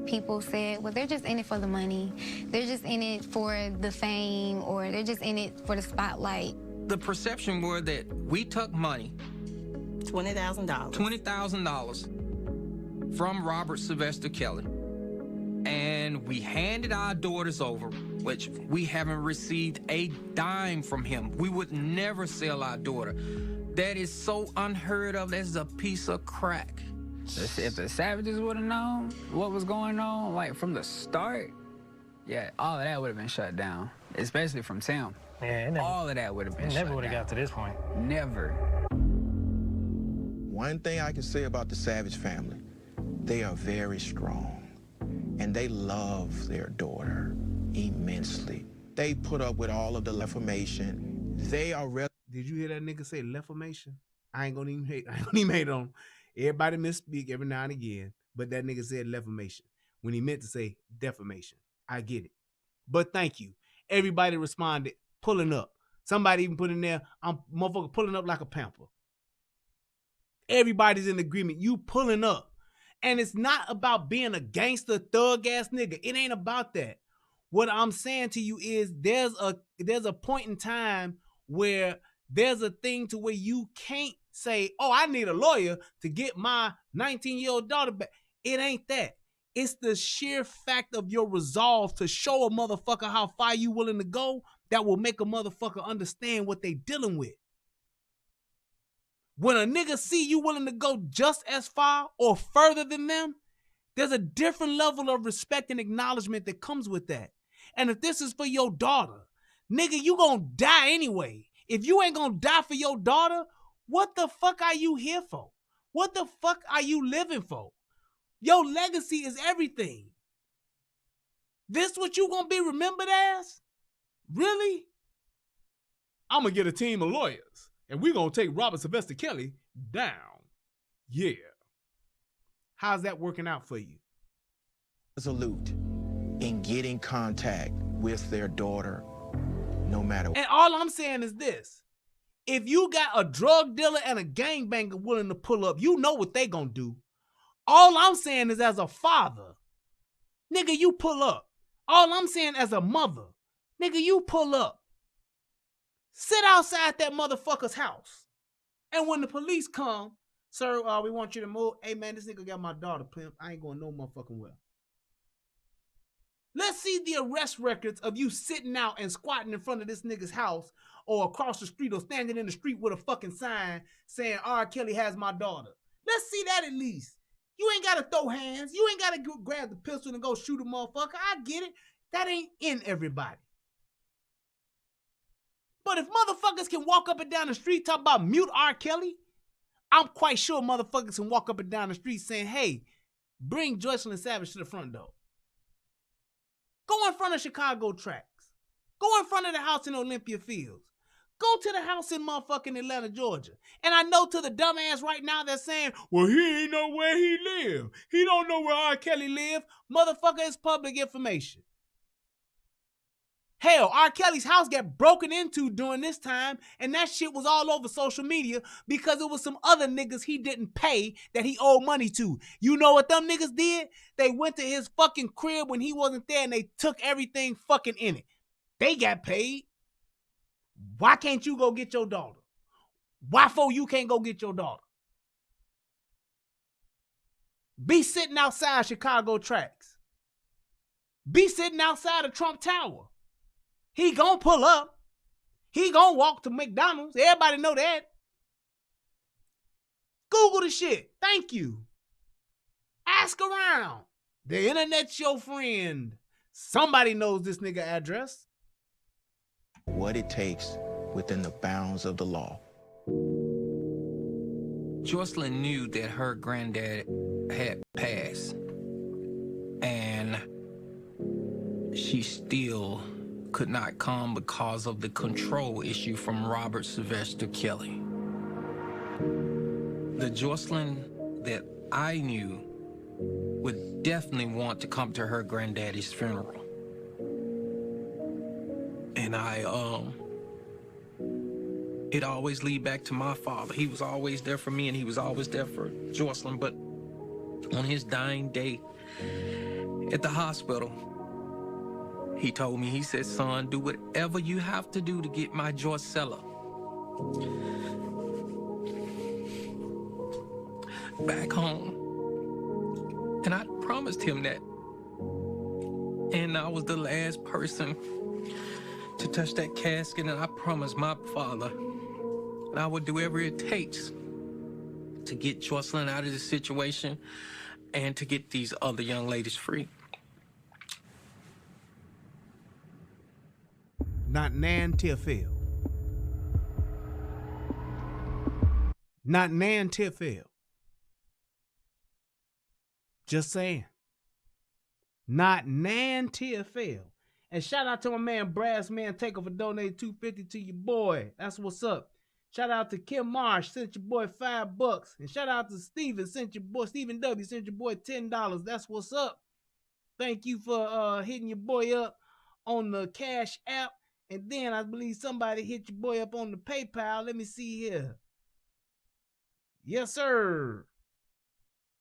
People said, well, they're just in it for the money. They're just in it for the fame, or they're just in it for the spotlight. The perception were that we took money. $20,000. $20,000 from Robert Sylvester Kelly. And we handed our daughters over, which we haven't received a dime from him. We would never sell our daughter. That is so unheard of. That's a piece of crack. If the Savages would have known what was going on, like from the start, yeah, all of that would have been shut down, especially from Tim. Yeah, all of that would have been shut down. Never would have got to this point. Never. One thing I can say about the Savage family, they are very strong. And they love their daughter immensely. They put up with all of the defamation. They are... Did you hear that nigga say defamation? I ain't gonna even hate on him. Everybody misspeak every now and again, but that nigga said defamation when he meant to say defamation. I get it. But thank you. Everybody responded, pulling up. Somebody even put in there, I'm motherfucker pulling up like a pamper. Everybody's in agreement. You pulling up. And it's not about being a gangster, thug-ass nigga. It ain't about that. What I'm saying to you is there's a point in time where there's a thing to where you can't say, oh, I need a lawyer to get my 19-year-old daughter back. It ain't that. It's the sheer fact of your resolve to show a motherfucker how far you willing to go that will make a motherfucker understand what they dealing with. When a nigga see you willing to go just as far or further than them, There's a different level of respect and acknowledgement that comes with that. And if this is for your daughter, nigga, you gonna die anyway. If you ain't gonna die for your daughter, what the fuck are you here for? What the fuck are you living for? Your legacy is everything. This what you gonna be remembered as? Really? I'm gonna get a team of lawyers and we gonna take Robert Sylvester Kelly down. Yeah. How's that working out for you? Resolute in getting contact with their daughter, no matter what. And all I'm saying is this. If you got a drug dealer and a gangbanger willing to pull up, you know what they gonna do. All I'm saying is as a father, nigga, you pull up. All I'm saying as a mother, nigga, you pull up. Sit outside that motherfucker's house. And when the police come, sir, we want you to move. Hey, man, this nigga got my daughter, pimp. I ain't going no motherfucking well. Let's see the arrest records of you sitting out and squatting in front of this nigga's house or across the street or standing in the street with a fucking sign saying R. Kelly has my daughter. Let's see that at least. You ain't got to throw hands. You ain't got to grab the pistol and go shoot a motherfucker. I get it. That ain't in everybody. But if motherfuckers can walk up and down the street talking about mute R. Kelly, I'm quite sure motherfuckers can walk up and down the street saying, hey, bring Joycelyn Savage to the front door. Go in front of Chicago tracks. Go in front of the house in Olympia Fields. Go to the house in motherfucking Atlanta, Georgia. And I know to the dumbass right now that's saying, well, he ain't know where he live. He don't know where R. Kelly live. Motherfucker, it's public information. Hell, R. Kelly's house got broken into during this time, and that shit was all over social media because it was some other niggas he didn't pay that he owed money to. You know what them niggas did? They went to his fucking crib when he wasn't there, and they took everything fucking in it. They got paid. Why can't you go get your daughter? Why for you can't go get your daughter? Be sitting outside Chicago tracks. Be sitting outside of Trump Tower. He gonna pull up. He gonna walk to McDonald's. Everybody know that. Google the shit. Thank you. Ask around. The internet's your friend. Somebody knows this nigga address. What it takes within the bounds of the law. Joycelyn knew that her granddad had passed, and she still could not come because of the control issue from Robert Sylvester Kelly. The Joycelyn that I knew would definitely want to come to her granddaddy's funeral. And it always lead back to my father. He was always there for me, and he was always there for Joycelyn. But on his dying day at the hospital, he told me, he said, son, do whatever you have to do to get my Joycella back home. And I promised him that. And I was the last person to touch that casket, and I promised my father that I would do whatever it takes to get Joycelyn out of this situation and to get these other young ladies free. Not Nan Tiffel. Not Nan Tiffel. Just saying. Not Nan Tiffel. And shout out to my man Brass Man Taker for donating $250 to your boy. That's what's up. Shout out to Kim Marsh, sent your boy $5. And shout out to Steven, Steven W, sent your boy $10. That's what's up. Thank you for hitting your boy up on the Cash App. And then I believe somebody hit your boy up on the PayPal. Let me see here. Yes, sir.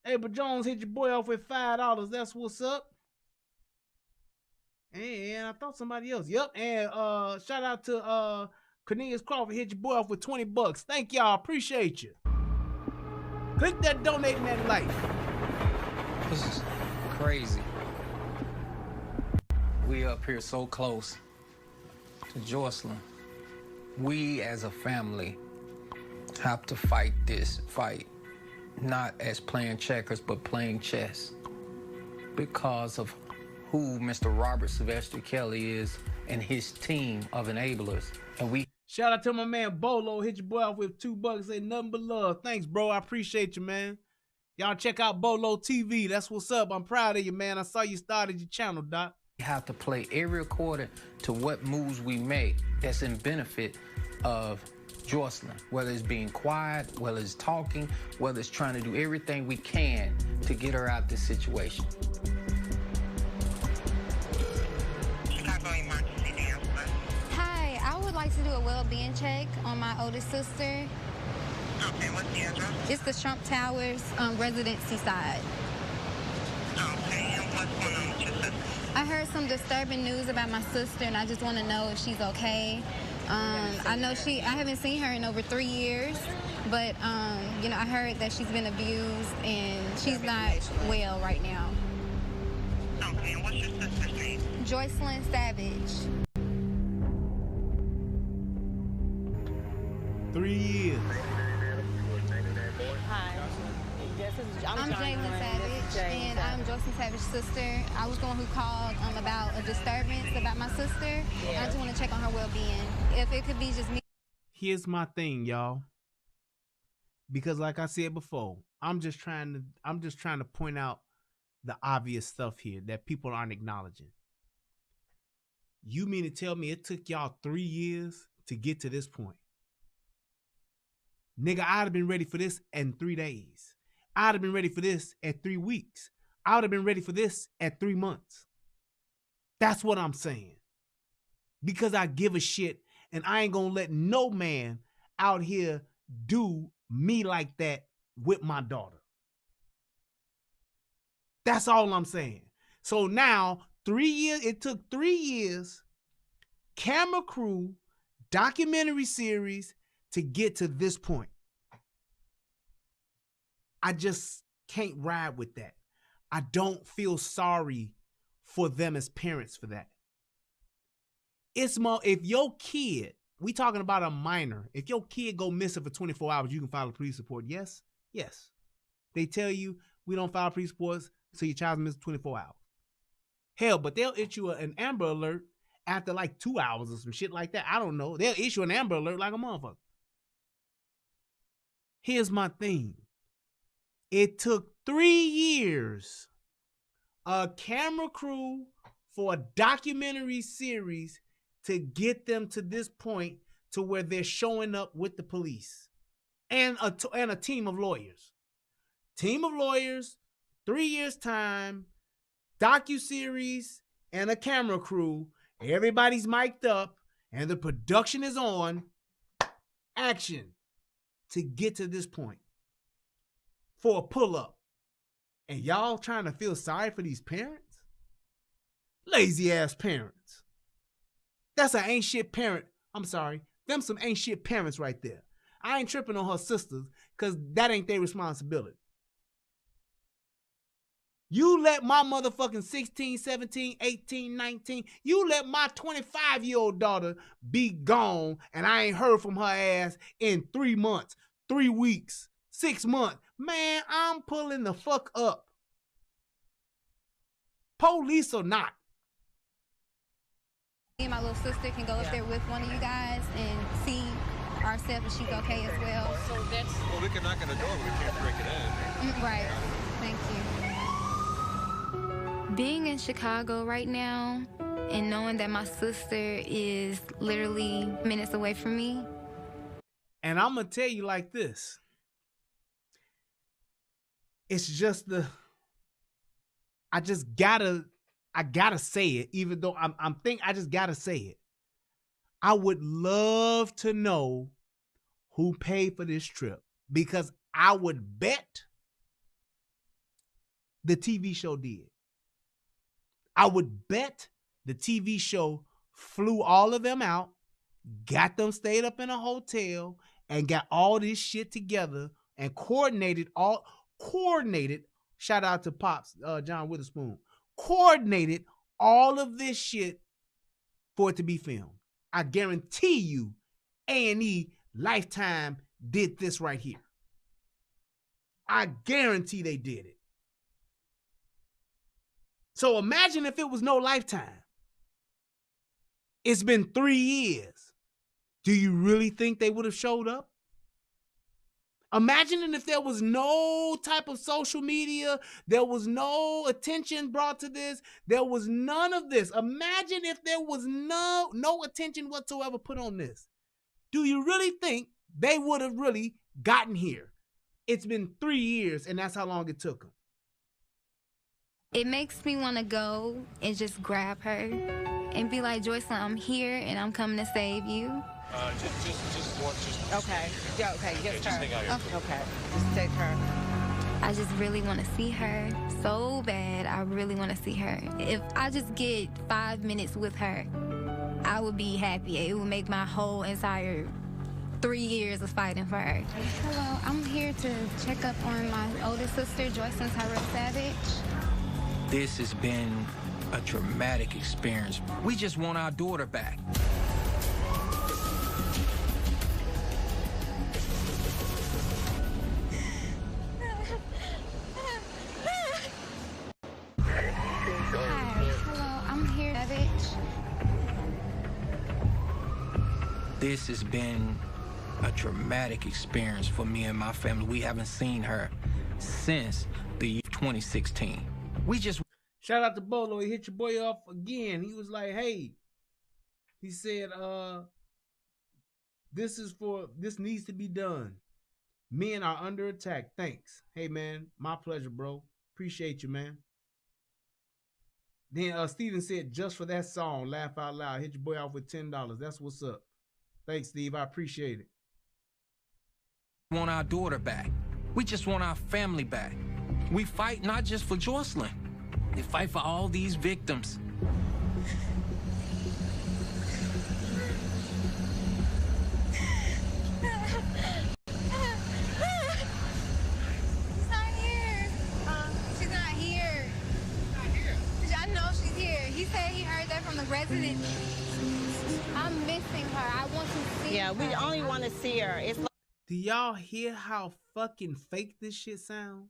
Abel Jones hit your boy off with $5. That's what's up. And I thought somebody else. Yep. And shout out to Cornelius Crawford, hit your boy off with $20. Thank y'all. Appreciate you. Click that donate and that like. This is crazy. We up here so close to Joycelyn. We as a family have to fight this fight, not as playing checkers, but playing chess. because of who Mr. Robert Sylvester Kelly is and his team of enablers. And we shout out to my man Bolo. Hit your boy off with $2. Say nothing but love. Thanks, bro. I appreciate you, man. Y'all check out Bolo TV. That's what's up. I'm proud of you, man. I saw you started your channel, Doc. We have to play every according to what moves we make that's in benefit of Joycelyn, whether it's being quiet, whether it's talking, whether it's trying to do everything we can to get her out of this situation. Hi, I would like to do a well-being check on my oldest sister. Okay, what's the address? It's the Trump Towers residency side. Okay, and what's going on with your sister? I heard some disturbing news about my sister, and I just want to know if she's okay. I know I haven't seen her in over 3 years, but, you know, I heard that she's been abused, and she's not well right now. Okay, and what's your sister's name? Joycelyn Savage. 3 years. Hi. I'm Jalen Savage, and I'm Joycelyn Savage's sister. I was the one who called about a disturbance about my sister. I just want to check on her well-being. If it could be just me. Here's my thing, y'all. Because like I said before, I'm just trying to point out the obvious stuff here that people aren't acknowledging. You mean to tell me it took y'all 3 years to get to this point? Nigga, I'd have been ready for this in 3 days. I'd have been ready for this at 3 weeks. I would have been ready for this at 3 months. That's what I'm saying. Because I give a shit, and I ain't gonna let no man out here do me like that with my daughter. That's all I'm saying. So now, 3 years, it took 3 years, camera crew, documentary series to get to this point. I just can't ride with that. I don't feel sorry for them as parents for that. It's more, if your kid, we talking about a minor, if your kid go missing for 24 hours, you can file a police report. Yes? Yes. They tell you we don't file police reports so your child's missing 24 hours. Hell, but they'll issue an Amber Alert after like 2 hours or some shit like that. I don't know. They'll issue an Amber Alert like a motherfucker. Here's my thing. It took 3 years, a camera crew for a documentary series to get them to this point to where they're showing up with the police and a team of lawyers. Team of lawyers, 3 years time, docuseries, and a camera crew. Everybody's mic'd up and the production is on. Action to get to this point. For a pull-up. And y'all trying to feel sorry for these parents? Lazy ass parents. That's an ain't shit parent. I'm sorry. Them some ain't shit parents right there. I ain't tripping on her sisters because that ain't their responsibility. You let my motherfucking 16, 17, 18, 19, you let my 25-year-old daughter be gone and I ain't heard from her ass in 3 months, 3 weeks, 6 months. Man, I'm pulling the fuck up. Police or not. Me and my little sister can go up there with one of you guys and see ourselves if she's okay as well. So that's... Well, we can knock on the door, but we can't break it in. Right. Thank you. Being in Chicago right now and knowing that my sister is literally minutes away from me. And I'm going to tell you like this. It's just I gotta say it, even though I just gotta say it. I would love to know who paid for this trip because I would bet the TV show did. I would bet the TV show flew all of them out, got them stayed up in a hotel, and got all this shit together and coordinated, shout out to Pops, John Witherspoon, coordinated all of this shit for it to be filmed. I guarantee you A&E Lifetime did this right here. I guarantee they did it. So imagine if it was no Lifetime. It's been 3 years. Do you really think they would have showed up? Imagine if there was no type of social media, there was no attention brought to this, there was none of this. Imagine if there was no attention whatsoever put on this. Do you really think they would have really gotten here? It's been 3 years, and that's how long it took them. It makes me want to go and just grab her and be like, Joycelyn, I'm here and I'm coming to save you. Just okay. Yeah, okay. Just just hang out here. Oh, okay. Just take her. I just really want to see her so bad. I really want to see her. If I just get 5 minutes with her, I would be happy. It would make my whole entire 3 years of fighting for her. Hello, I'm here to check up on my older sister, Joycelyn Tyrell Savage. This has been a traumatic experience. We just want our daughter back. This has been a traumatic experience for me and my family. We haven't seen her since the year 2016. We just... Shout out to Bolo. He hit your boy off again. He was like, hey, he said, this needs to be done. Men are under attack. Thanks. Hey, man, my pleasure, bro. Appreciate you, man. Then Steven said, just for that song, laugh out loud. Hit your boy off with $10. That's what's up. Thanks, Steve. I appreciate it. We want our daughter back. We just want our family back. We fight not just for Joycelyn. We fight for all these victims. She's not here. She's not here. I know she's here. He said he heard that from the resident. I'm missing her. I want to see her. Yeah, we only want to see her. It's like... Do y'all hear how fucking fake this shit sounds?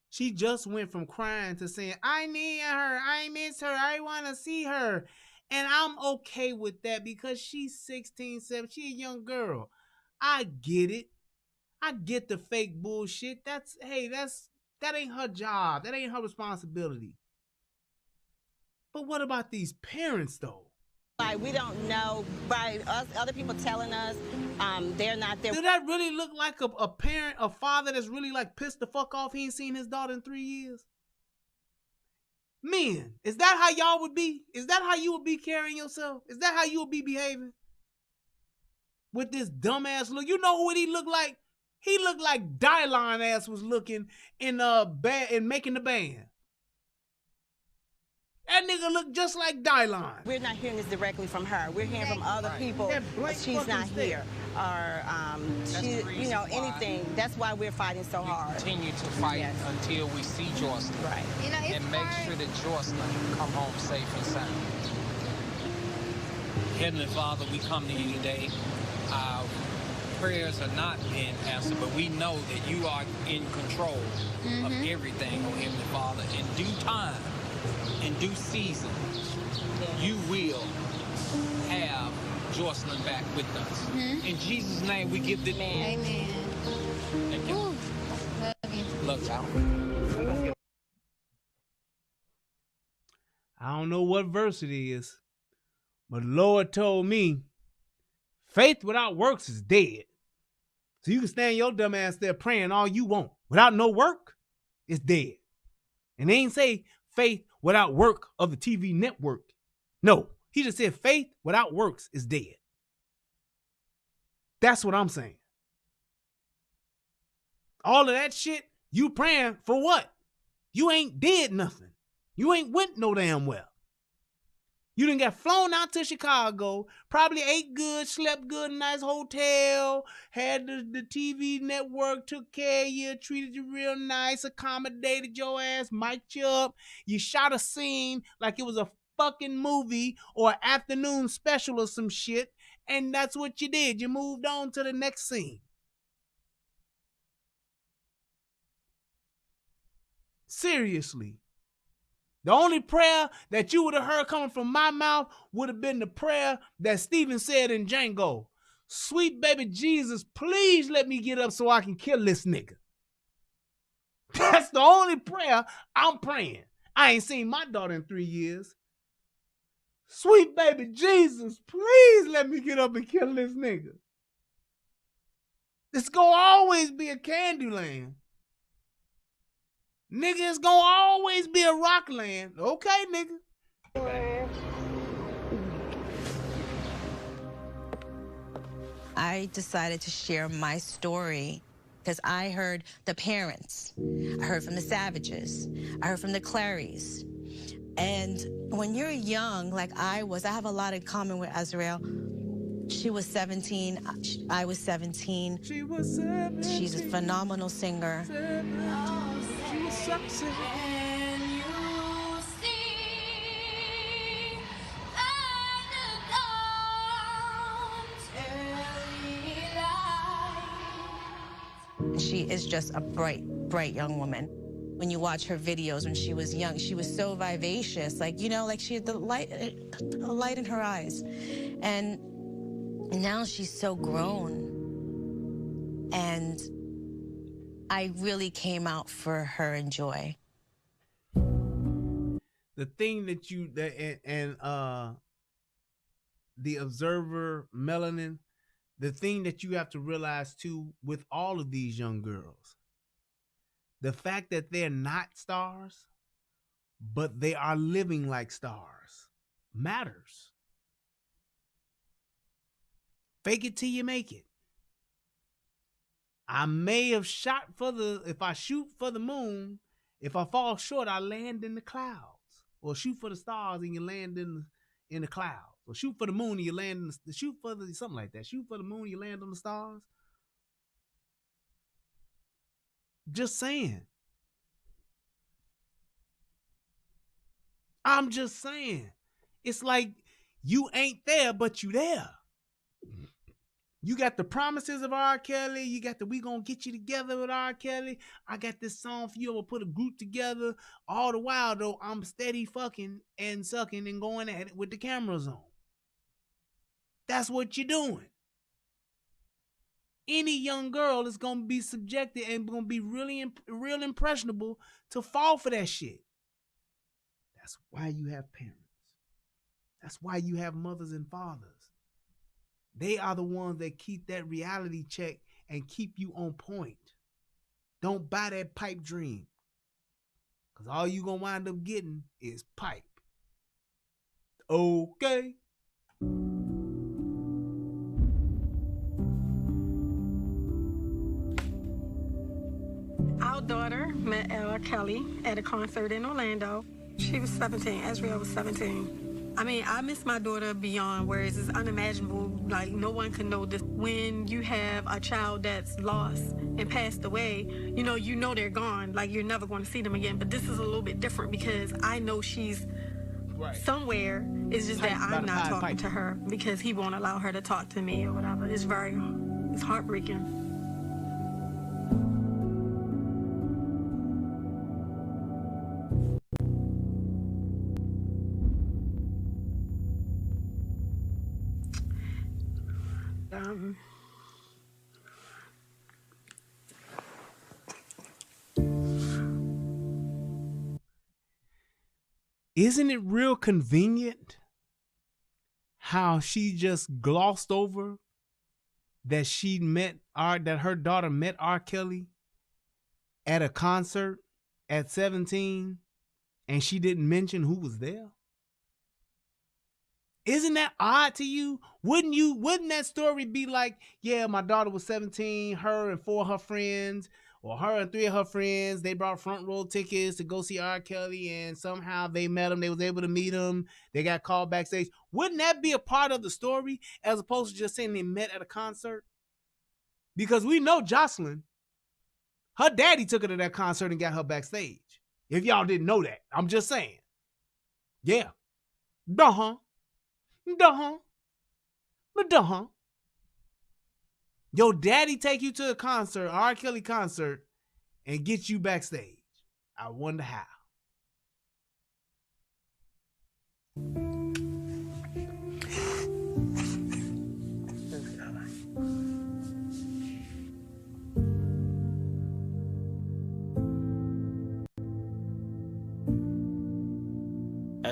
She just went from crying to saying, I need her, I miss her, I want to see her. And I'm okay with that because she's 16, 17, she's a young girl. I get it. I get the fake bullshit. That ain't her job. That ain't her responsibility. But what about these parents though? Like, we don't know, by us, other people telling us they're not there. Does that really look like a parent, a father that's really like pissed the fuck off he ain't seen his daughter in 3 years? Men, is that how y'all would be? Is that how you would be carrying yourself? Is that how you would be behaving? With this dumbass look. You know what he looked like? He looked like Dylon ass was looking in Making the Band. That nigga look just like Dylon. We're not hearing this directly from her. We're hearing from other people that she's not here. Or, you know, anything. That's why we're fighting so hard. Continue to fight until we see Joycelyn. Right. You know, and make sure that Joycelyn come home safe and sound. Heavenly Father, we come to you today. Our prayers are not being answered, but we know that you are in control of everything, oh Heavenly Father. In due time, in due season, you will have Joycelyn back with us. In Jesus' name, we give the name. Amen. Thank you. Ooh, love you. Love y'all. I don't know what verse it is, but the Lord told me, faith without works is dead. So you can stand your dumb ass there praying all you want. Without no work, it's dead. And they ain't say faith without work of the TV network. No, he just said faith without works is dead. That's what I'm saying. All of that shit, you praying for what? You ain't did nothing. You ain't went no damn well. You done got flown out to Chicago, probably ate good, slept good, nice hotel, had the TV network, took care of you, treated you real nice, accommodated your ass, mic'd you up. You shot a scene like it was a fucking movie or afternoon special or some shit, and that's what you did. You moved on to the next scene. Seriously. The only prayer that you would have heard coming from my mouth would have been the prayer that Stephen said in Django. Sweet baby Jesus, please let me get up so I can kill this nigga. That's the only prayer I'm praying. I ain't seen my daughter in 3 years. Sweet baby Jesus, please let me get up and kill this nigga. It's gonna always be a Candyland. Nigga, it's gonna always be a Rockland. Okay, nigga. I decided to share my story because I heard the parents. I heard from the Savages. I heard from the Clarys. And when you're young, like I was, I have a lot in common with Azrael. She was 17. I was 17. She was 17. She's a phenomenal singer. She was sexy. She is just a bright, bright young woman. When you watch her videos when she was young, she was so vivacious. Like, you know, like she had the light in her eyes. And now she's so grown. And I really came out for her and Joy. The thing that the Observer, Melanin, the thing that you have to realize too with all of these young girls, the fact that they're not stars, but they are living like stars matters. Fake it till you make it. I may have shot for if I shoot for the moon, if I fall short, I land in the clouds. Or shoot for the stars and you land in the clouds. Or shoot for the moon and you land in the, shoot for the, something like that. Shoot for the moon and you land on the stars. Just saying. I'm just saying. It's like you ain't there, but you there. You got the promises of R. Kelly. You got the we gonna get you together with R. Kelly. I got this song for you. I'm gonna put a group together. All the while, though, I'm steady fucking and sucking and going at it with the cameras on. That's what you're doing. Any young girl is gonna be subjected and gonna be real impressionable to fall for that shit. That's why you have parents. That's why you have mothers and fathers. They are the ones that keep that reality check and keep you on point. Don't buy that pipe dream. Because all you going to wind up getting is pipe. Okay. Our daughter met R. Kelly at a concert in Orlando. She was 17. Azrael was 17. I mean, I miss my daughter beyond words. It's unimaginable. Like, no one can know this. When you have a child that's lost and passed away, you know they're gone. Like, you're never going to see them again. But this is a little bit different because I know she's somewhere. It's just that I'm not talking to her because he won't allow her to talk to me or whatever. It's heartbreaking. Isn't it real convenient how she just glossed over that that her daughter met R. Kelly at a concert at 17 and she didn't mention who was there? Isn't that odd to you? Wouldn't that story be like, yeah, my daughter was 17, her and 4 of her friends, or her and 3 of her friends, they brought front row tickets to go see R. Kelly, and somehow they met him, they was able to meet him, they got called backstage. Wouldn't that be a part of the story as opposed to just saying they met at a concert? Because we know Jocelyn, her daddy took her to that concert and got her backstage. If y'all didn't know that, I'm just saying. Yeah. Duh-huh. Your daddy take you to a concert, R. Kelly concert, and get you backstage. I wonder how.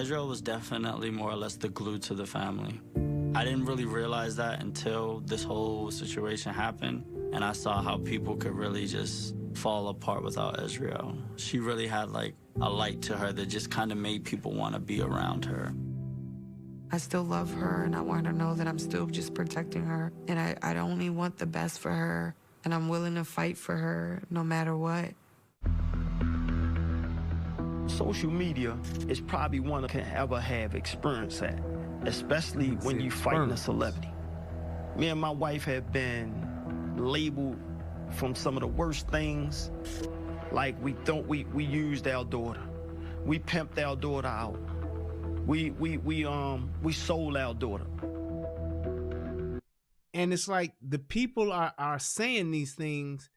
Ezreal was definitely more or less the glue to the family. I didn't really realize that until this whole situation happened, and I saw how people could really just fall apart without Ezreal. She really had like a light to her that just kind of made people want to be around her. I still love her, and I want her to know that I'm still just protecting her, and I only want the best for her, and I'm willing to fight for her no matter what. Social media is probably one that can ever have experience at, especially when you fighting a celebrity. Me and my wife have been labeled from some of the worst things. Like we used our daughter. We pimped our daughter out. We sold our daughter. And it's like the people are saying these things,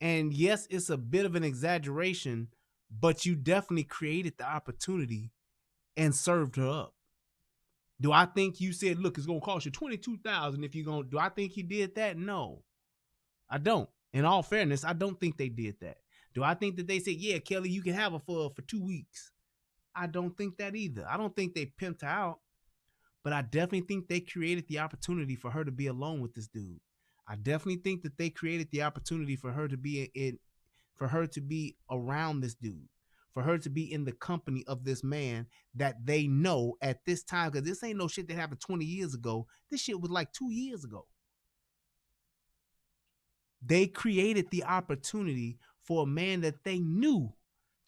and yes, it's a bit of an exaggeration, but you definitely created the opportunity and served her up. Do I think you said, look, it's going to cost you $22,000 if you're going to, do I think you did that? No, I don't. In all fairness, I don't think they did that. Do I think that they said, yeah, Kelly, you can have her for 2 weeks? I don't think that either. I don't think they pimped her out, but I definitely think they created the opportunity for her to be alone with this dude. I definitely think that they created the opportunity for her to be around this dude, for her to be in the company of this man that they know at this time, because this ain't no shit that happened 20 years ago. This shit was like 2 years ago. They created the opportunity for a man that they knew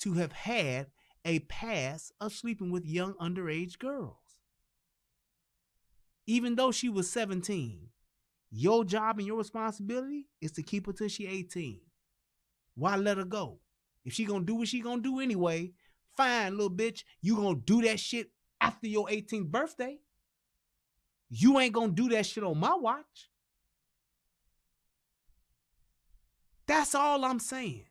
to have had a past of sleeping with young underage girls. Even though she was 17, your job and your responsibility is to keep her till she 18. Why let her go? If she gonna do what she gonna do anyway, fine, little bitch. You gonna do that shit after your 18th birthday. You ain't gonna do that shit on my watch. That's all I'm saying.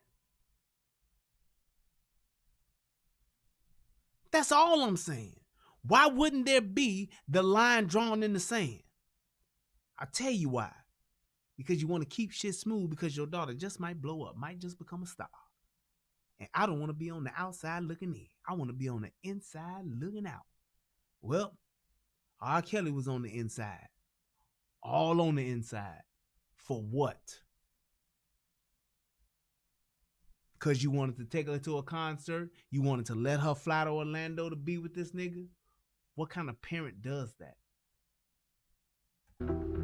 That's all I'm saying. Why wouldn't there be the line drawn in the sand? I'll tell you why. Because you want to keep shit smooth, because your daughter just might blow up, might just become a star. And I don't want to be on the outside looking in. I want to be on the inside looking out. Well, R. Kelly was on the inside. All on the inside. For what? Because you wanted to take her to a concert? You wanted to let her fly to Orlando to be with this nigga? What kind of parent does that?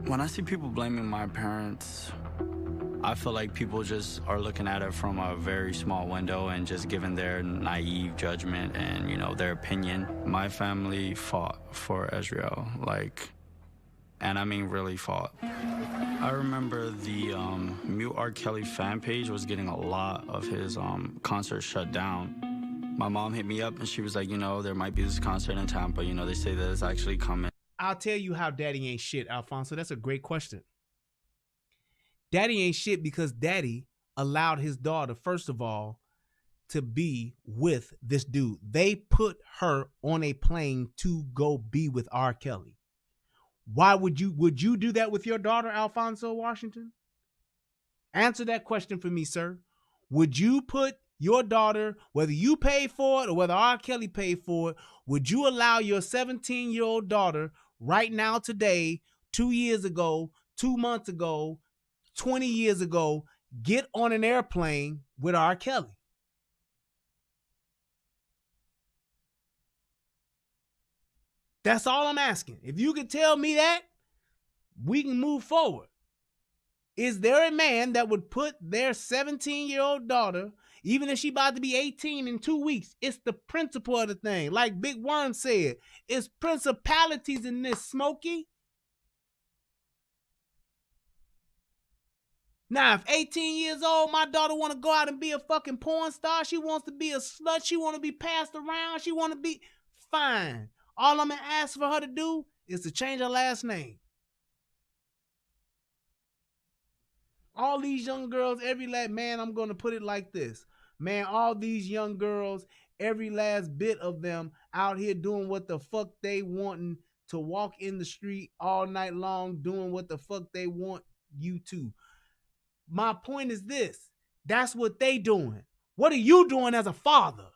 When I see people blaming my parents, I feel like people just are looking at it from a very small window and just giving their naive judgment and, you know, their opinion. My family fought for Ezreal, and I mean really fought. I remember the Mute R. Kelly fan page was getting a lot of his concerts shut down. My mom hit me up and she was like, you know, there might be this concert in Tampa. You know, they say that it's actually coming. I'll tell you how daddy ain't shit, Alfonso. That's a great question. Daddy ain't shit because daddy allowed his daughter, first of all, to be with this dude. They put her on a plane to go be with R. Kelly. Why would you do that with your daughter, Alfonso Washington? Answer that question for me, sir. Would you put your daughter, whether you paid for it or whether R. Kelly paid for it, would you allow your 17-year-old daughter right now, today, 2 years ago, 2 months ago, 20 years ago, get on an airplane with R. Kelly? That's all I'm asking. If you could tell me that, we can move forward. Is there a man that would put their 17-year-old daughter, even if she about to be 18 in 2 weeks? It's the principle of the thing. Like Big Worm said, it's principalities in this, Smokey. Now, if 18 years old, my daughter want to go out and be a fucking porn star, she wants to be a slut, she want to be passed around, she want to be, fine. All I'm going to ask for her to do is to change her last name. All these young girls, man, I'm going to put it like this. Man, all these young girls, every last bit of them out here doing what the fuck they wanting to walk in the street all night long, doing what the fuck they want you to. My point is this. That's what they doing. What are you doing as a father?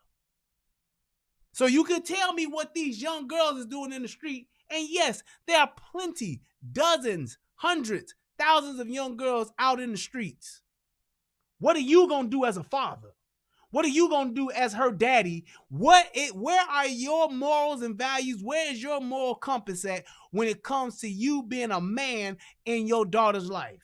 So you can tell me what these young girls is doing in the street. And yes, there are plenty, dozens, hundreds, thousands of young girls out in the streets. What are you going to do as a father? What are you going to do as her daddy? Where are your morals and values? Where is your moral compass at when it comes to you being a man in your daughter's life?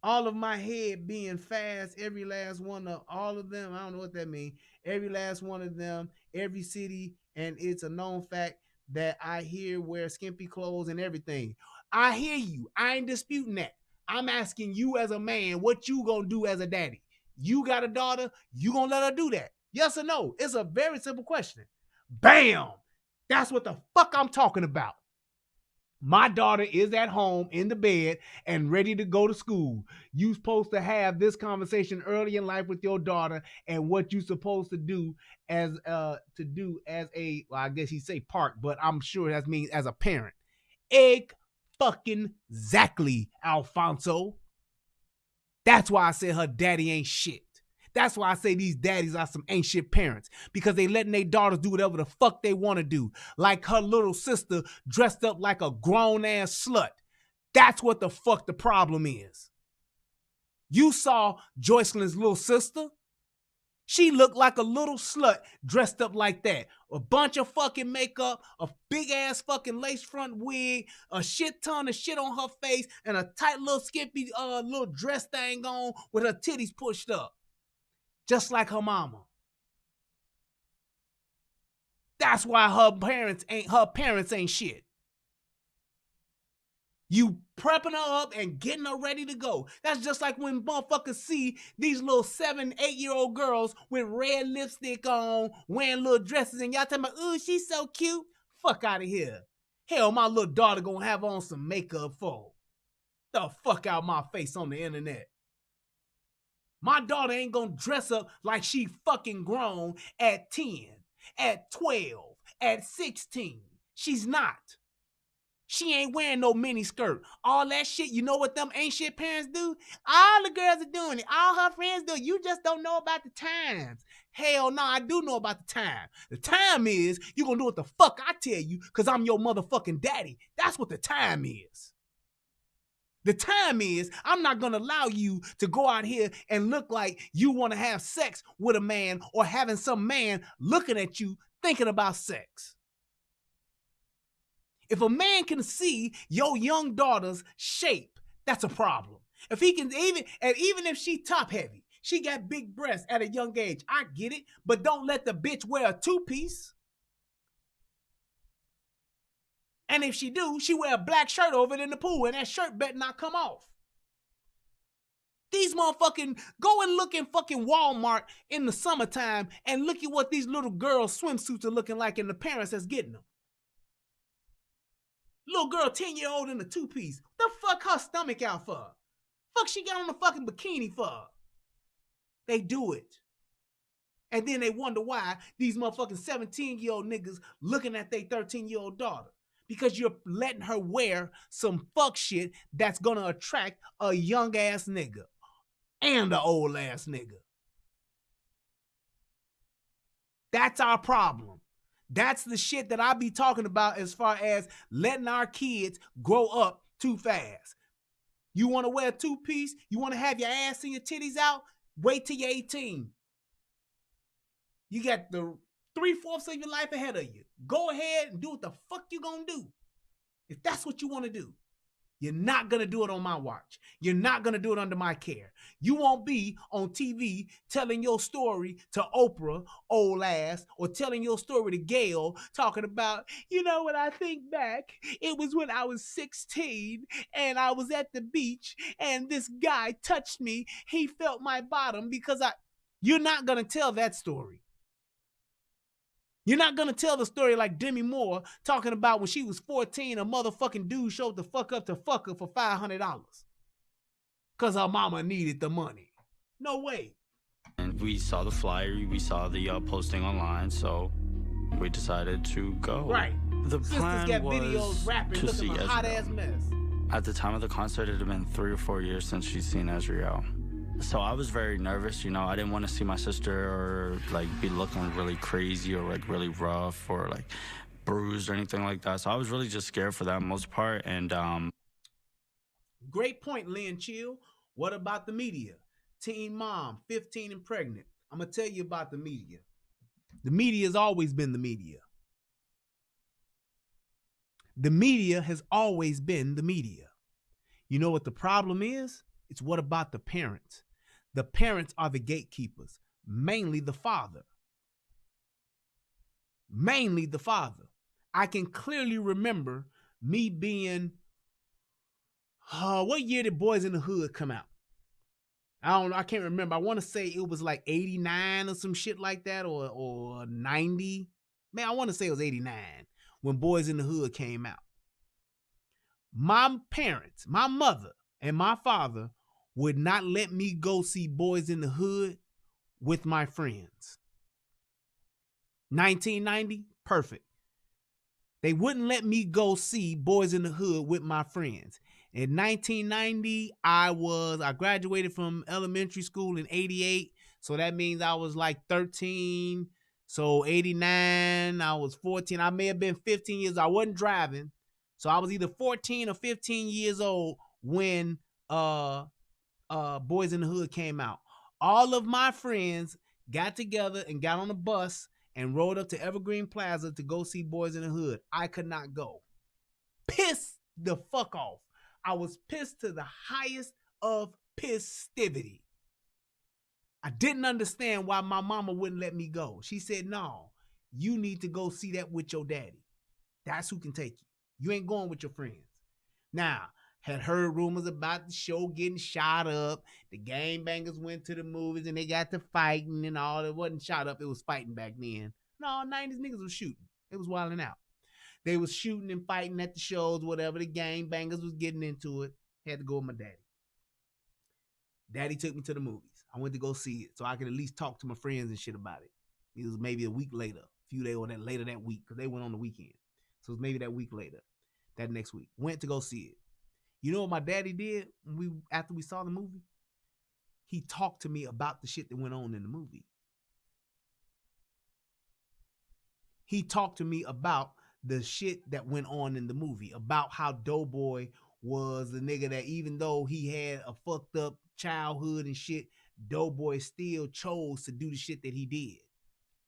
All of my head being fast, every last one of all of them, I don't know what that means. Every last one of them, every city, and it's a known fact that I hear wear skimpy clothes and everything. I hear you. I ain't disputing that. I'm asking you as a man, what you gonna do as a daddy? You got a daughter, you gonna let her do that? Yes or no? It's a very simple question. Bam! That's what the fuck I'm talking about. My daughter is at home in the bed and ready to go to school. You supposed to have this conversation early in life with your daughter and what you supposed to do as well, I guess he say part, but I'm sure that means as a parent. Fucking exactly, Alfonso. That's why I said her daddy ain't shit. That's why I say these daddies are some ain't shit parents, because they letting their daughters do whatever the fuck they want to do. Like her little sister dressed up like a grown-ass slut. That's what the fuck the problem is. You saw Joycelyn's little sister? She looked like a little slut dressed up like that. A bunch of fucking makeup, a big-ass fucking lace front wig, a shit ton of shit on her face, and a tight little skimpy little dress thing on with her titties pushed up. Just like her mama. That's why her parents ain't shit. You prepping her up and getting her ready to go. That's just like when motherfuckers see these little 7, 8-year-old girls with red lipstick on, wearing little dresses, and y'all talking about, ooh, she's so cute. Fuck out of here. Hell, my little daughter gonna have on some makeup for. The fuck out my face on the internet. My daughter ain't gonna dress up like she fucking grown at 10, at 12, at 16. She's not. She ain't wearing no mini skirt. All that shit, you know what them ain't shit parents do? All the girls are doing it. All her friends do it. You just don't know about the times. Hell no, I do know about the time. The time is you gonna do what the fuck I tell you because I'm your motherfucking daddy. That's what the time is. The time is I'm not gonna allow you to go out here and look like you want to have sex with a man or having some man looking at you thinking about sex. If a man can see your young daughter's shape, that's a problem. If he can even if she top heavy, she got big breasts at a young age, I get it, but don't let the bitch wear a two-piece. And if she do, she wear a black shirt over it in the pool, and that shirt better not come off. These motherfucking, go and look in fucking Walmart in the summertime and look at what these little girls' swimsuits are looking like and the parents that's getting them. Little girl, 10-year-old in a two-piece. The fuck her stomach out for? Fuck she got on the fucking bikini for? They do it. And then they wonder why these motherfucking 17-year-old niggas looking at their 13-year-old daughter. Because you're letting her wear some fuck shit that's gonna attract a young-ass nigga. And an old-ass nigga. That's our problem. That's the shit that I be talking about as far as letting our kids grow up too fast. You want to wear a two-piece? You want to have your ass and your titties out? Wait till you're 18. You got the 3/4 of your life ahead of you. Go ahead and do what the fuck you gonna do. If that's what you want to do. You're not going to do it on my watch. You're not going to do it under my care. You won't be on TV telling your story to Oprah, old ass, or telling your story to Gail, talking about, you know, when I think back, it was when I was 16 and I was at the beach and this guy touched me. He felt my bottom because You're not going to tell that story. You're not going to tell the story like Demi Moore talking about when she was 14, a motherfucking dude showed the fuck up to fuck her for $500 because her mama needed the money. No way. And we saw the flyer, we saw the posting online, so we decided to go. Right. The plan got was videos rapping, looking like a hot ass mess. At the time of the concert, it had been 3 or 4 years since she's seen Ezreal. So I was very nervous, you know. I didn't want to see my sister or like be looking really crazy or like really rough or like bruised or anything like that. So I was really just scared for that most part. And great point, Lynn Chill. What about the media? Teen mom, 15 and pregnant. I'm gonna tell you about the media. The media has always been the media. The media has always been the media. You know what the problem is? It's what about the parents? The parents are the gatekeepers, mainly the father. Mainly the father. I can clearly remember me being, what year did Boys in the Hood come out? I can't remember. I want to say it was like 89 or some shit like that, or 90. Man, I want to say it was 89 when Boys in the Hood came out. My parents, my mother and my father would not let me go see Boys in the Hood with my friends. 1990, perfect. They wouldn't let me go see Boys in the Hood with my friends. In 1990, I graduated from elementary school in 88. So that means I was like 13. So 89, I was 14. I may have been 15 years. I wasn't driving. So I was either 14 or 15 years old when Boys in the Hood came out. All of my friends got together and got on a bus and rode up to Evergreen Plaza to go see Boys in the Hood. I could not go. Pissed the fuck off. I was pissed to the highest of pisstivity. I didn't understand why my mama wouldn't let me go. She said, no, you need to go see that with your daddy. That's who can take you. You ain't going with your friends. Now, had heard rumors about the show getting shot up. The gangbangers went to the movies and they got to fighting and all. It wasn't shot up. It was fighting back then. No, 90s niggas was shooting. It was wilding out. They was shooting and fighting at the shows, whatever. The gangbangers was getting into it. Had to go with my daddy. Daddy took me to the movies. I went to go see it so I could at least talk to my friends and shit about it. It was maybe a week later, a few days or that later that week, because they went on the weekend. So it was maybe that week later, that next week. Went to go see it. You know what my daddy did after we saw the movie? He talked to me about the shit that went on in the movie. He talked to me about the shit that went on in the movie, about how Doughboy was the nigga that even though he had a fucked up childhood and shit, Doughboy still chose to do the shit that he did.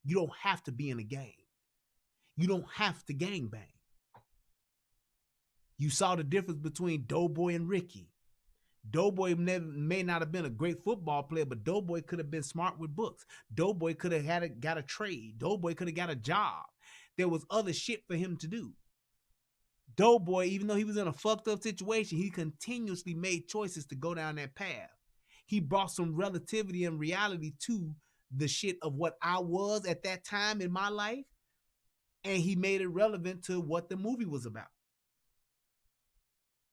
You don't have to be in a gang. You don't have to gangbang. You saw the difference between Doughboy and Ricky. Doughboy may not have been a great football player, but Doughboy could have been smart with books. Doughboy could have got a trade. Doughboy could have got a job. There was other shit for him to do. Doughboy, even though he was in a fucked up situation, he continuously made choices to go down that path. He brought some relativity and reality to the shit of what I was at that time in my life, and he made it relevant to what the movie was about.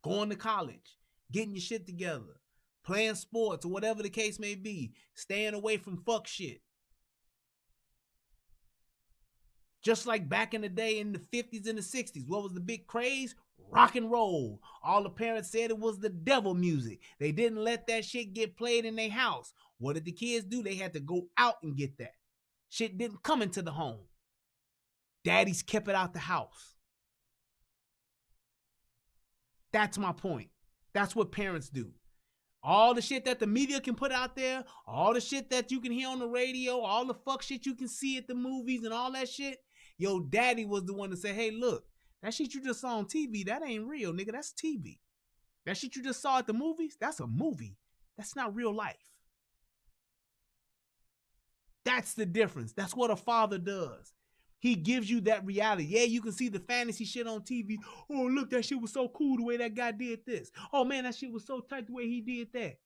Going to college, getting your shit together, playing sports or whatever the case may be, staying away from fuck shit. Just like back in the day in the 50s and the 60s, what was the big craze? Rock and roll. All the parents said it was the devil music. They didn't let that shit get played in their house. What did the kids do? They had to go out and get that. Shit didn't come into the home. Daddies kept it out the house. That's my point. That's what parents do. All the shit that the media can put out there, all the shit that you can hear on the radio, all the fuck shit you can see at the movies and all that shit, your daddy was the one to say, hey, look, that shit you just saw on TV, that ain't real, nigga. That's TV. That shit you just saw at the movies, that's a movie. That's not real life. That's the difference. That's what a father does. He gives you that reality. Yeah, you can see the fantasy shit on TV. Oh, look, that shit was so cool the way that guy did this. Oh, man, that shit was so tight the way he did that.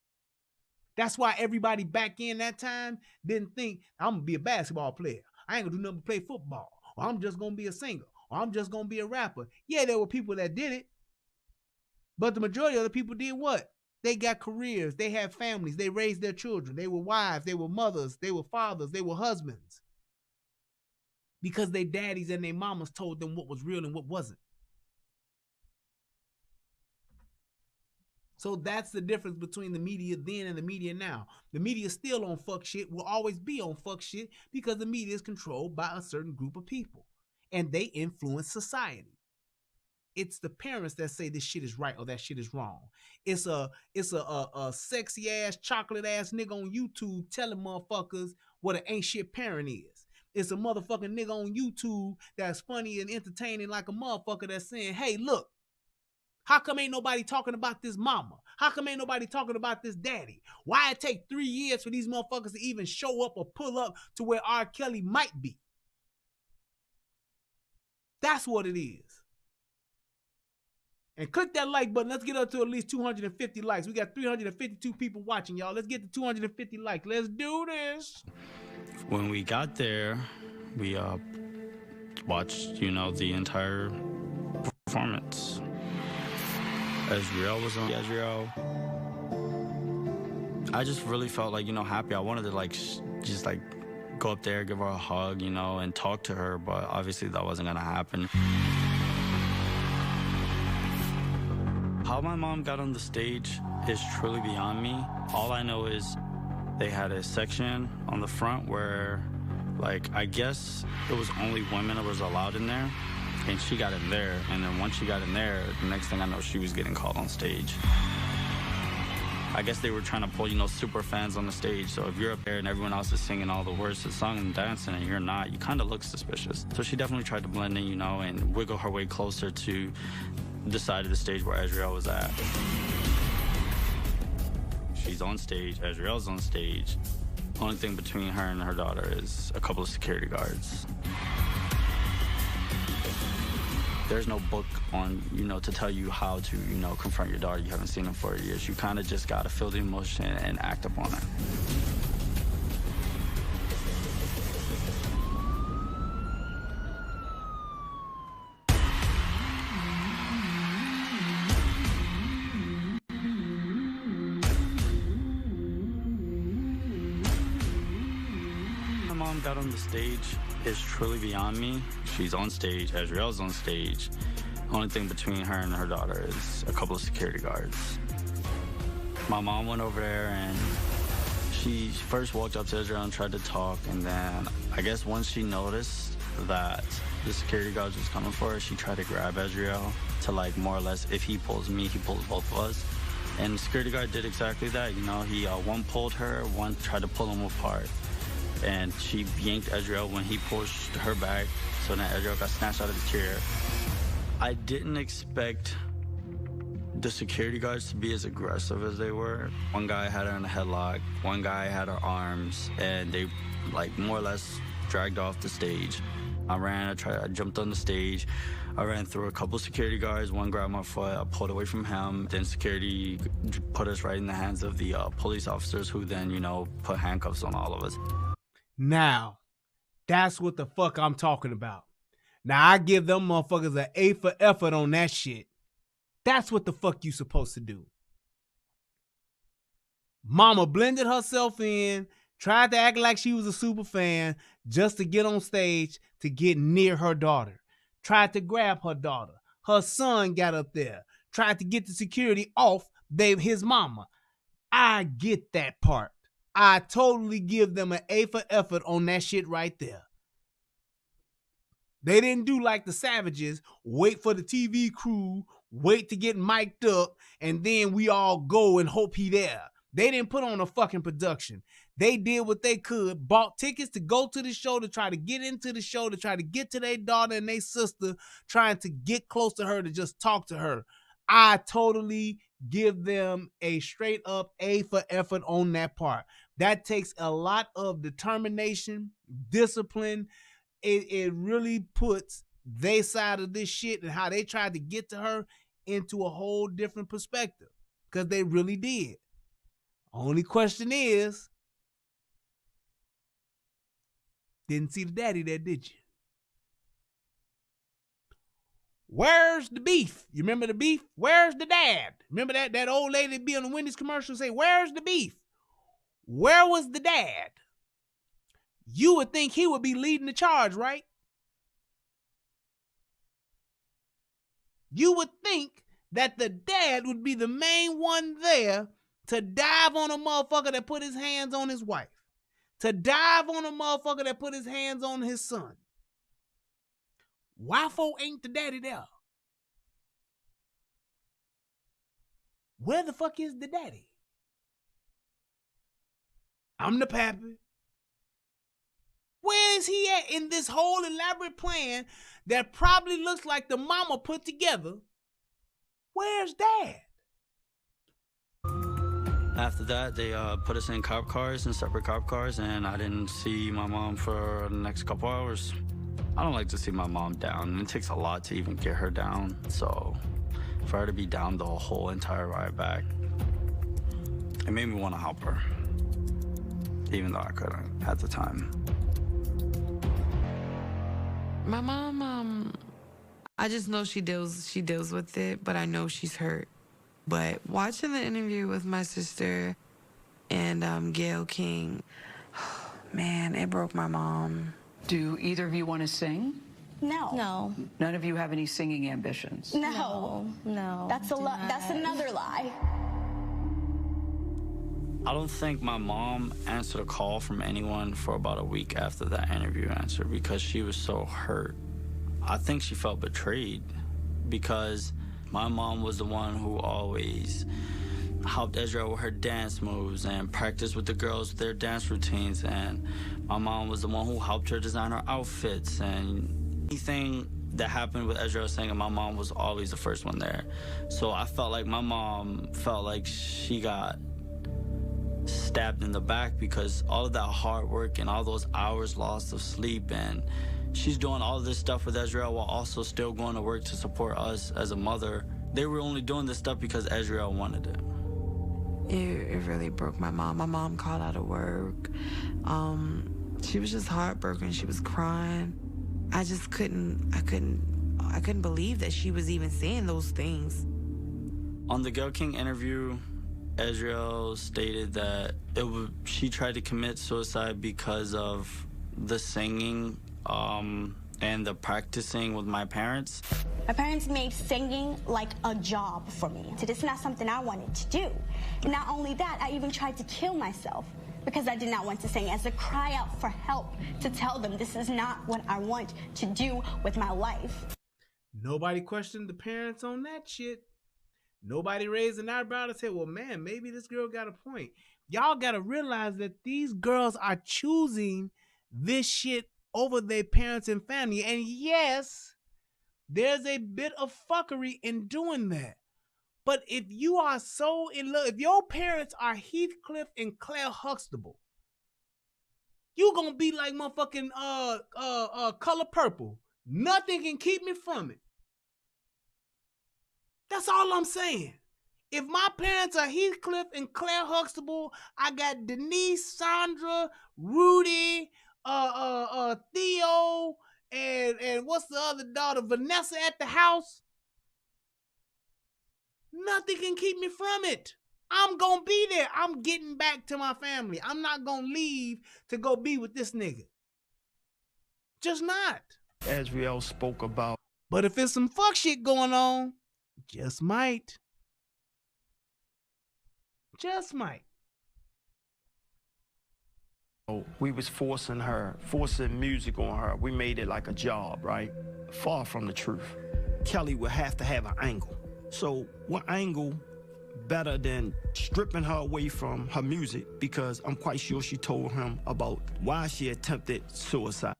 That's why everybody back in that time didn't think, I'm going to be a basketball player. I ain't going to do nothing but play football. Or I'm just going to be a singer. Or I'm just going to be a rapper. Yeah, there were people that did it. But the majority of the people did what? They got careers. They had families. They raised their children. They were wives. They were mothers. They were fathers. They were husbands. Because their daddies and their mamas told them what was real and what wasn't. So that's the difference between the media then and the media now. The media still on fuck shit, will always be on fuck shit because the media is controlled by a certain group of people and they influence society. It's the parents that say this shit is right or that shit is wrong. It's a sexy ass, chocolate ass nigga on YouTube telling motherfuckers what an ain't shit parent is. It's a motherfucking nigga on YouTube that's funny and entertaining like a motherfucker that's saying, hey, look, how come ain't nobody talking about this mama? How come ain't nobody talking about this daddy? Why it take 3 years for these motherfuckers to even show up or pull up to where R. Kelly might be? That's what it is. And click that like button. Let's get up to at least 250 likes. We got 352 people watching, y'all. Let's get to 250 likes. Let's do this. When we got there, we watched, the entire performance. Azriel was on Azriel. I just really felt like, happy. I wanted to just go up there, give her a hug, and talk to her, but obviously that wasn't gonna happen. How my mom got on the stage is truly beyond me. All I know is they had a section on the front where, I guess it was only women that was allowed in there. And she got in there, and then once she got in there, the next thing I know, she was getting called on stage. I guess they were trying to pull, super fans on the stage. So if you're up there and everyone else is singing all the words to the song and dancing and you're not, you kind of look suspicious. So she definitely tried to blend in, and wiggle her way closer to the side of the stage where Azriel was at. She's on stage, Azriel's on stage. Only thing between her and her daughter is a couple of security guards. There's no book on, to tell you how to, confront your daughter. You haven't seen her for years. You kind of just got to feel the emotion and act upon it. My mom got on the stage is truly beyond me. She's on stage, Azriel's on stage. Only thing between her and her daughter is a couple of security guards. My mom went over there and she first walked up to Azriel and tried to talk, and then I guess once she noticed that the security guards was coming for her, she tried to grab Azriel to more or less, if he pulls me, he pulls both of us. And the security guard did exactly that. He one pulled her, one tried to pull him apart. And she yanked Azriel when he pushed her back, so then Azriel got snatched out of the chair. I didn't expect the security guards to be as aggressive as they were. One guy had her in a headlock, one guy had her arms, and they more or less dragged off the stage. I jumped on the stage. I ran through a couple security guards. One grabbed my foot. I pulled away from him. Then security put us right in the hands of the police officers, who then, put handcuffs on all of us. Now, that's what the fuck I'm talking about. Now, I give them motherfuckers an A for effort on that shit. That's what the fuck you supposed to do. Mama blended herself in, tried to act like she was a super fan just to get on stage to get near her daughter. Tried to grab her daughter. Her son got up there, tried to get the security off his mama. I get that part. I totally give them an A for effort on that shit right there. They didn't do like the Savages, wait for the TV crew, wait to get mic'd up, and then we all go and hope he there. They didn't put on a fucking production. They did what they could, bought tickets to go to the show, to try to get into the show, to try to get to their daughter and their sister, trying to get close to her, to just talk to her. I totally give them a straight up A for effort on that part. That takes a lot of determination, discipline. It really puts their side of this shit and how they tried to get to her into a whole different perspective, because they really did. Only question is, didn't see the daddy there, did you? Where's the beef? You remember the beef? Where's the dad? Remember that old lady be on the Wendy's commercial say, where's the beef? Where was the dad? You would think he would be leading the charge, right? You would think that the dad would be the main one there to dive on a motherfucker that put his hands on his wife, to dive on a motherfucker that put his hands on his son. Why for ain't the daddy there? Where the fuck is the daddy? I'm the pappy. Where is he at in this whole elaborate plan that probably looks like the mama put together? Where's dad? After that, they put us in cop cars, in separate cop cars, and I didn't see my mom for the next couple hours. I don't like to see my mom down. It takes a lot to even get her down. So for her to be down the whole entire ride back, it made me want to help her, even though I couldn't at the time. My mom, I just know she deals with it, but I know she's hurt. But watching the interview with my sister and Gayle King, man, it broke my mom. Do either of you want to sing? No. No. None of you have any singing ambitions? No. That's another lie. I don't think my mom answered a call from anyone for about a week after that interview answer because she was so hurt. I think she felt betrayed because my mom was the one who always helped Ezra with her dance moves and practiced with the girls with their dance routines, and my mom was the one who helped her design her outfits, and anything that happened with Ezra singing, my mom was always the first one there. So I felt like my mom felt like she got stabbed in the back because all of that hard work and all those hours lost of sleep, and she's doing all this stuff with Ezra while also still going to work to support us as a mother. They were only doing this stuff because Ezra wanted it. It really broke my mom. My mom called out of work. She was just heartbroken. She was crying. I just couldn't believe that she was even saying those things. On the Gayle King interview, Ezra stated that she tried to commit suicide because of the singing and the practicing with my parents. My parents made singing like a job for me. So this is not something I wanted to do. And not only that, I even tried to kill myself because I did not want to sing, as a cry out for help, to tell them this is not what I want to do with my life. Nobody questioned the parents on that shit. Nobody raised an eyebrow and said, well, man, maybe this girl got a point. Y'all got to realize that these girls are choosing this shit over their parents and family. And yes, there's a bit of fuckery in doing that. But if you are so in love, if your parents are Heathcliff and Claire Huxtable, you gonna be like motherfucking Color Purple. Nothing can keep me from it. That's all I'm saying. If my parents are Heathcliff and Claire Huxtable, I got Denise, Sandra, Rudy, Theo, and what's the other daughter, Vanessa, at the house. Nothing can keep me from it. I'm gonna be there. I'm getting back to my family. I'm not gonna leave to go be with this nigga. Just not. Azriel spoke about. But if there's some fuck shit going on, just might. Just might. We was forcing music on her. We made it like a job, right? Far from the truth. Kelly would have to have an angle. So what angle better than stripping her away from her music? Because I'm quite sure she told him about why she attempted suicide.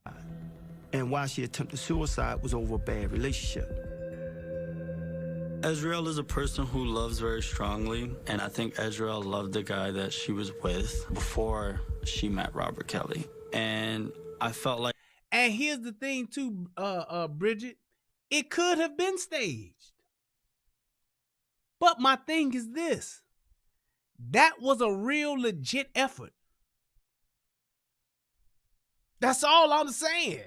And why she attempted suicide was over a bad relationship. Azriel is a person who loves very strongly, and I think Azriel loved the guy that she was with before she met Robert Kelly. And I felt like... And here's the thing too, Bridget. It could have been staged. But my thing is this. That was a real legit effort. That's all I'm saying.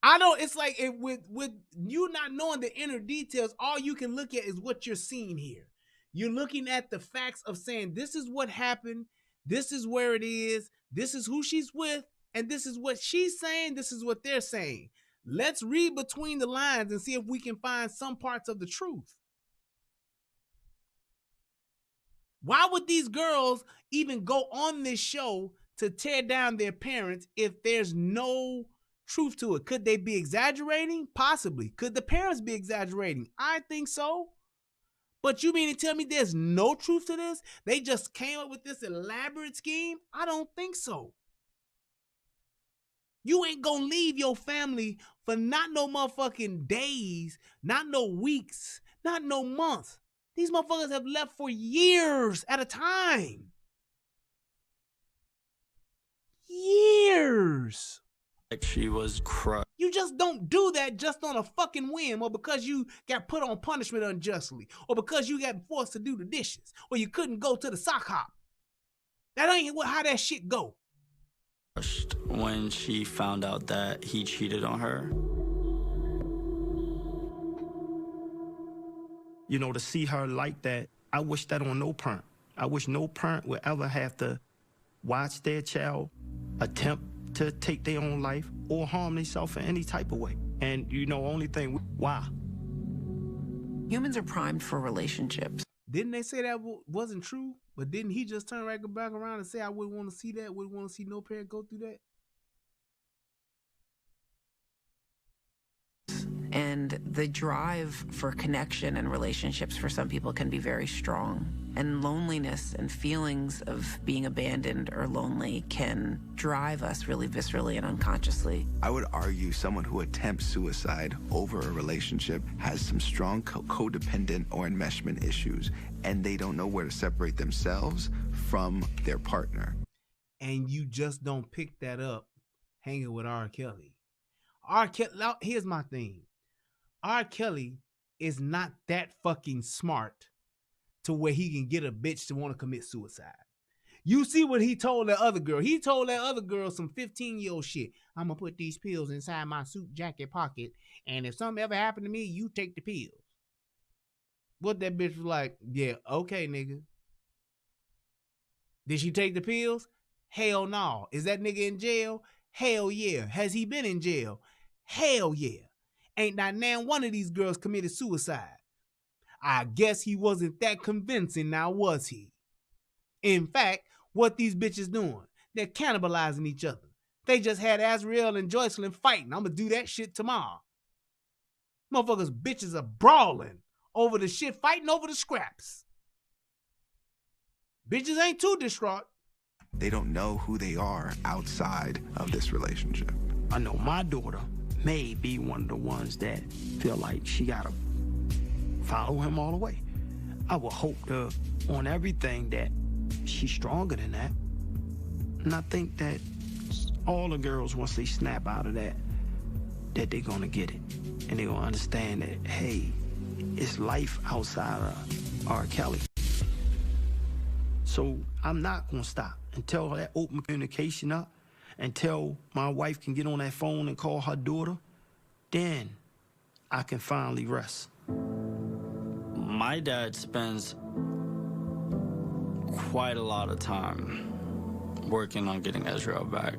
I know it's like with you not knowing the inner details, all you can look at is what you're seeing here. You're looking at the facts of saying, this is what happened, this is where it is, this is who she's with, and this is what she's saying, this is what they're saying. Let's read between the lines and see if we can find some parts of the truth. Why would these girls even go on this show to tear down their parents if there's no truth to it? Could they be exaggerating? Possibly. Could the parents be exaggerating? I think so. But you mean to tell me there's no truth to this? They just came up with this elaborate scheme? I don't think so. You ain't gonna leave your family for not no motherfucking days, not no weeks, not no months. These motherfuckers have left for years at a time. Years. Like she was crushed. You just don't do that just on a fucking whim, or because you got put on punishment unjustly, or because you got forced to do the dishes, or you couldn't go to the sock hop. That ain't how that shit go. When she found out that he cheated on her. You know, to see her like that, I wish that on no parent. I wish no parent would ever have to watch their child attempt to take their own life or harm themselves in any type of way. And, you know, only thing, why? Humans are primed for relationships. Didn't they say that wasn't true? But didn't he just turn right back around and say, I wouldn't want to see that, wouldn't want to see no parent go through that? And the drive for connection and relationships for some people can be very strong. And loneliness and feelings of being abandoned or lonely can drive us really viscerally and unconsciously. I would argue someone who attempts suicide over a relationship has some strong codependent or enmeshment issues, and they don't know where to separate themselves from their partner. And you just don't pick that up hanging with R. Kelly. R. Kelly, now, here's my thing. R. Kelly is not that fucking smart to where he can get a bitch to want to commit suicide. You see what he told that other girl. He told that other girl some 15-year-old shit. I'm going to put these pills inside my suit jacket pocket, and if something ever happened to me, you take the pills. What that bitch was like, yeah, okay, nigga. Did she take the pills? Hell no. Is that nigga in jail? Hell yeah. Has he been in jail? Hell yeah. Ain't not now one of these girls committed suicide. I guess he wasn't that convincing, now was he? In fact, what these bitches doing? They're cannibalizing each other. They just had Azriel and Joycelyn fighting. I'm gonna do that shit tomorrow. Motherfuckers, bitches are brawling over the shit, fighting over the scraps. Bitches ain't too distraught. They don't know who they are outside of this relationship. I know my daughter may be one of the ones that feel like she gotta follow him all the way. I would hope on everything that she's stronger than that. And I think that all the girls, once they snap out of that they're gonna get it. And they're gonna understand that, hey, it's life outside of R. Kelly. So I'm not gonna stop until that open communication up, until my wife can get on that phone and call her daughter, then I can finally rest. My dad spends quite a lot of time working on getting Azriel back.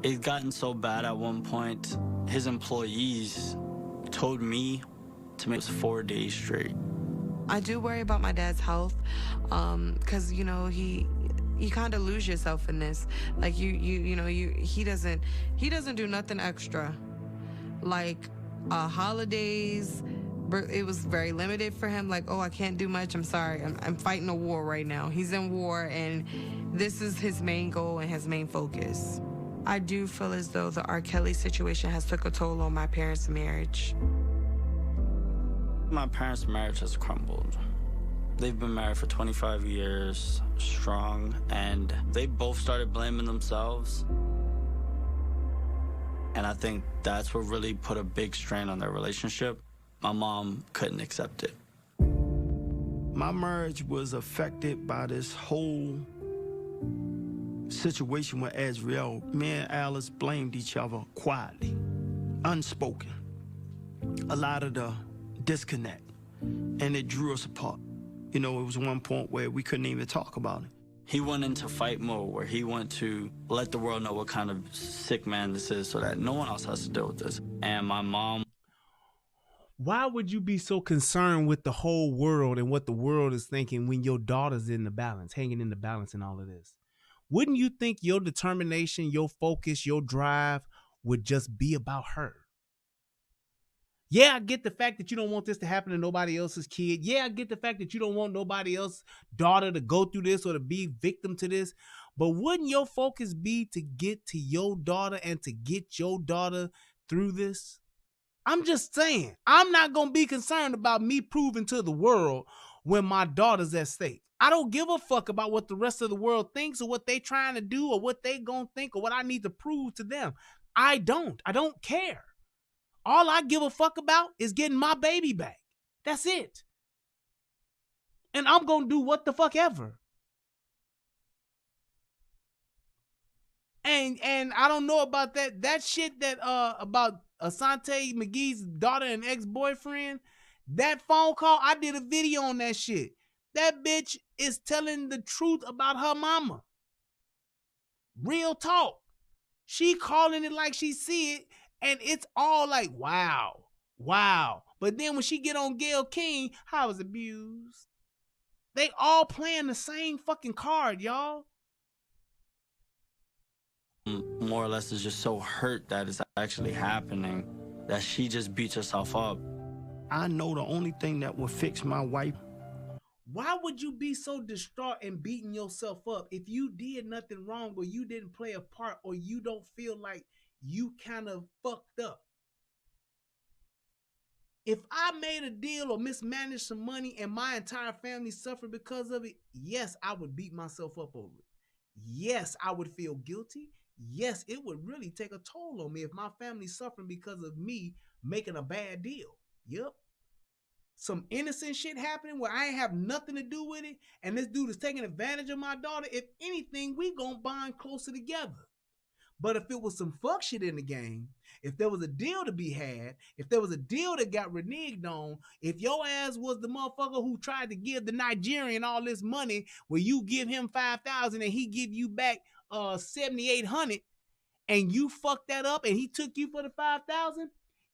It's gotten so bad at one point, his employees told me to miss 4 days straight. I do worry about my dad's health, because you know you kind of lose yourself in this. Like he doesn't do nothing extra. Like holidays, it was very limited for him. Like, oh, I can't do much. I'm sorry. I'm fighting a war right now. He's in war, and this is his main goal and his main focus. I do feel as though the R. Kelly situation has took a toll on my parents' marriage. My parents' marriage has crumbled. They've been married for 25 years, strong, and they both started blaming themselves. And I think that's what really put a big strain on their relationship. My mom couldn't accept it. My marriage was affected by this whole situation with Azriel. Me and Alice blamed each other quietly, unspoken. A lot of the disconnect, and it drew us apart. You know, it was one point where we couldn't even talk about it. He went into fight mode where he went to let the world know what kind of sick man this is so that no one else has to deal with this. And my mom... Why would you be so concerned with the whole world and what the world is thinking when your daughter's in the balance, hanging in the balance and all of this? Wouldn't you think your determination, your focus, your drive would just be about her? Yeah, I get the fact that you don't want this to happen to nobody else's kid. Yeah, I get the fact that you don't want nobody else's daughter to go through this or to be victim to this. But wouldn't your focus be to get to your daughter and to get your daughter through this? I'm just saying, I'm not going to be concerned about me proving to the world when my daughter's at stake. I don't give a fuck about what the rest of the world thinks or what they trying to do or what they going to think or what I need to prove to them. I don't care. All I give a fuck about is getting my baby back. That's it. And I'm going to do what the fuck ever. And I don't know about that shit that about Asante McGee's daughter and ex-boyfriend. That phone call, I did a video on that shit. That bitch is telling the truth about her mama. Real talk. She calling it like she see it, and it's all like, wow. But then when she get on Gayle King, I was abused. They all playing the same fucking card, y'all. More or less is just so hurt that it's actually happening that she just beats herself up. I know the only thing that will fix my wife. Why would you be so distraught and beating yourself up if you did nothing wrong or you didn't play a part or you don't feel like you kind of fucked up? If I made a deal or mismanaged some money and my entire family suffered because of it, yes, I would beat myself up over it. Yes, I would feel guilty. Yes, it would really take a toll on me if my family's suffering because of me making a bad deal. Yep. Some innocent shit happening where I ain't have nothing to do with it, and this dude is taking advantage of my daughter. If anything, we gonna bond closer together. But if it was some fuck shit in the game, if there was a deal to be had, if there was a deal that got reneged on, if your ass was the motherfucker who tried to give the Nigerian all this money where you give him $5,000 and he give you back $7,800 and you fucked that up and he took you for the $5,000,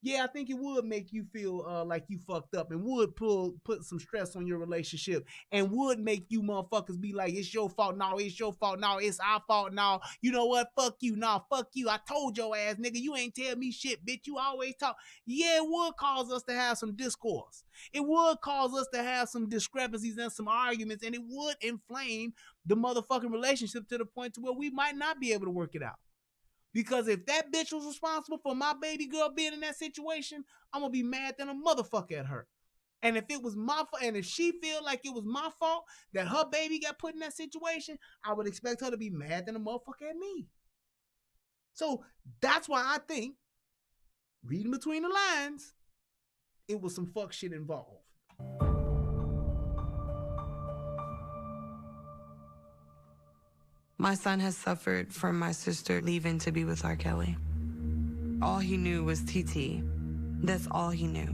yeah, I think it would make you feel like you fucked up and would put some stress on your relationship and would make you motherfuckers be like, it's your fault. No, it's your fault. No, it's our fault. No, you know what? Fuck you. No, fuck you. I told your ass, nigga, you ain't tell me shit, bitch. You always talk. Yeah, it would cause us to have some discourse. It would cause us to have some discrepancies and some arguments, and it would inflame the motherfucking relationship to the point to where we might not be able to work it out. Because if that bitch was responsible for my baby girl being in that situation, I'm going to be mad than a motherfucker at her. And if it was my fault, and if she feel like it was my fault that her baby got put in that situation, I would expect her to be mad than a motherfucker at me. So that's why I think, reading between the lines, it was some fuck shit involved. My son has suffered from my sister leaving to be with R. Kelly. All he knew was TT. That's all he knew.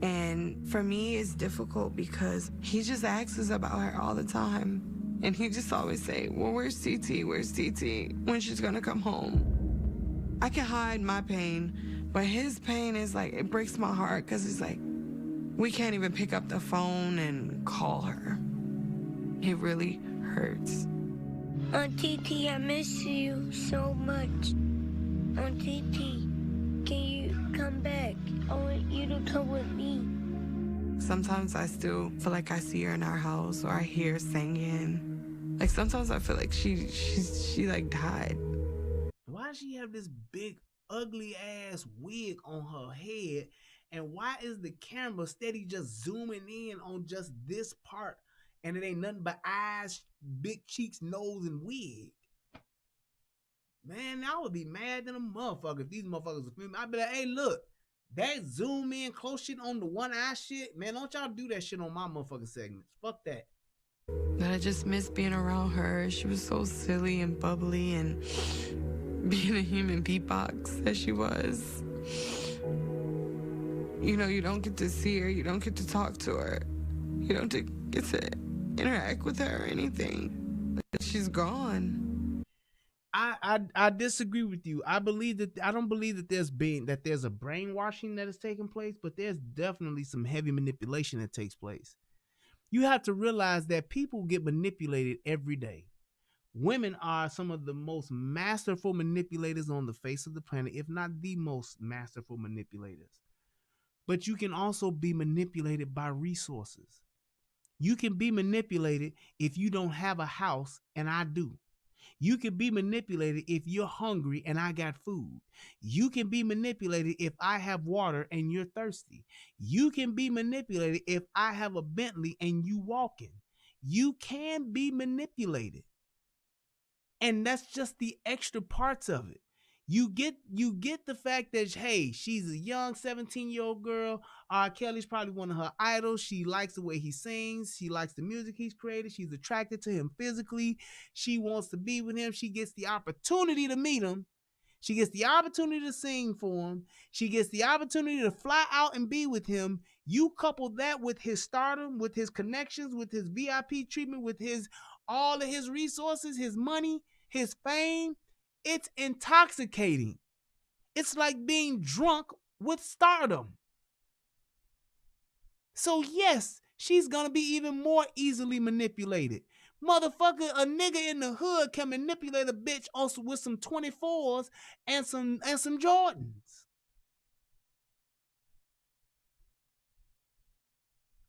And for me, it's difficult because he just asks about her all the time. And he just always say, well, where's TT? Where's TT? When she's gonna come home? I can hide my pain, but his pain is like, it breaks my heart because it's like, we can't even pick up the phone and call her. It really hurts. TT, I miss you so much. TT, can you come back? I want you to come with me. Sometimes I still feel like I see her in our house or I hear her singing. Like sometimes I feel like she like died. Why does she have this big ugly ass wig on her head? And why is the camera steady just zooming in on just this part? And it ain't nothing but eyes, big cheeks, nose, and wig. Man, I would be mad than a motherfucker if these motherfuckers are filming. I'd be like, hey, look, that zoom in close shit on the one eye shit, man, don't y'all do that shit on my motherfucking segments. Fuck that. But I just miss being around her. She was so silly and bubbly and being a human beatbox that she was. You know, you don't get to see her. You don't get to talk to her. You don't get to interact with her or anything. She's gone. I disagree with you. I don't believe that there's a brainwashing that is taking place, but there's definitely some heavy manipulation that takes place. You have to realize that people get manipulated every day. Women are some of the most masterful manipulators on the face of the planet, if not the most masterful manipulators. But you can also be manipulated by resources. You can be manipulated if you don't have a house, and I do. You can be manipulated if you're hungry and I got food. You can be manipulated if I have water and you're thirsty. You can be manipulated if I have a Bentley and you walking. You can be manipulated. And that's just the extra parts of it. You get the fact that, hey, she's a young 17-year-old girl. R. Kelly's probably one of her idols. She likes the way he sings. She likes the music he's created. She's attracted to him physically. She wants to be with him. She gets the opportunity to meet him. She gets the opportunity to sing for him. She gets the opportunity to fly out and be with him. You couple that with his stardom, with his connections, with his VIP treatment, with all of his resources, his money, his fame. It's intoxicating. It's like being drunk with stardom. So yes, she's gonna be even more easily manipulated. Motherfucker, a nigga in the hood can manipulate a bitch also with some 24s and some Jordans.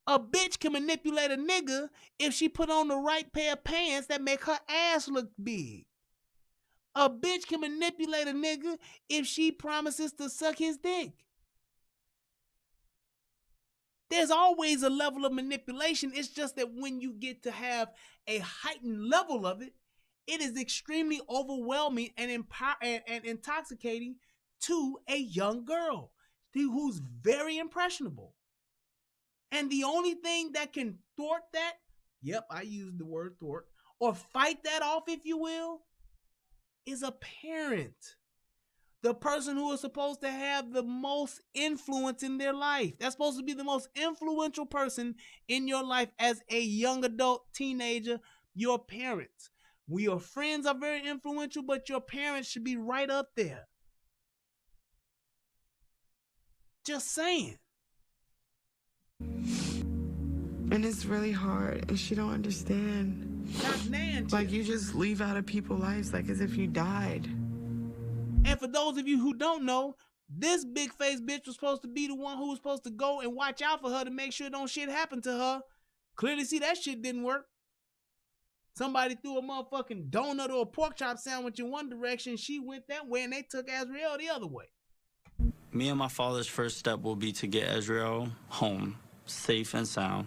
A bitch can manipulate a nigga if she put on the right pair of pants that make her ass look big. A bitch can manipulate a nigga if she promises to suck his dick. There's always a level of manipulation. It's just that when you get to have a heightened level of it, it is extremely overwhelming and intoxicating to a young girl who's very impressionable. And the only thing that can thwart that, yep, I used the word thwart, or fight that off, if you will, is a parent. The person who is supposed to have the most influence in their life. That's supposed to be the most influential person in your life as a young adult, teenager, your parents. Your friends are very influential, but your parents should be right up there. Just saying. And it's really hard, and she don't understand. Like, you just leave out of people's lives like as if you died. And for those of you who don't know, this big face bitch was supposed to be the one who was supposed to go and watch out for her to make sure don't shit happen to her. Clearly see that shit didn't work. Somebody threw a motherfucking donut or a pork chop sandwich in one direction, she went that way, and they took Azriel the other way. Me and my father's first step will be to get Azriel home, safe and sound.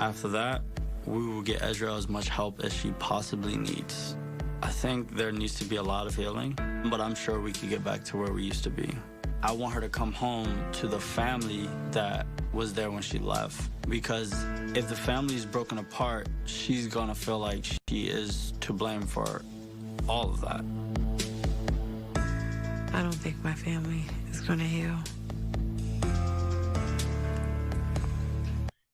After that, we will get Azriel as much help as she possibly needs. I think there needs to be a lot of healing, but I'm sure we could get back to where we used to be. I want her to come home to the family that was there when she left. Because if the family is broken apart, she's gonna feel like she is to blame for all of that. I don't think my family is gonna heal.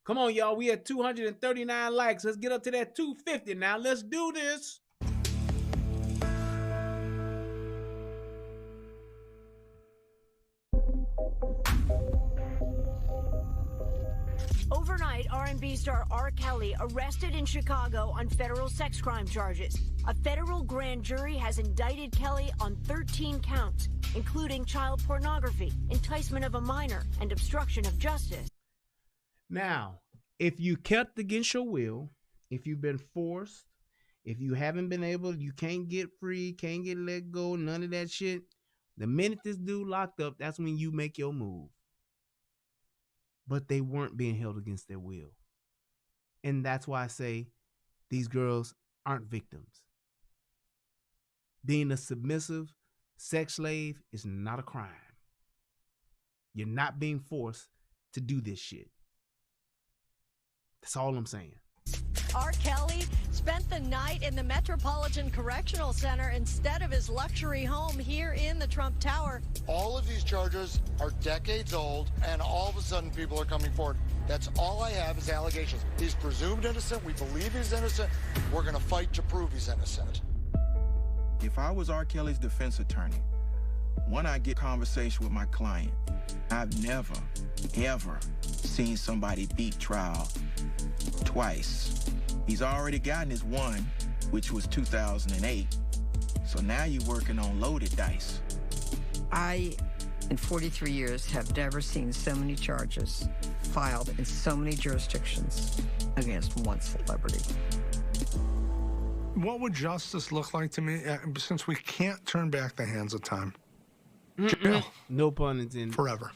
Come on, y'all. We at 239 likes. Let's get up to that 250 now. Let's do this. Overnight, R&B star R. Kelly arrested in Chicago on federal sex crime charges. A federal grand jury has indicted Kelly on 13 counts, including child pornography, enticement of a minor, and obstruction of justice. Now, if you kept against your will, if you've been forced, if you haven't been able, you can't get free, can't get let go, none of that shit, the minute this dude locked up, that's when you make your move. But they weren't being held against their will. And that's why I say these girls aren't victims. Being a submissive sex slave is not a crime. You're not being forced to do this shit. That's all I'm saying. R. Kelly spent the night in the Metropolitan Correctional Center instead of his luxury home here in the Trump Tower. All of these charges are decades old, and all of a sudden people are coming forward. That's all I have is allegations. He's presumed innocent. We believe he's innocent. We're going to fight to prove he's innocent. If I was R. Kelly's defense attorney, when I get conversation with my client, I've never, ever seen somebody beat trial twice. He's already gotten his one, which was 2008. So now you're working on loaded dice. I, in 43 years, have never seen so many charges filed in so many jurisdictions against one celebrity. What would justice look like to me, since we can't turn back the hands of time? Jail. No pun intended. Forever.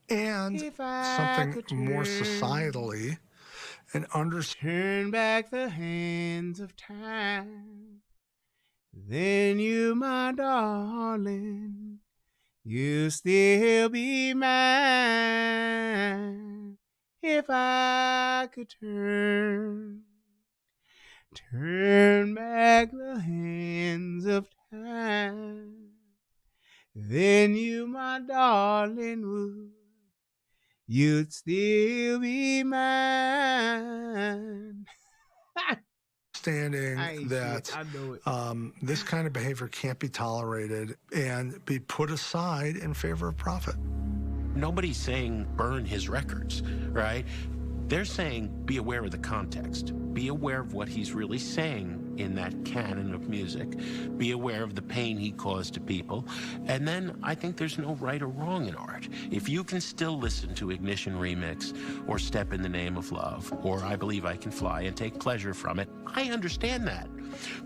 And something more societally and turn back the hands of time. Then you, my darling, you still be mine. If I could turn back the hands of time, then you, my darling, you'd still be mine. Understanding that this kind of behavior can't be tolerated and be put aside in favor of profit. Nobody's saying burn his records, right? They're saying be aware of the context. Be aware of what he's really saying in that canon of music. Be aware of the pain he caused to people. And then I think there's no right or wrong in art. If you can still listen to Ignition Remix or Step in the Name of Love or I Believe I Can Fly and take pleasure from it, I understand that.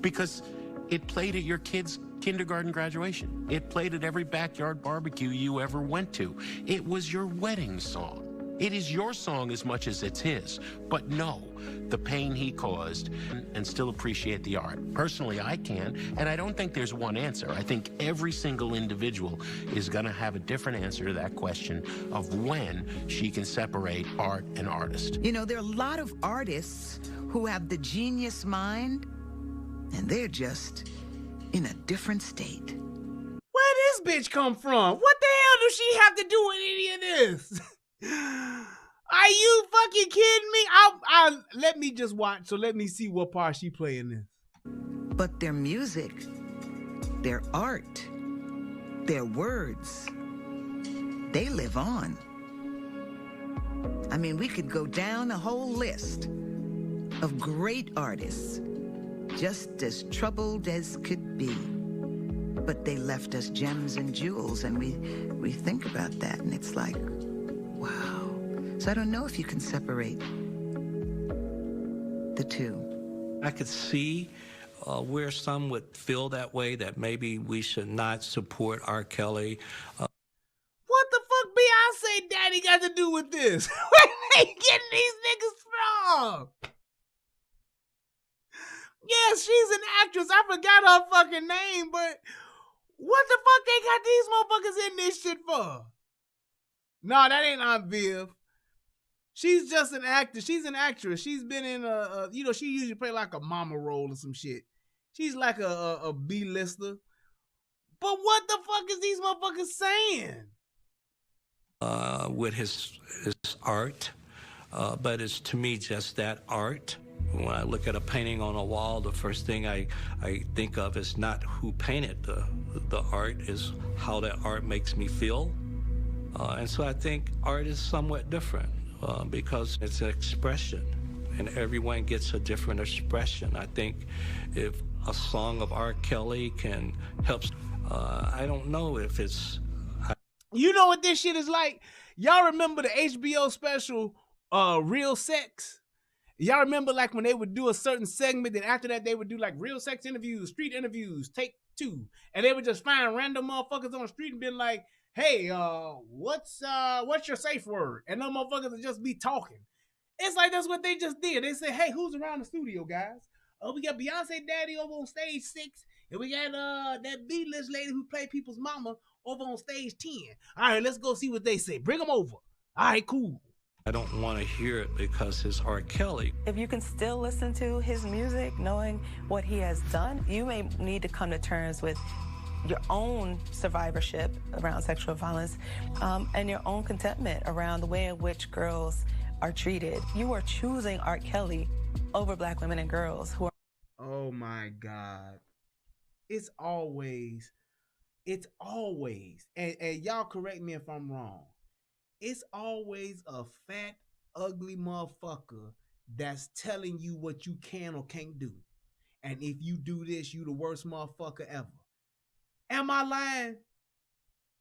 Because it played at your kid's kindergarten graduation. It played at every backyard barbecue you ever went to. It was your wedding song. It is your song as much as it's his. But no, the pain he caused, and still appreciate the art. Personally, I can, and I don't think there's one answer. I think every single individual is going to have a different answer to that question of when she can separate art and artist. You know, there are a lot of artists who have the genius mind, and they're just in a different state. Where this bitch come from? What the hell does she have to do with any of this? Are you fucking kidding me? Let me just watch. So let me see what part she play in this. But their music, their art, their words, they live on. I mean, we could go down a whole list of great artists, just as troubled as could be. But they left us gems and jewels, and we think about that, and it's like, wow. So I don't know if you can separate the two. I could see where some would feel that way, that maybe we should not support R. Kelly. What the fuck Beyonce daddy got to do with this? Where they getting these niggas from? Yes, she's an actress. I forgot her fucking name, but what the fuck they got these motherfuckers in this shit for? No, that ain't Aunt Viv. She's just an actor. She's an actress. She's been in she usually play like a mama role or some shit. She's like a B-lister. But what the fuck is these motherfuckers saying? With his art, but it's to me just that art. When I look at a painting on a wall, the first thing I think of is not who painted the art, is how that art makes me feel. And so I think art is somewhat different because it's an expression, and everyone gets a different expression. I think if a song of R. Kelly can help, I don't know if it's... You know what this shit is like? Y'all remember the HBO special, Real Sex? Y'all remember like when they would do a certain segment, and after that they would do like real sex interviews, street interviews, take 2. And they would just find random motherfuckers on the street and be like, hey, what's your safe word? And them motherfuckers would just be talking. It's like that's what they just did. They said, hey, who's around the studio, guys? We got Beyonce Daddy over on stage 6, and we got that B-list lady who played people's mama over on stage 10. All right, let's go see what they say. Bring them over. All right, cool. I don't want to hear it because it's R. Kelly. If you can still listen to his music, knowing what he has done, you may need to come to terms with your own survivorship around sexual violence and your own contentment around the way in which girls are treated. You are choosing R. Kelly over Black women and girls who are... Oh my God. it's always, and y'all correct me if I'm wrong, it's always a fat, ugly motherfucker that's telling you what you can or can't do. And if you do this, you the worst motherfucker ever. Am I lying?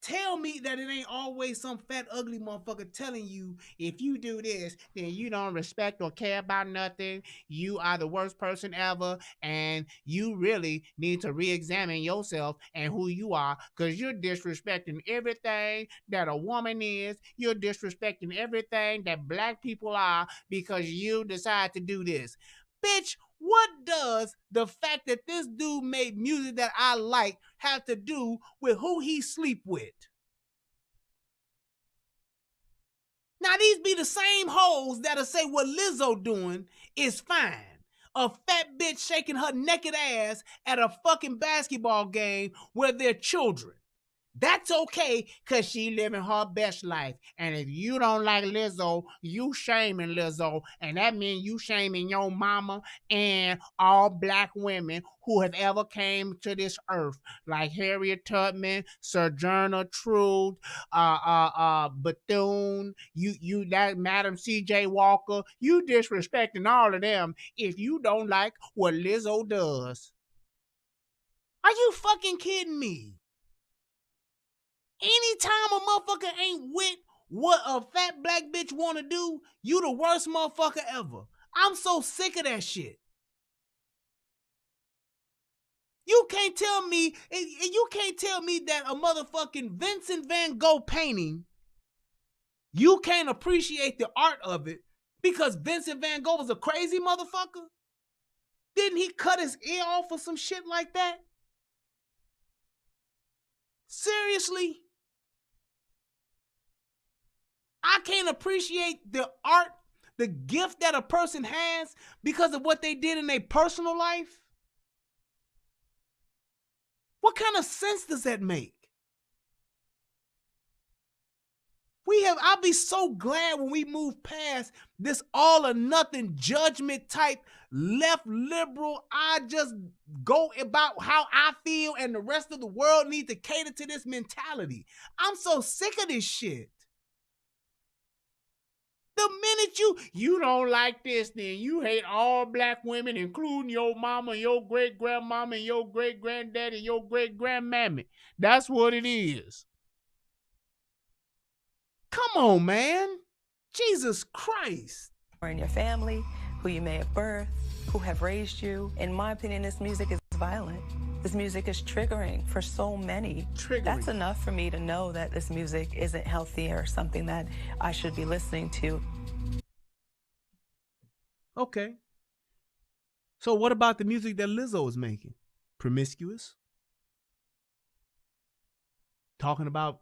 Tell me that it ain't always some fat, ugly motherfucker telling you, if you do this, then you don't respect or care about nothing. You are the worst person ever, and you really need to re-examine yourself and who you are, because you're disrespecting everything that a woman is. You're disrespecting everything that black people are because you decide to do this. Bitch, what does the fact that this dude made music that I like have to do with who he sleep with? Now, these be the same hoes that'll say what Lizzo doing is fine. A fat bitch shaking her naked ass at a fucking basketball game where they're children. That's okay, because she living her best life. And if you don't like Lizzo, you shaming Lizzo. And that means you shaming your mama and all black women who have ever came to this earth. Like Harriet Tubman, Sojourner Truth, Bethune, that Madam C.J. Walker. You disrespecting all of them if you don't like what Lizzo does. Are you fucking kidding me? Anytime a motherfucker ain't with what a fat black bitch want to do, you the worst motherfucker ever. I'm so sick of that shit. You can't tell me that a motherfucking Vincent van Gogh painting, you can't appreciate the art of it because Vincent van Gogh was a crazy motherfucker? Didn't he cut his ear off or some shit like that? Seriously? I can't appreciate the art, the gift that a person has because of what they did in their personal life? What kind of sense does that make? I'll be so glad when we move past this all or nothing judgment type left liberal, I just go about how I feel and the rest of the world need to cater to this mentality. I'm so sick of this shit. The minute you don't like this, then you hate all black women, including your mama, your great-grandmama, and your great-granddaddy, and your great-grandmammy. That's what it is. Come on, man. Jesus Christ. Or in your family, who you may have birthed, who have raised you. In my opinion, this music is violent. This music is triggering for so many. That's enough for me to know that this music isn't healthy or something that I should be listening to. Okay. So what about the music that Lizzo is making? Promiscuous? Talking about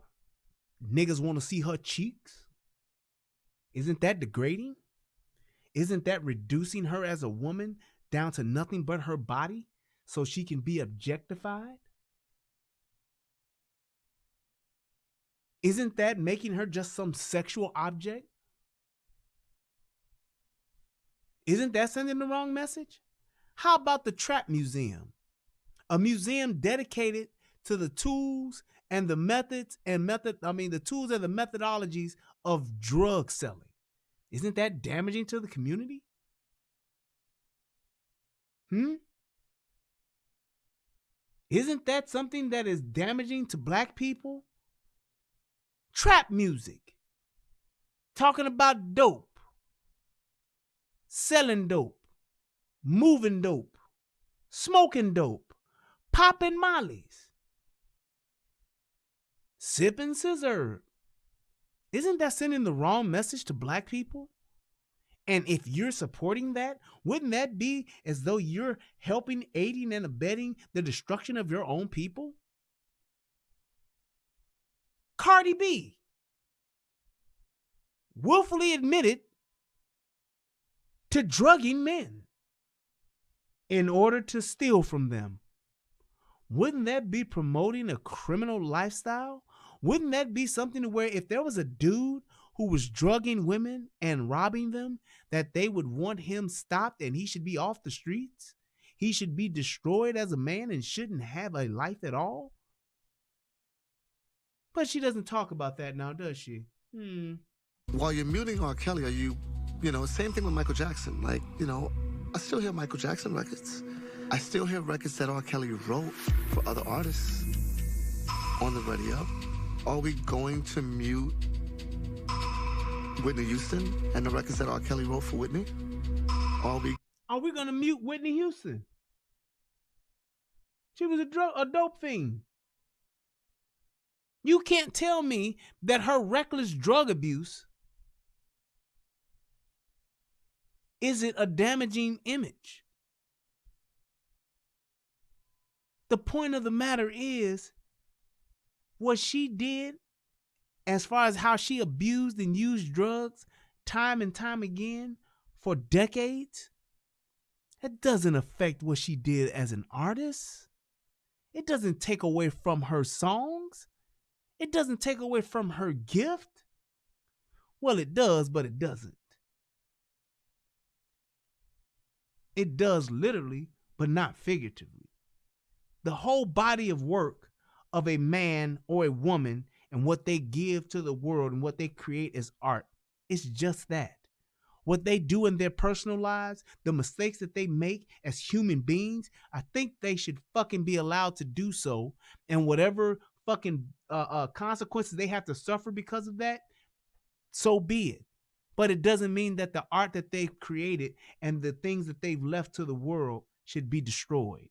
niggas want to see her cheeks? Isn't that degrading? Isn't that reducing her as a woman down to nothing but her body so she can be objectified? Isn't that making her just some sexual object? Isn't that sending the wrong message? How about the Trap Museum? A museum dedicated to the tools and the methods and the tools and the methodologies of drug selling. Isn't that damaging to the community? Isn't that something that is damaging to black people? Trap music. Talking about dope. Selling dope. Moving dope. Smoking dope. Popping mollies. Sipping scissor. Isn't that sending the wrong message to black people? And if you're supporting that, wouldn't that be as though you're helping, aiding, and abetting the destruction of your own people? Cardi B willfully admitted to drugging men in order to steal from them. Wouldn't that be promoting a criminal lifestyle? Wouldn't that be something where if there was a dude who was drugging women and robbing them, that they would want him stopped and he should be off the streets? he should be destroyed as a man and shouldn't have a life at all? But she doesn't talk about that now, does she? While you're muting R. Kelly, are you know, same thing with Michael Jackson. Like, you know, I still hear Michael Jackson records. I still hear records that R. Kelly wrote for other artists on the radio. Are we going to mute Whitney Houston and the records that R. Kelly wrote for Whitney? Are we going to mute Whitney Houston? She was a dope fiend. You can't tell me that her reckless drug abuse isn't a damaging image. The point of the matter is, what she did, as far as how she abused and used drugs time and time again for decades, that doesn't affect what she did as an artist. It doesn't take away from her songs. It doesn't take away from her gift. Well, it does, but it doesn't. It does literally, but not figuratively. The whole body of work of a man or a woman and what they give to the world and what they create as art, it's just that. What they do in their personal lives, the mistakes that they make as human beings, I think they should fucking be allowed to do so. And whatever fucking consequences they have to suffer because of that, so be it. But it doesn't mean that the art that they've created and the things that they've left to the world should be destroyed.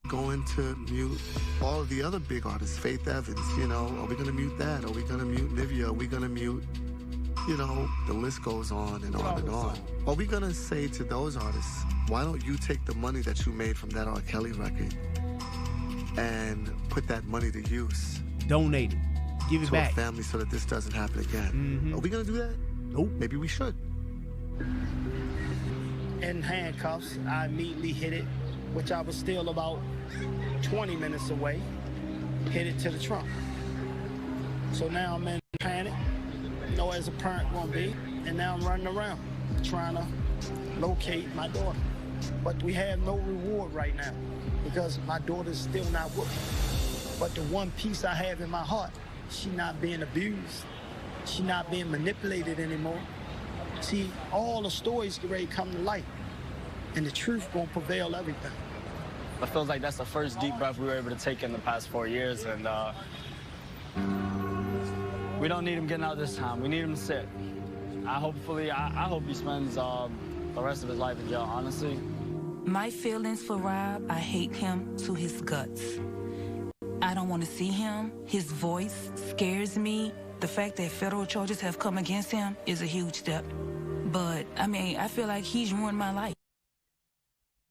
going to mute all of the other big artists? Faith Evans, you know, are we going to mute that? Are we going to mute Nivea? Are we going to mute, you know, the list goes on and on and on. Are we going to say to those artists, why don't you take the money that you made from that R. Kelly record and put that money to use? Donate it. Give it back to a family so that this doesn't happen again. Are we going to do that? Nope. Maybe we should. In handcuffs, I immediately hit it, which I was still about 20 minutes away, hit it to the trunk. So now I'm in panic, you know, as a parent gonna be, and now I'm running around trying to locate my daughter. But we have no reward right now because my daughter's still not with me. But the one piece I have in my heart, she not being abused, she not being manipulated anymore. See, all the stories get ready to come to light, and the truth gonna prevail everything. It feels like that's the first deep breath we were able to take in the past 4 years, and we don't need him getting out this time. We need him to sit. I hope he spends the rest of his life in jail, honestly. My feelings for Rob, I hate him to his guts. I don't want to see him. His voice scares me. The fact that federal charges have come against him is a huge step. But, I mean, I feel like he's ruined my life.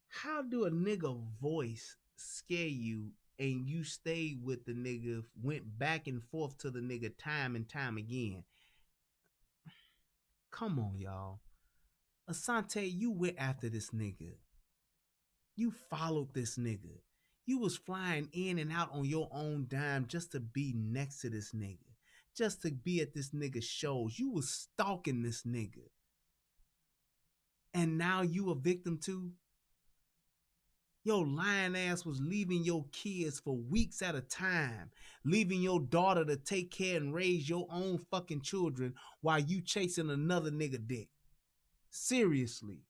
How do a nigga voice scare you and you stay with the nigga, went back and forth to the nigga time and time again? Come on, y'all. Asante, you went after this nigga. You followed this nigga. You was flying in and out on your own dime just to be next to this nigga. Just to be at this nigga's shows. You was stalking this nigga. And now you a victim too? Your lying ass was leaving your kids for weeks at a time, leaving your daughter to take care and raise your own fucking children while you chasing another nigga dick. Seriously.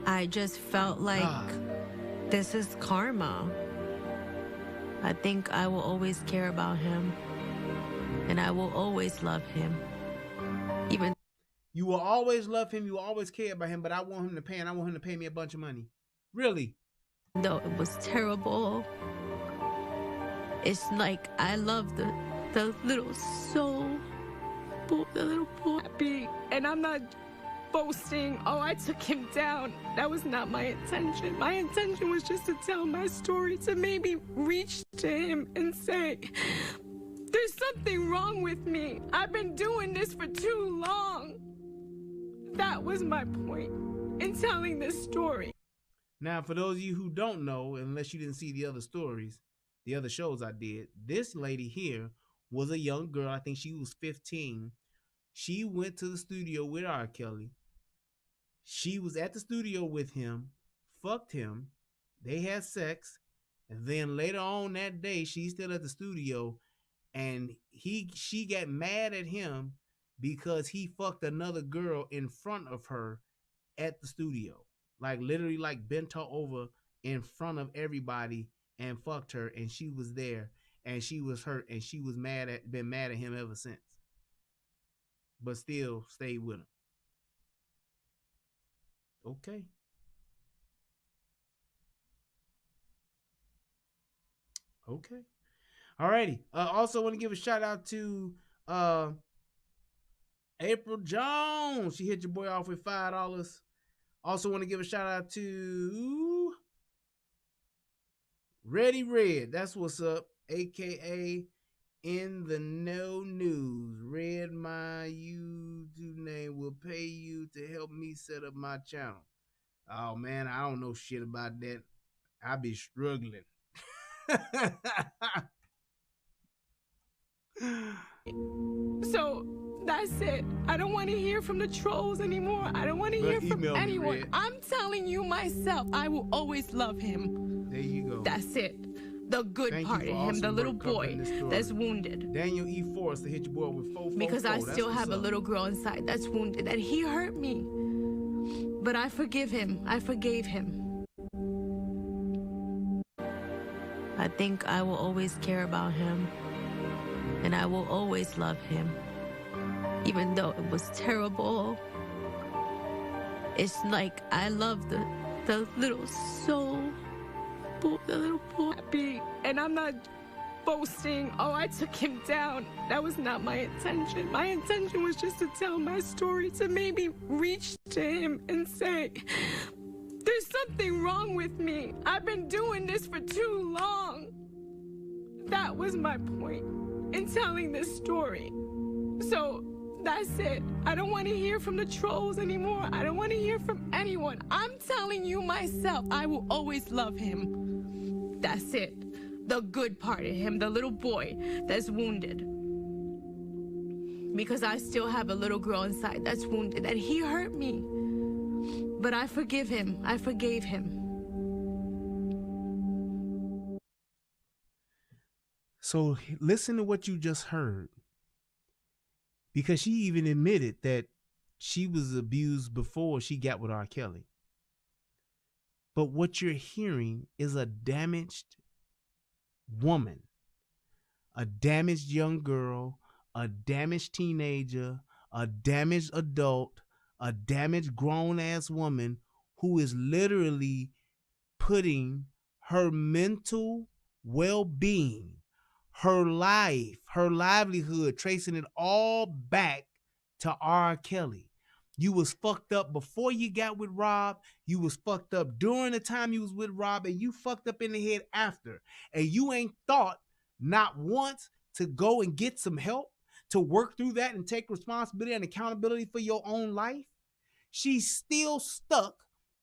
I just felt like this is karma. I think I will always care about him, and I will always love him. Even you will always love him, you will always care about him, but I want him to pay, and I want him to pay me a bunch of money. Really? Though it was terrible. It's like I love the little soul, the little boy. And I'm not boasting, oh, I took him down. That was not my intention. My intention was just to tell my story, to maybe reach to him and say, there's something wrong with me. I've been doing this for too long. That was my point in telling this story. Now, for those of you who don't know, unless you didn't see the other stories, the other shows I did, this lady here was a young girl. I think she was 15. She went to the studio with R. Kelly She was at the studio with him, fucked him, they had sex, and then later on that day, she's still at the studio, and she got mad at him because he fucked another girl in front of her at the studio. Like literally like bent her over in front of everybody and fucked her, and she was there and she was hurt and she was been mad at him ever since. But still stayed with him. Okay. Okay. Alrighty. Also want to give a shout out to April Jones. She hit your boy off with $5. Also want to give a shout out to Ready Red. That's what's up. AKA In the No News. Red, my YouTube name will pay you to help me set up my channel. Oh man, I don't know shit about that. I be struggling. So that's it. I don't want to hear from the trolls anymore. I don't want to hear from anyone. I'm telling you myself, I will always love him. There you go. That's it. The good part of him, the little boy that's wounded. Daniel E. Forrest to hit your boy with 444. Because I still have a little girl inside that's wounded, and he hurt me. But I forgive him. I forgave him. I think I will always care about him, and I will always love him. Even though it was terrible, it's like I love the little soul, the little boy. And I'm not boasting, oh, I took him down. That was not my intention. My intention was just to tell my story, to maybe reach to him and say, there's something wrong with me. I've been doing this for too long. That was my point in telling this story. So that's it. I don't want to hear from the trolls anymore. I don't want to hear from anyone. I'm telling you myself, I will always love him. That's it. The good part of him, the little boy that's wounded. Because I still have a little girl inside that's wounded, and he hurt me. But I forgive him. I forgave him. So listen to what you just heard. Because she even admitted that she was abused before she got with R. Kelly. But what you're hearing is a damaged woman, a damaged young girl, a damaged teenager, a damaged adult, a damaged grown-ass woman who is literally putting her mental well-being, her life, her livelihood, tracing it all back to R. Kelly. You was fucked up before you got with Rob. You was fucked up during the time you was with Rob, and you fucked up in the head after. And you ain't thought not once to go and get some help, to work through that and take responsibility and accountability for your own life. She's still stuck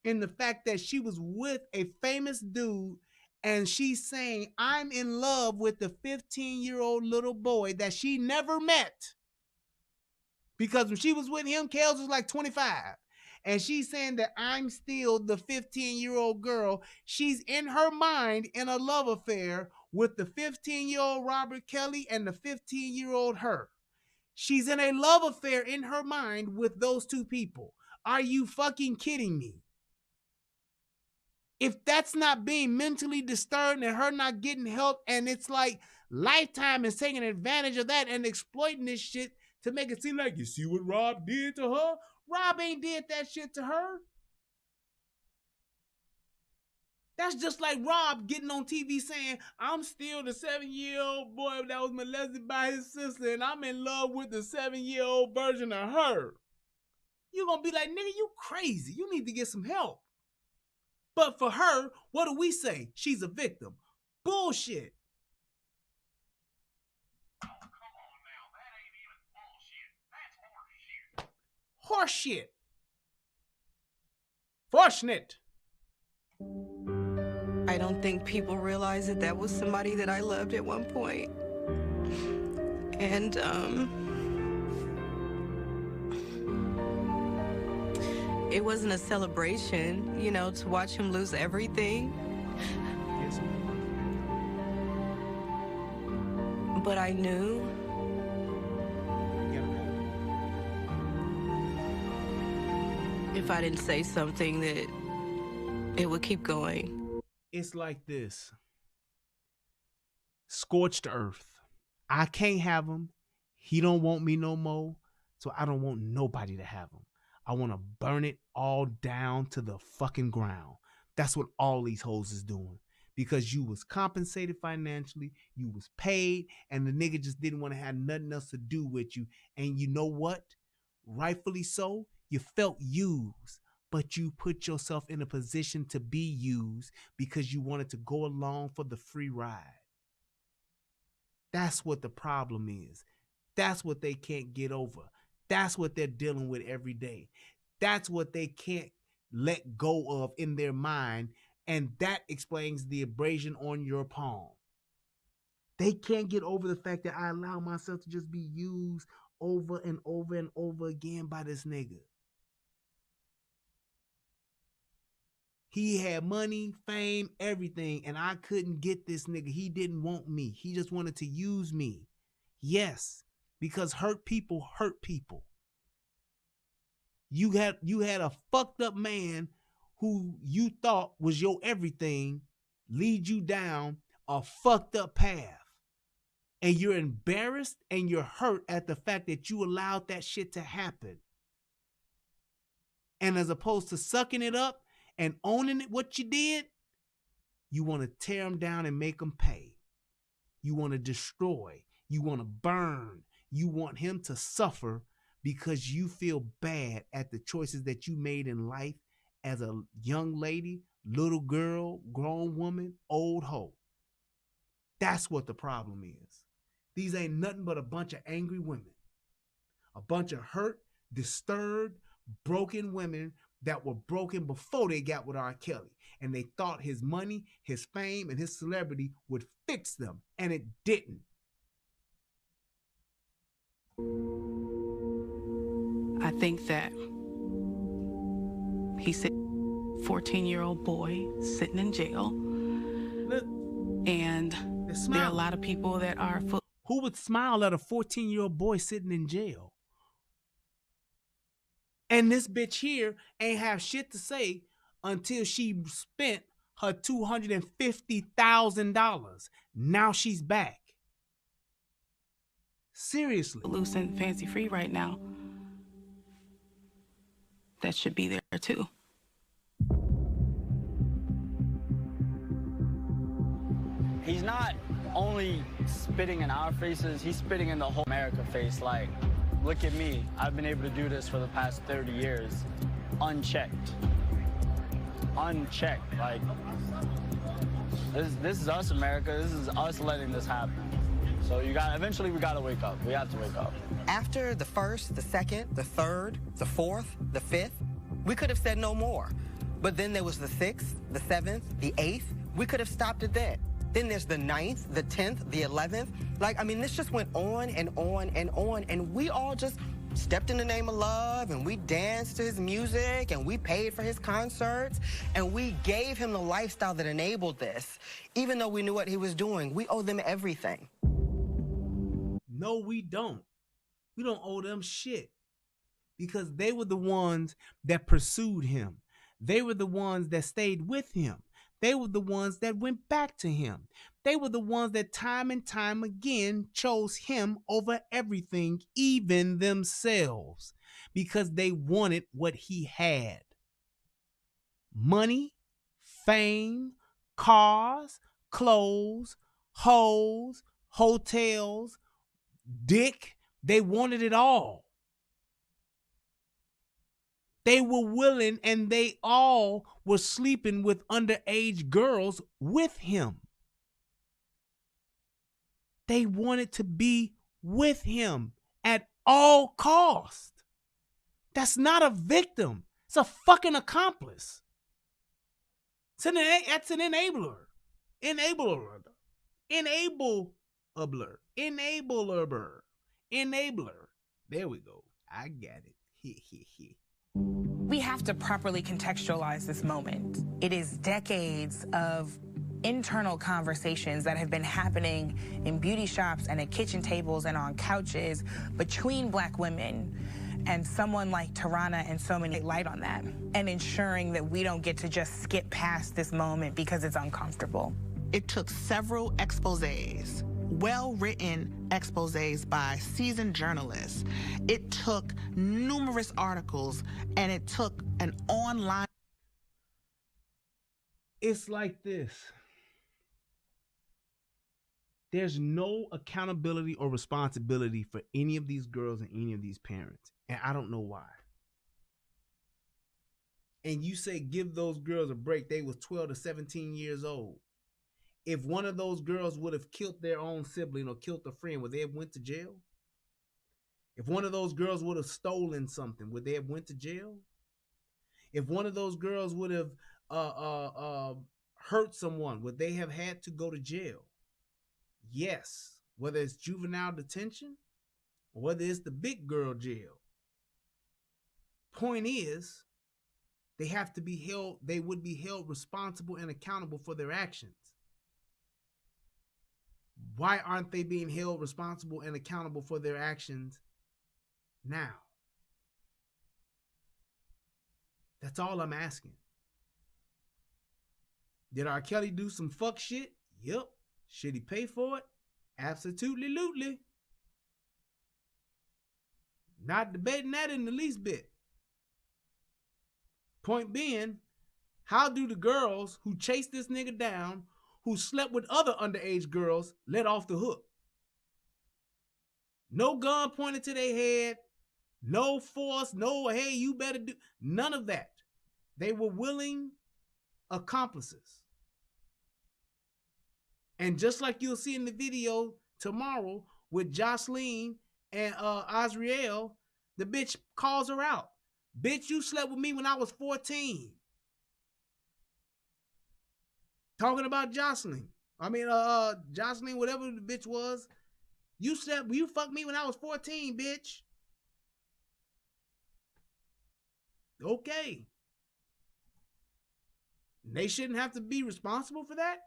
in the fact that she was with a famous dude, and she's saying, I'm in love with the 15-year-old little boy that she never met. Because when she was with him, Kels was like 25. And she's saying that I'm still the 15-year-old girl. She's in her mind in a love affair with the 15-year-old Robert Kelly and the 15-year-old her. She's in a love affair in her mind with those two people. Are you fucking kidding me? If that's not being mentally disturbed and her not getting help, and it's like Lifetime is taking advantage of that and exploiting this shit to make it seem like, you see what Rob did to her? Rob ain't did that shit to her. That's just like Rob getting on TV saying, I'm still the 7-year-old boy that was molested by his sister, and I'm in love with the 7-year-old version of her. You're going to be like, nigga, you crazy. You need to get some help. But for her, what do we say? She's a victim. Bullshit. Oh, come on now. That ain't even bullshit. That's horseshit. Horseshit. I don't think people realize that that was somebody that I loved at one point. And it wasn't a celebration, you know, to watch him lose everything. Yes. But I knew if I didn't say something that it would keep going. It's like this. Scorched earth. I can't have him. He don't want me no more. So I don't want nobody to have him. I want to burn it all down to the fucking ground. That's what all these hoes is doing. Because you was compensated financially, you was paid, and the nigga just didn't want to have nothing else to do with you. And you know what? Rightfully so, you felt used, but you put yourself in a position to be used because you wanted to go along for the free ride. That's what the problem is. That's what they can't get over. That's what they're dealing with every day. That's what they can't let go of in their mind. And that explains the abrasion on your palm. They can't get over the fact that I allow myself to just be used over and over and over again by this nigga. He had money, fame, everything, and I couldn't get this nigga. He didn't want me. He just wanted to use me. Yes, because hurt people hurt people. You had a fucked up man who you thought was your everything lead you down a fucked up path. And you're embarrassed and you're hurt at the fact that you allowed that shit to happen. And as opposed to sucking it up and owning it, what you did, you want to tear them down and make them pay. You want to destroy. You want to burn. You want him to suffer because you feel bad at the choices that you made in life as a young lady, little girl, grown woman, old hoe. That's what the problem is. These ain't nothing but a bunch of angry women. A bunch of hurt, disturbed, broken women that were broken before they got with R. Kelly. And they thought his money, his fame, and his celebrity would fix them. And it didn't. I think that he's a 14-year-old boy sitting in jail. Look, and there are a lot of people that are... Who would smile at a 14-year-old boy sitting in jail? And this bitch here ain't have shit to say until she spent her $250,000. Now she's back. Seriously. Loose and fancy free right now. That should be there too. He's not only spitting in our faces, he's spitting in the whole America face. Like, look at me. I've been able to do this for the past 30 years, unchecked. Unchecked. Like, this is us, America. This is us letting this happen. So eventually we gotta wake up. We have to wake up. After the first, the second, the third, the fourth, the fifth, we could have said no more. But then there was the 6th, the 7th, the 8th. We could have stopped it then. Then there's the 9th, the 10th, the 11th. Like, I mean, this just went on and on and on. And we all just stepped in the name of love, and we danced to his music, and we paid for his concerts, and we gave him the lifestyle that enabled this. Even though we knew what he was doing, we owe them everything. No, we don't. We don't owe them shit. Because they were the ones that pursued him. They were the ones that stayed with him. They were the ones that went back to him. They were the ones that time and time again chose him over everything, even themselves, because they wanted what he had. Money, fame, cars, clothes, hoes, hotels, dick. They wanted it all. They were willing, and they all were sleeping with underage girls with him. They wanted to be with him at all costs. That's not a victim. It's a fucking accomplice. That's an enabler. Enabler. There we go. I got it. We have to properly contextualize this moment. It is decades of internal conversations that have been happening in beauty shops and at kitchen tables and on couches between Black women, and someone like Tarana and so many light on that and ensuring that we don't get to just skip past this moment because it's uncomfortable. It took several exposés, well-written exposés by seasoned journalists. It took numerous articles, and it took an online... It's like this. There's no accountability or responsibility for any of these girls and any of these parents. And I don't know why. And you say give those girls a break. They was 12 to 17 years old. If one of those girls would have killed their own sibling or killed a friend, would they have went to jail? If one of those girls would have stolen something, would they have went to jail? If one of those girls would have hurt someone, would they have had to go to jail? Yes, whether it's juvenile detention or whether it's the big girl jail. Point is, they have to be held, they would be held responsible and accountable for their actions. Why aren't they being held responsible and accountable for their actions now? That's all I'm asking. Did R. Kelly do some fuck shit? Yep. Should he pay for it? Absolutely. Not debating that in the least bit. Point being, how do the girls who chased this nigga down, who slept with other underage girls, let off the hook? No gun pointed to their head, no force, no, hey, you better do, none of that. They were willing accomplices. And just like you'll see in the video tomorrow with Jocelyn and Azriel, the bitch calls her out. Bitch, you slept with me when I was 14. Talking about Jocelyn. Jocelyn, whatever the bitch was. You fucked me when I was 14, bitch. Okay. They shouldn't have to be responsible for that?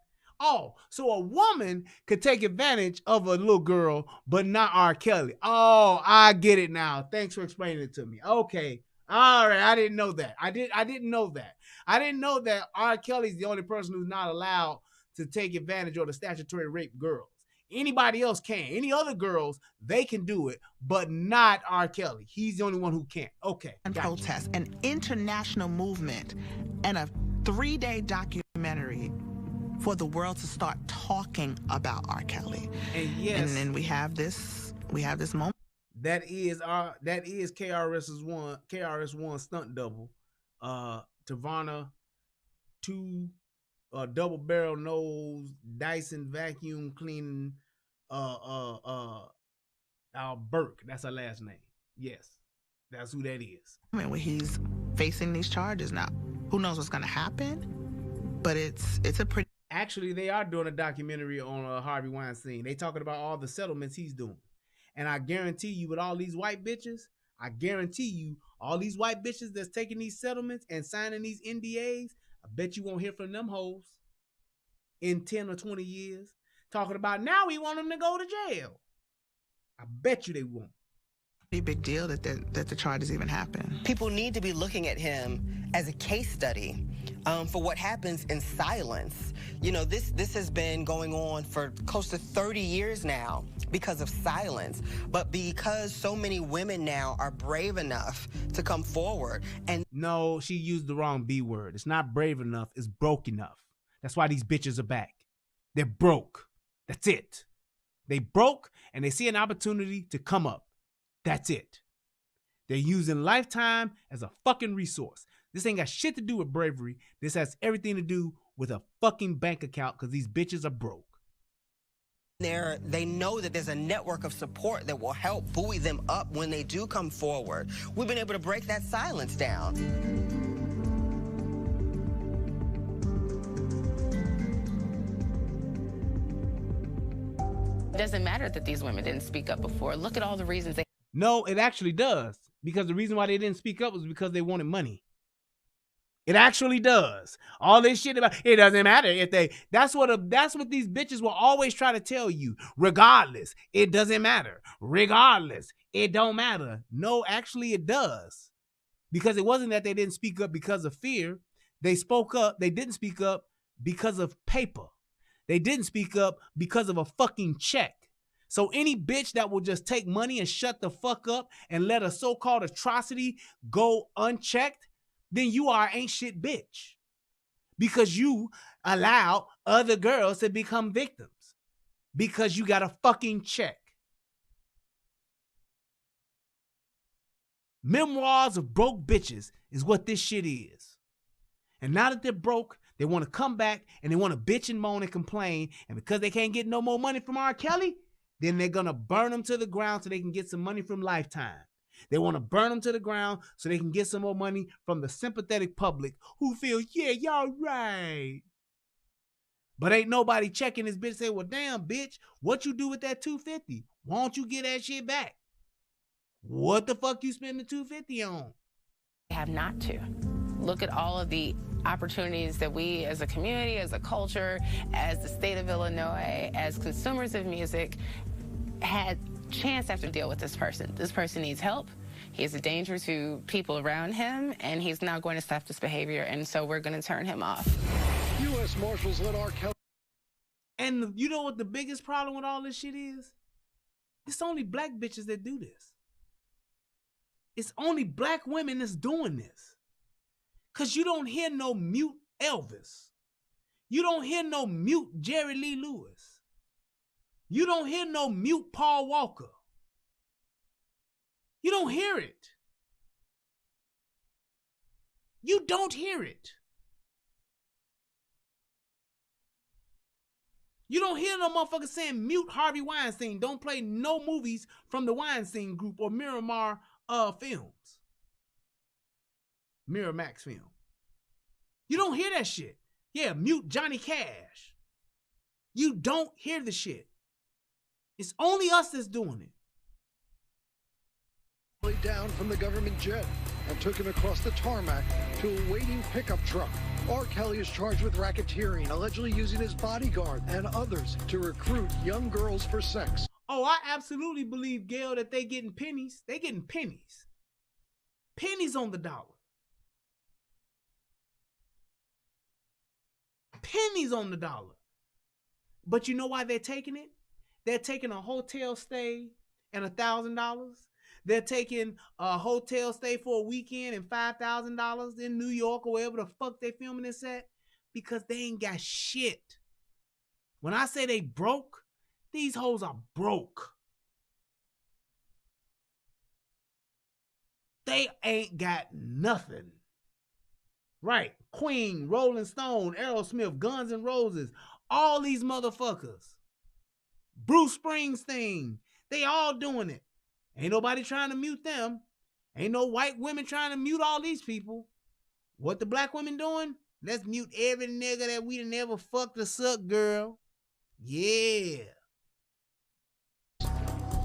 Oh, so a woman could take advantage of a little girl, but not R. Kelly. Oh, I get it now. Thanks for explaining it to me. Okay. All right. I didn't know that. I didn't know that. I didn't know that R. Kelly's the only person who's not allowed to take advantage or to statutory rape girls. Anybody else can. Any other girls, they can do it, but not R. Kelly. He's the only one who can't. Okay. And protest, an international movement, and a 3-day documentary for the world to start talking about R. Kelly. And yes, and then we have this moment. That is KRS-One stunt double. Tavanna 2 double barrel nose Dyson vacuum cleaning Al Burke. That's her last name. Yes. That's who that is. I mean, when he's facing these charges now, who knows what's gonna happen? But it's a pretty. Actually, they are doing a documentary on Harvey Weinstein. They talking about all the settlements he's doing. And I guarantee you, with all these white bitches, all these white bitches that's taking these settlements and signing these NDAs, I bet you won't hear from them hoes in 10 or 20 years talking about now we want them to go to jail. I bet you they won't. Big deal that the charges even happen. People need to be looking at him as a case study for what happens in silence. You know, this has been going on for close to 30 years now because of silence, but because so many women now are brave enough to come forward. And no, she used the wrong B word. It's not brave enough, it's broke enough. That's why these bitches are back. They're broke. That's it. They broke and they see an opportunity to come up. That's it. They're using Lifetime as a fucking resource. This ain't got shit to do with bravery. This has everything to do with a fucking bank account because these bitches are broke. They know that there's a network of support that will help buoy them up when they do come forward. We've been able to break that silence down. It doesn't matter that these women didn't speak up before. Look at all the reasons they... No, it actually does. Because the reason why they didn't speak up was because they wanted money. It actually does. All this shit about it doesn't matter if they. That's what these bitches will always try to tell you. Regardless, it doesn't matter. Regardless, it don't matter. No, actually, it does. Because it wasn't that they didn't speak up because of fear. They spoke up. They didn't speak up because of paper. They didn't speak up because of a fucking check. So any bitch that will just take money and shut the fuck up and let a so-called atrocity go unchecked, then you are ain't shit bitch. Because you allow other girls to become victims. Because you got a fucking check. Memoirs of broke bitches is what this shit is. And now that they're broke, they want to come back and they want to bitch and moan and complain. And because they can't get no more money from R. Kelly, then they're going to burn them to the ground so they can get some money from Lifetime. They want to burn them to the ground so they can get some more money from the sympathetic public who feel, yeah, y'all right. But ain't nobody checking this bitch say, well, damn, bitch, what you do with that $250? Why don't you get that shit back? What the fuck you spend the $250 on? Have not to. Look at all of the opportunities that we as a community, as a culture, as the state of Illinois, as consumers of music, had chance to have to deal with this person. This person needs help. He is a danger to people around him, and he's not going to stop this behavior, and so we're going to turn him off. U.S. Marshals let R. Kelly. And you know what the biggest problem with all this shit is? It's only black bitches that do this. It's only black women that's doing this. Because you don't hear no mute Elvis. You don't hear no mute Jerry Lee Lewis. You don't hear no mute Paul Walker. You don't hear it. You don't hear it. You don't hear no motherfucker saying mute Harvey Weinstein. Don't play no movies from the Weinstein Group or Miramar films. Miramax film. You don't hear that shit. Yeah, mute Johnny Cash. You don't hear the shit. It's only us that's doing it. Down from the government jet and took him across the tarmac to a waiting pickup truck. R. Kelly is charged with racketeering, allegedly using his bodyguard and others to recruit young girls for sex. Oh, I absolutely believe, Gail, that they getting pennies. They getting pennies. Pennies on the dollar. Pennies on the dollar. But you know why they're taking it? They're taking a hotel stay and $1,000. They're taking a hotel stay for a weekend and $5,000 in New York or wherever the fuck they filming this at, because they ain't got shit. When I say they broke, these hoes are broke. They ain't got nothing. Right. Queen, Rolling Stone, Aerosmith, Guns N' Roses, all these motherfuckers. Bruce Springsteen, they all doing it. Ain't nobody trying to mute them. Ain't no white women trying to mute all these people. What the black women doing? Let's mute every nigga that we done ever fucked or sucked, girl. Yeah.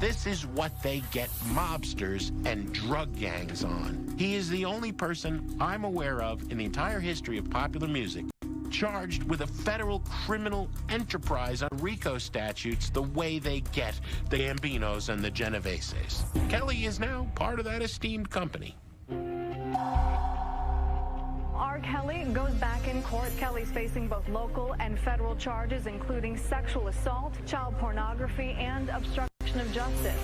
This is what they get mobsters and drug gangs on. He is the only person I'm aware of in the entire history of popular music charged with a federal criminal enterprise on RICO statutes the way they get the Gambinos and the Genoveses. Kelly is now part of that esteemed company. R. Kelly goes back in court. Kelly's facing both local and federal charges, including sexual assault, child pornography, and obstruction of justice.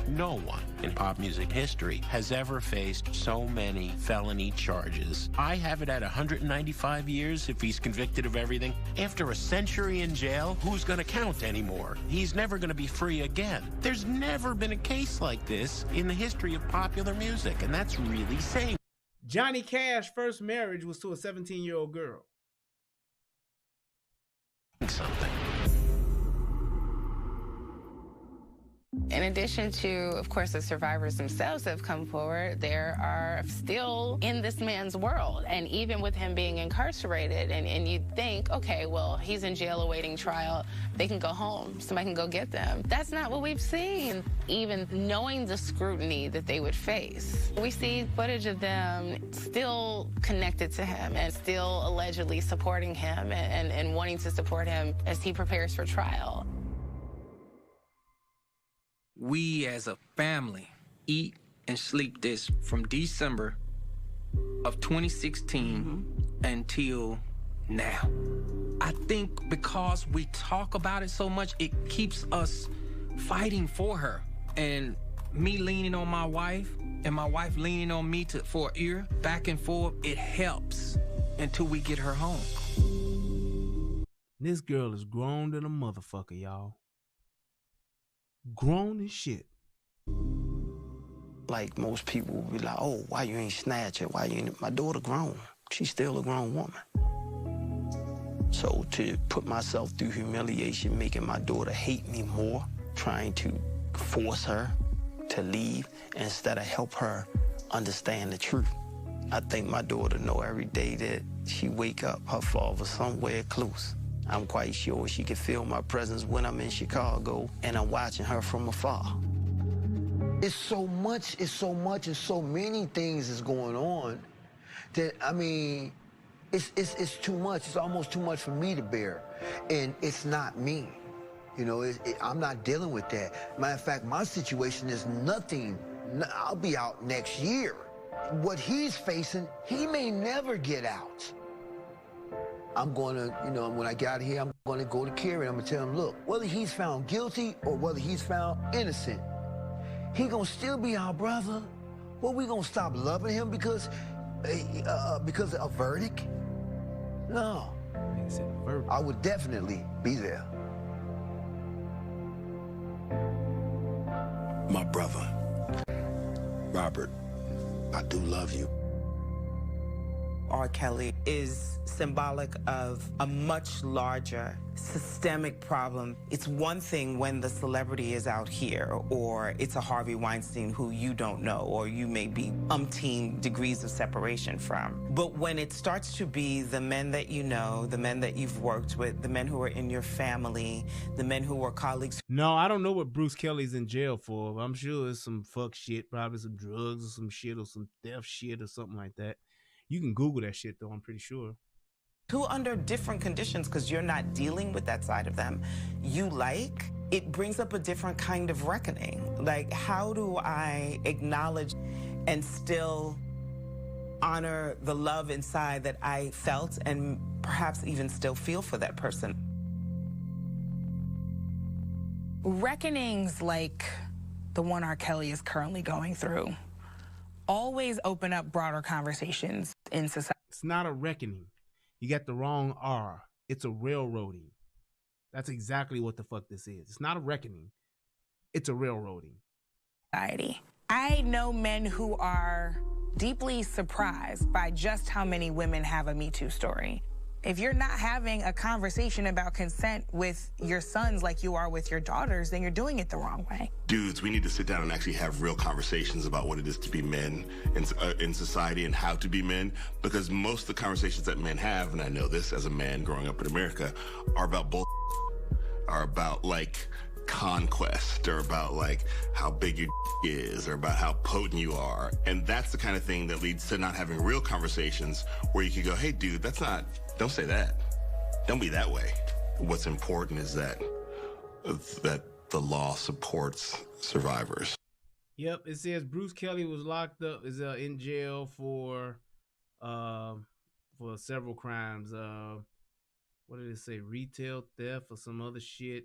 No one in pop music history has ever faced so many felony charges. I have it at 195 years if he's convicted of everything. After a century in jail, who's going to count anymore? He's never going to be free again. There's never been a case like this in the history of popular music, and that's really saying. Johnny Cash's first marriage was to a 17-year-old girl. Something. In addition to, of course, the survivors themselves that have come forward, there are still in this man's world. And even with him being incarcerated, and you'd think, okay, well, he's in jail awaiting trial. They can go home. Somebody can go get them. That's not what we've seen, even knowing the scrutiny that they would face. We see footage of them still connected to him and still allegedly supporting him and wanting to support him as he prepares for trial. We as a family eat and sleep this from December of 2016 until now. I think because we talk about it so much, it keeps us fighting for her. And me leaning on my wife and my wife leaning on me for an ear, back and forth, it helps until we get her home. This girl is grown than a motherfucker, y'all. Grown as shit. Like most people will be like, oh, why you ain't snatch it? Why you ain't? My daughter grown. She's still a grown woman. So to put myself through humiliation, making my daughter hate me more, trying to force her to leave instead of help her understand the truth. I think my daughter know every day that she wake up, her father's somewhere close. I'm quite sure she can feel my presence when I'm in Chicago and I'm watching her from afar. It's so much, and so many things is going on that, I mean, it's too much. It's almost too much for me to bear. And it's not me. You know, I'm not dealing with that. Matter of fact, my situation is nothing. I'll be out next year. What he's facing, he may never get out. I'm going to, you know, when I get out of here, I'm going to go to Kerry. I'm going to tell him, look, whether he's found guilty or whether he's found innocent, he going to still be our brother. Well, we going to stop loving him because of a verdict? No. I would definitely be there. My brother, Robert, I do love you. R. Kelly is symbolic of a much larger systemic problem. It's one thing when the celebrity is out here, or it's a Harvey Weinstein who you don't know, or you may be umpteen degrees of separation from. But when it starts to be the men that you know, the men that you've worked with, the men who are in your family, the men who are colleagues. No, I don't know what Bruce Kelly's in jail for. I'm sure it's some fuck shit, probably some drugs or some shit or some theft shit or something like that. You can Google that shit, though, I'm pretty sure. Who under different conditions, because you're not dealing with that side of them, you like, it brings up a different kind of reckoning. Like, how do I acknowledge and still honor the love inside that I felt and perhaps even still feel for that person? Reckonings like the one R. Kelly is currently going through always open up broader conversations in society. It's not a reckoning. You got the wrong R. It's a railroading. That's exactly what the fuck this is. It's not a reckoning. It's a railroading. I know men who are deeply surprised by just how many women have a Me Too story. If you're not having a conversation about consent with your sons like you are with your daughters, then you're doing it the wrong way. Dudes, we need to sit down and actually have real conversations about what it is to be men in society and how to be men, because most of the conversations that men have, and I know this as a man growing up in America, are about bull, are about like conquest, or about like how big your is, or about how potent you are. And that's the kind of thing that leads to not having real conversations where you can go, hey dude, don't say that. Don't be that way. What's important is that the law supports survivors. Yep, it says Bruce Kelly was locked up, is in jail for several crimes. What did it say? Retail theft or some other shit.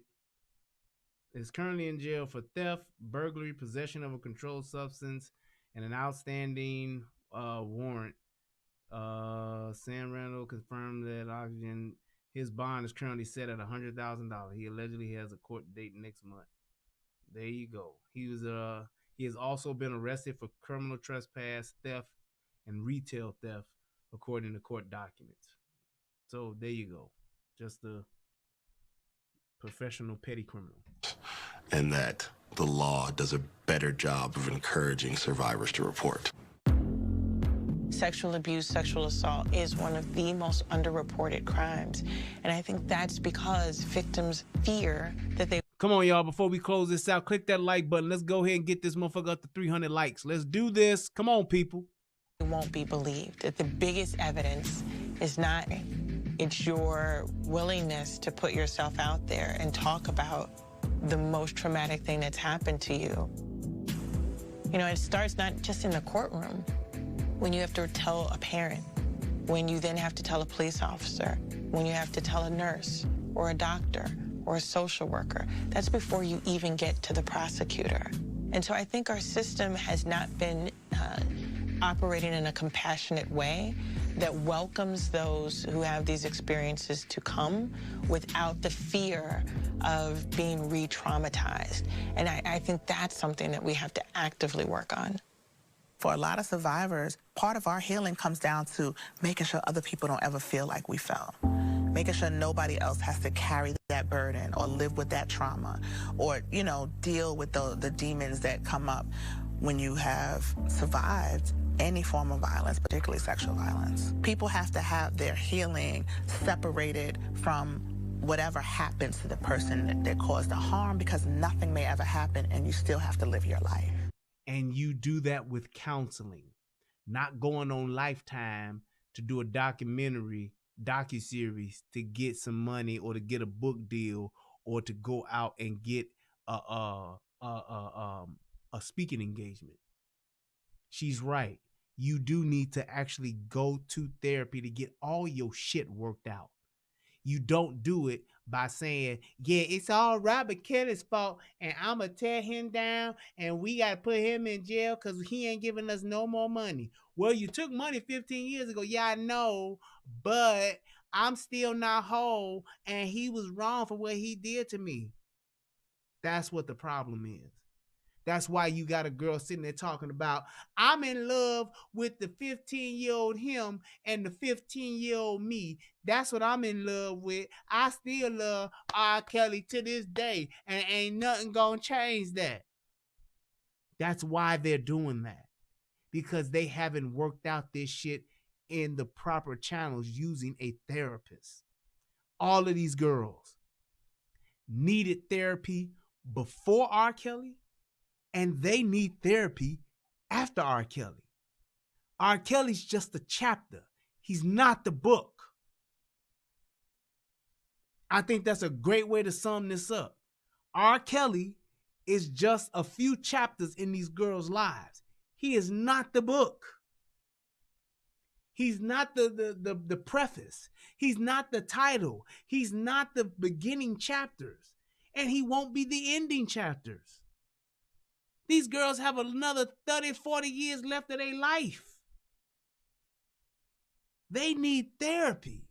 Is currently in jail for theft, burglary, possession of a controlled substance, and an outstanding warrant. Sam Randall confirmed that Oxygen, his bond is currently set at $100,000. He allegedly has a court date next month. There you go. He has also been arrested for criminal trespass, theft, and retail theft, according to court documents. So there you go. Just a professional petty criminal. And that the law does a better job of encouraging survivors to report. Sexual abuse, sexual assault is one of the most underreported crimes. And I think that's because victims fear that they... Come on, y'all. Before we close this out, click that like button. Let's go ahead and get this motherfucker up to 300 likes. Let's do this. Come on, people. won't be believed. That the biggest evidence is not... It's your willingness to put yourself out there and talk about the most traumatic thing that's happened to you. You know, it starts not just in the courtroom, when you have to tell a parent, when you then have to tell a police officer, when you have to tell a nurse or a doctor or a social worker. That's before you even get to the prosecutor. And so I think our system has not been operating in a compassionate way that welcomes those who have these experiences to come without the fear of being re-traumatized. And I think that's something that we have to actively work on. For a lot of survivors, part of our healing comes down to making sure other people don't ever feel like we felt. Making sure nobody else has to carry that burden or live with that trauma or, you know, deal with the demons that come up when you have survived any form of violence, particularly sexual violence. People have to have their healing separated from whatever happens to the person that caused the harm, because nothing may ever happen and you still have to live your life. And you do that with counseling, not going on Lifetime to do a docuseries to get some money or to get a book deal or to go out and get a speaking engagement. She's right. You do need to actually go to therapy to get all your shit worked out. You don't do it by saying, yeah, it's all Robert Kelly's fault and I'm going to tear him down and we got to put him in jail because he ain't giving us no more money. Well, you took money 15 years ago. Yeah, I know, but I'm still not whole and he was wrong for what he did to me. That's what the problem is. That's why you got a girl sitting there talking about, I'm in love with the 15-year-old him and the 15-year-old me. That's what I'm in love with. I still love R. Kelly to this day, and ain't nothing gonna change that. That's why they're doing that. Because they haven't worked out this shit in the proper channels using a therapist. All of these girls needed therapy before R. Kelly, and they need therapy after R. Kelly. R. Kelly's just a chapter. He's not the book. I think that's a great way to sum this up. R. Kelly is just a few chapters in these girls' lives. He is not the book. He's not the preface. He's not the title. He's not the beginning chapters. And he won't be the ending chapters. These girls have another 30, 40 years left of their life. They need therapy.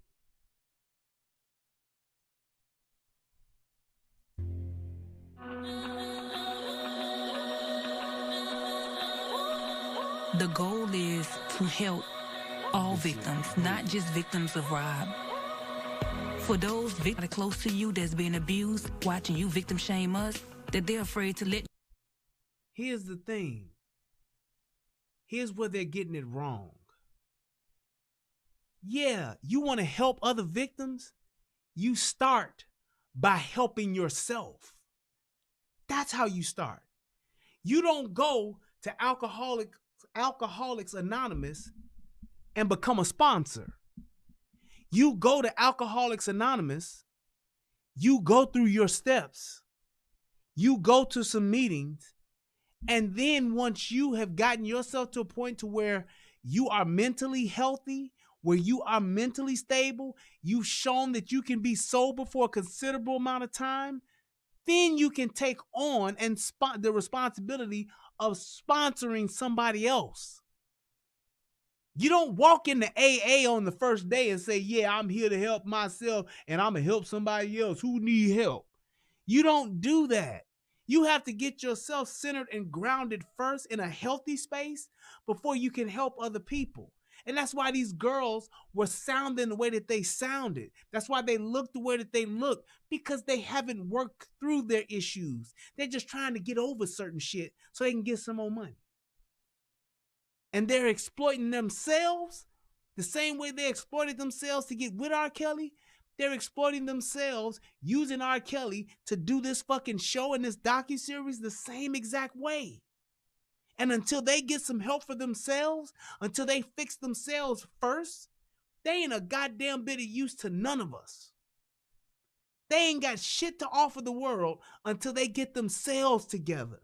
The goal is to help all victims, not just victims of Rob. For those victims close to you that's being abused, watching you victim shame us, that they're afraid to let. Here's the thing. Here's where they're getting it wrong. Yeah, you want to help other victims? You start by helping yourself. That's how you start. You don't go to Alcoholics Anonymous and become a sponsor. You go to Alcoholics Anonymous, you go through your steps, you go to some meetings, and then once you have gotten yourself to a point to where you are mentally healthy, where you are mentally stable, you've shown that you can be sober for a considerable amount of time, then you can take on and the responsibility of sponsoring somebody else. You don't walk into AA on the first day and say, yeah, I'm here to help myself and I'm going to help somebody else who need help. You don't do that. You have to get yourself centered and grounded first in a healthy space before you can help other people. And that's why these girls were sounding the way that they sounded. That's why they look the way that they look, because they haven't worked through their issues. They're just trying to get over certain shit so they can get some more money. And they're exploiting themselves the same way they exploited themselves to get with R. Kelly. They're exploiting themselves using R. Kelly to do this fucking show and this docuseries the same exact way. And until they get some help for themselves, until they fix themselves first, they ain't a goddamn bit of use to none of us. They ain't got shit to offer the world until they get themselves together.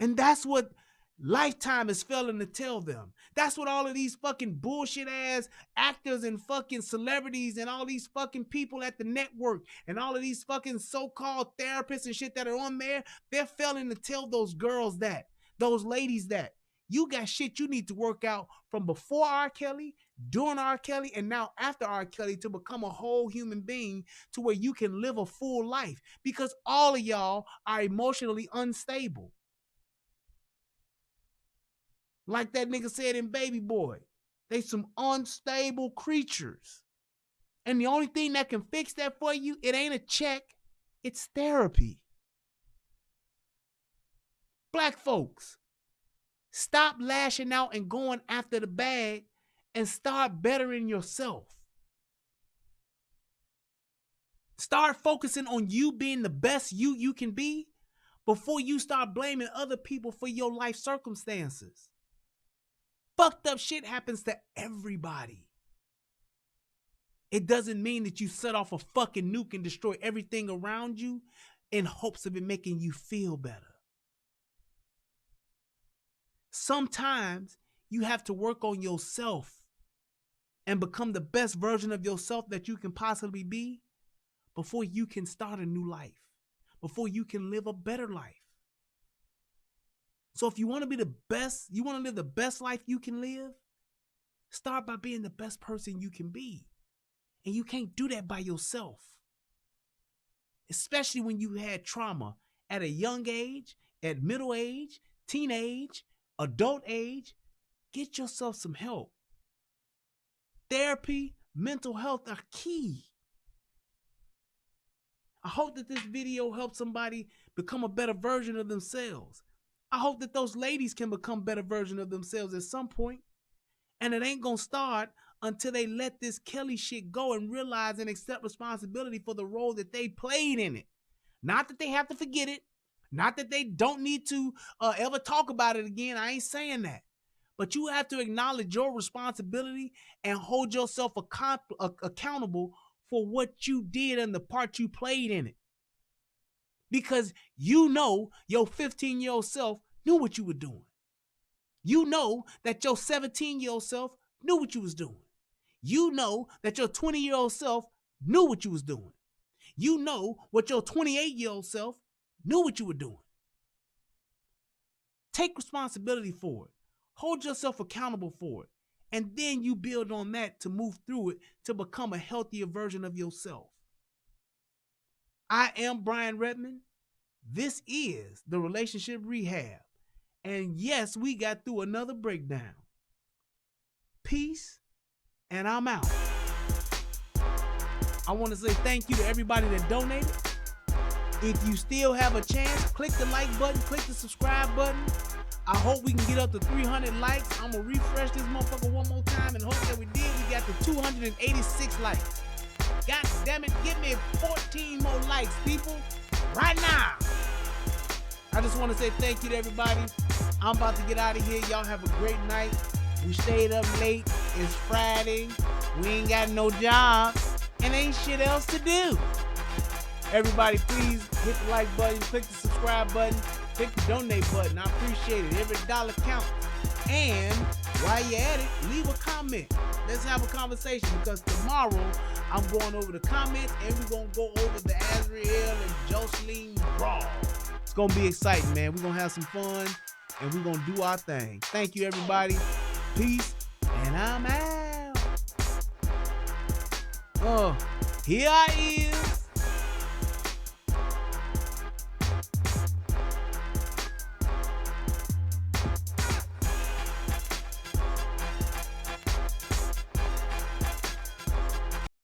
And that's what Lifetime is failing to tell them. That's what all of these fucking bullshit ass actors and fucking celebrities and all these fucking people at the network and all of these fucking so-called therapists and shit that are on there, they're failing to tell those girls that, those ladies that. You got shit you need to work out from before R. Kelly, during R. Kelly, and now after R. Kelly to become a whole human being to where you can live a full life, because all of y'all are emotionally unstable. Like that nigga said in Baby Boy, they some unstable creatures. And the only thing that can fix that for you, it ain't a check, it's therapy. Black folks, stop lashing out and going after the bag and start bettering yourself. Start focusing on you being the best you can be before you start blaming other people for your life circumstances. Fucked up shit happens to everybody. It doesn't mean that you set off a fucking nuke and destroy everything around you in hopes of it making you feel better. Sometimes you have to work on yourself and become the best version of yourself that you can possibly be before you can start a new life, before you can live a better life. So if you want to be the best, you want to live the best life you can live, start by being the best person you can be. And you can't do that by yourself. Especially when you had trauma at a young age, at middle age, teenage, adult age. Get yourself some help. Therapy, mental health are key. I hope that this video helps somebody become a better version of themselves. I hope that those ladies can become better versions of themselves at some point. And it ain't gonna start until they let this Kelly shit go and realize and accept responsibility for the role that they played in it. Not that they have to forget it. Not that they don't need to ever talk about it again. I ain't saying that. But you have to acknowledge your responsibility and hold yourself accountable for what you did and the part you played in it. Because you know your 15-year-old self knew what you were doing. You know that your 17-year-old self knew what you was doing. You know that your 20-year-old self knew what you was doing. You know what your 28-year-old self knew what you were doing. Take responsibility for it. Hold yourself accountable for it. And then you build on that to move through it to become a healthier version of yourself. I am Brian Redman. This is the Relationship Rehab. And yes, we got through another breakdown. Peace, and I'm out. I want to say thank you to everybody that donated. If you still have a chance, click the like button, click the subscribe button. I hope we can get up to 300 likes. I'm going to refresh this motherfucker one more time and hope that we did. We got to 286 likes. God damn it, give me 14 more likes, people, right now. I just want to say thank you to everybody. I'm about to get out of here. Y'all have a great night. We stayed up late. It's Friday. We ain't got no job and ain't shit else to do. Everybody, please hit the like button, click the subscribe button, click the donate button. I appreciate it. Every dollar counts. And while you're at it, leave a comment. Let's have a conversation, because tomorrow I'm going over the comments and we're going to go over the Azriel and Jocelyn Brawl. It's going to be exciting, man. We're going to have some fun and we're going to do our thing. Thank you, everybody. Peace, and I'm out. Here I is.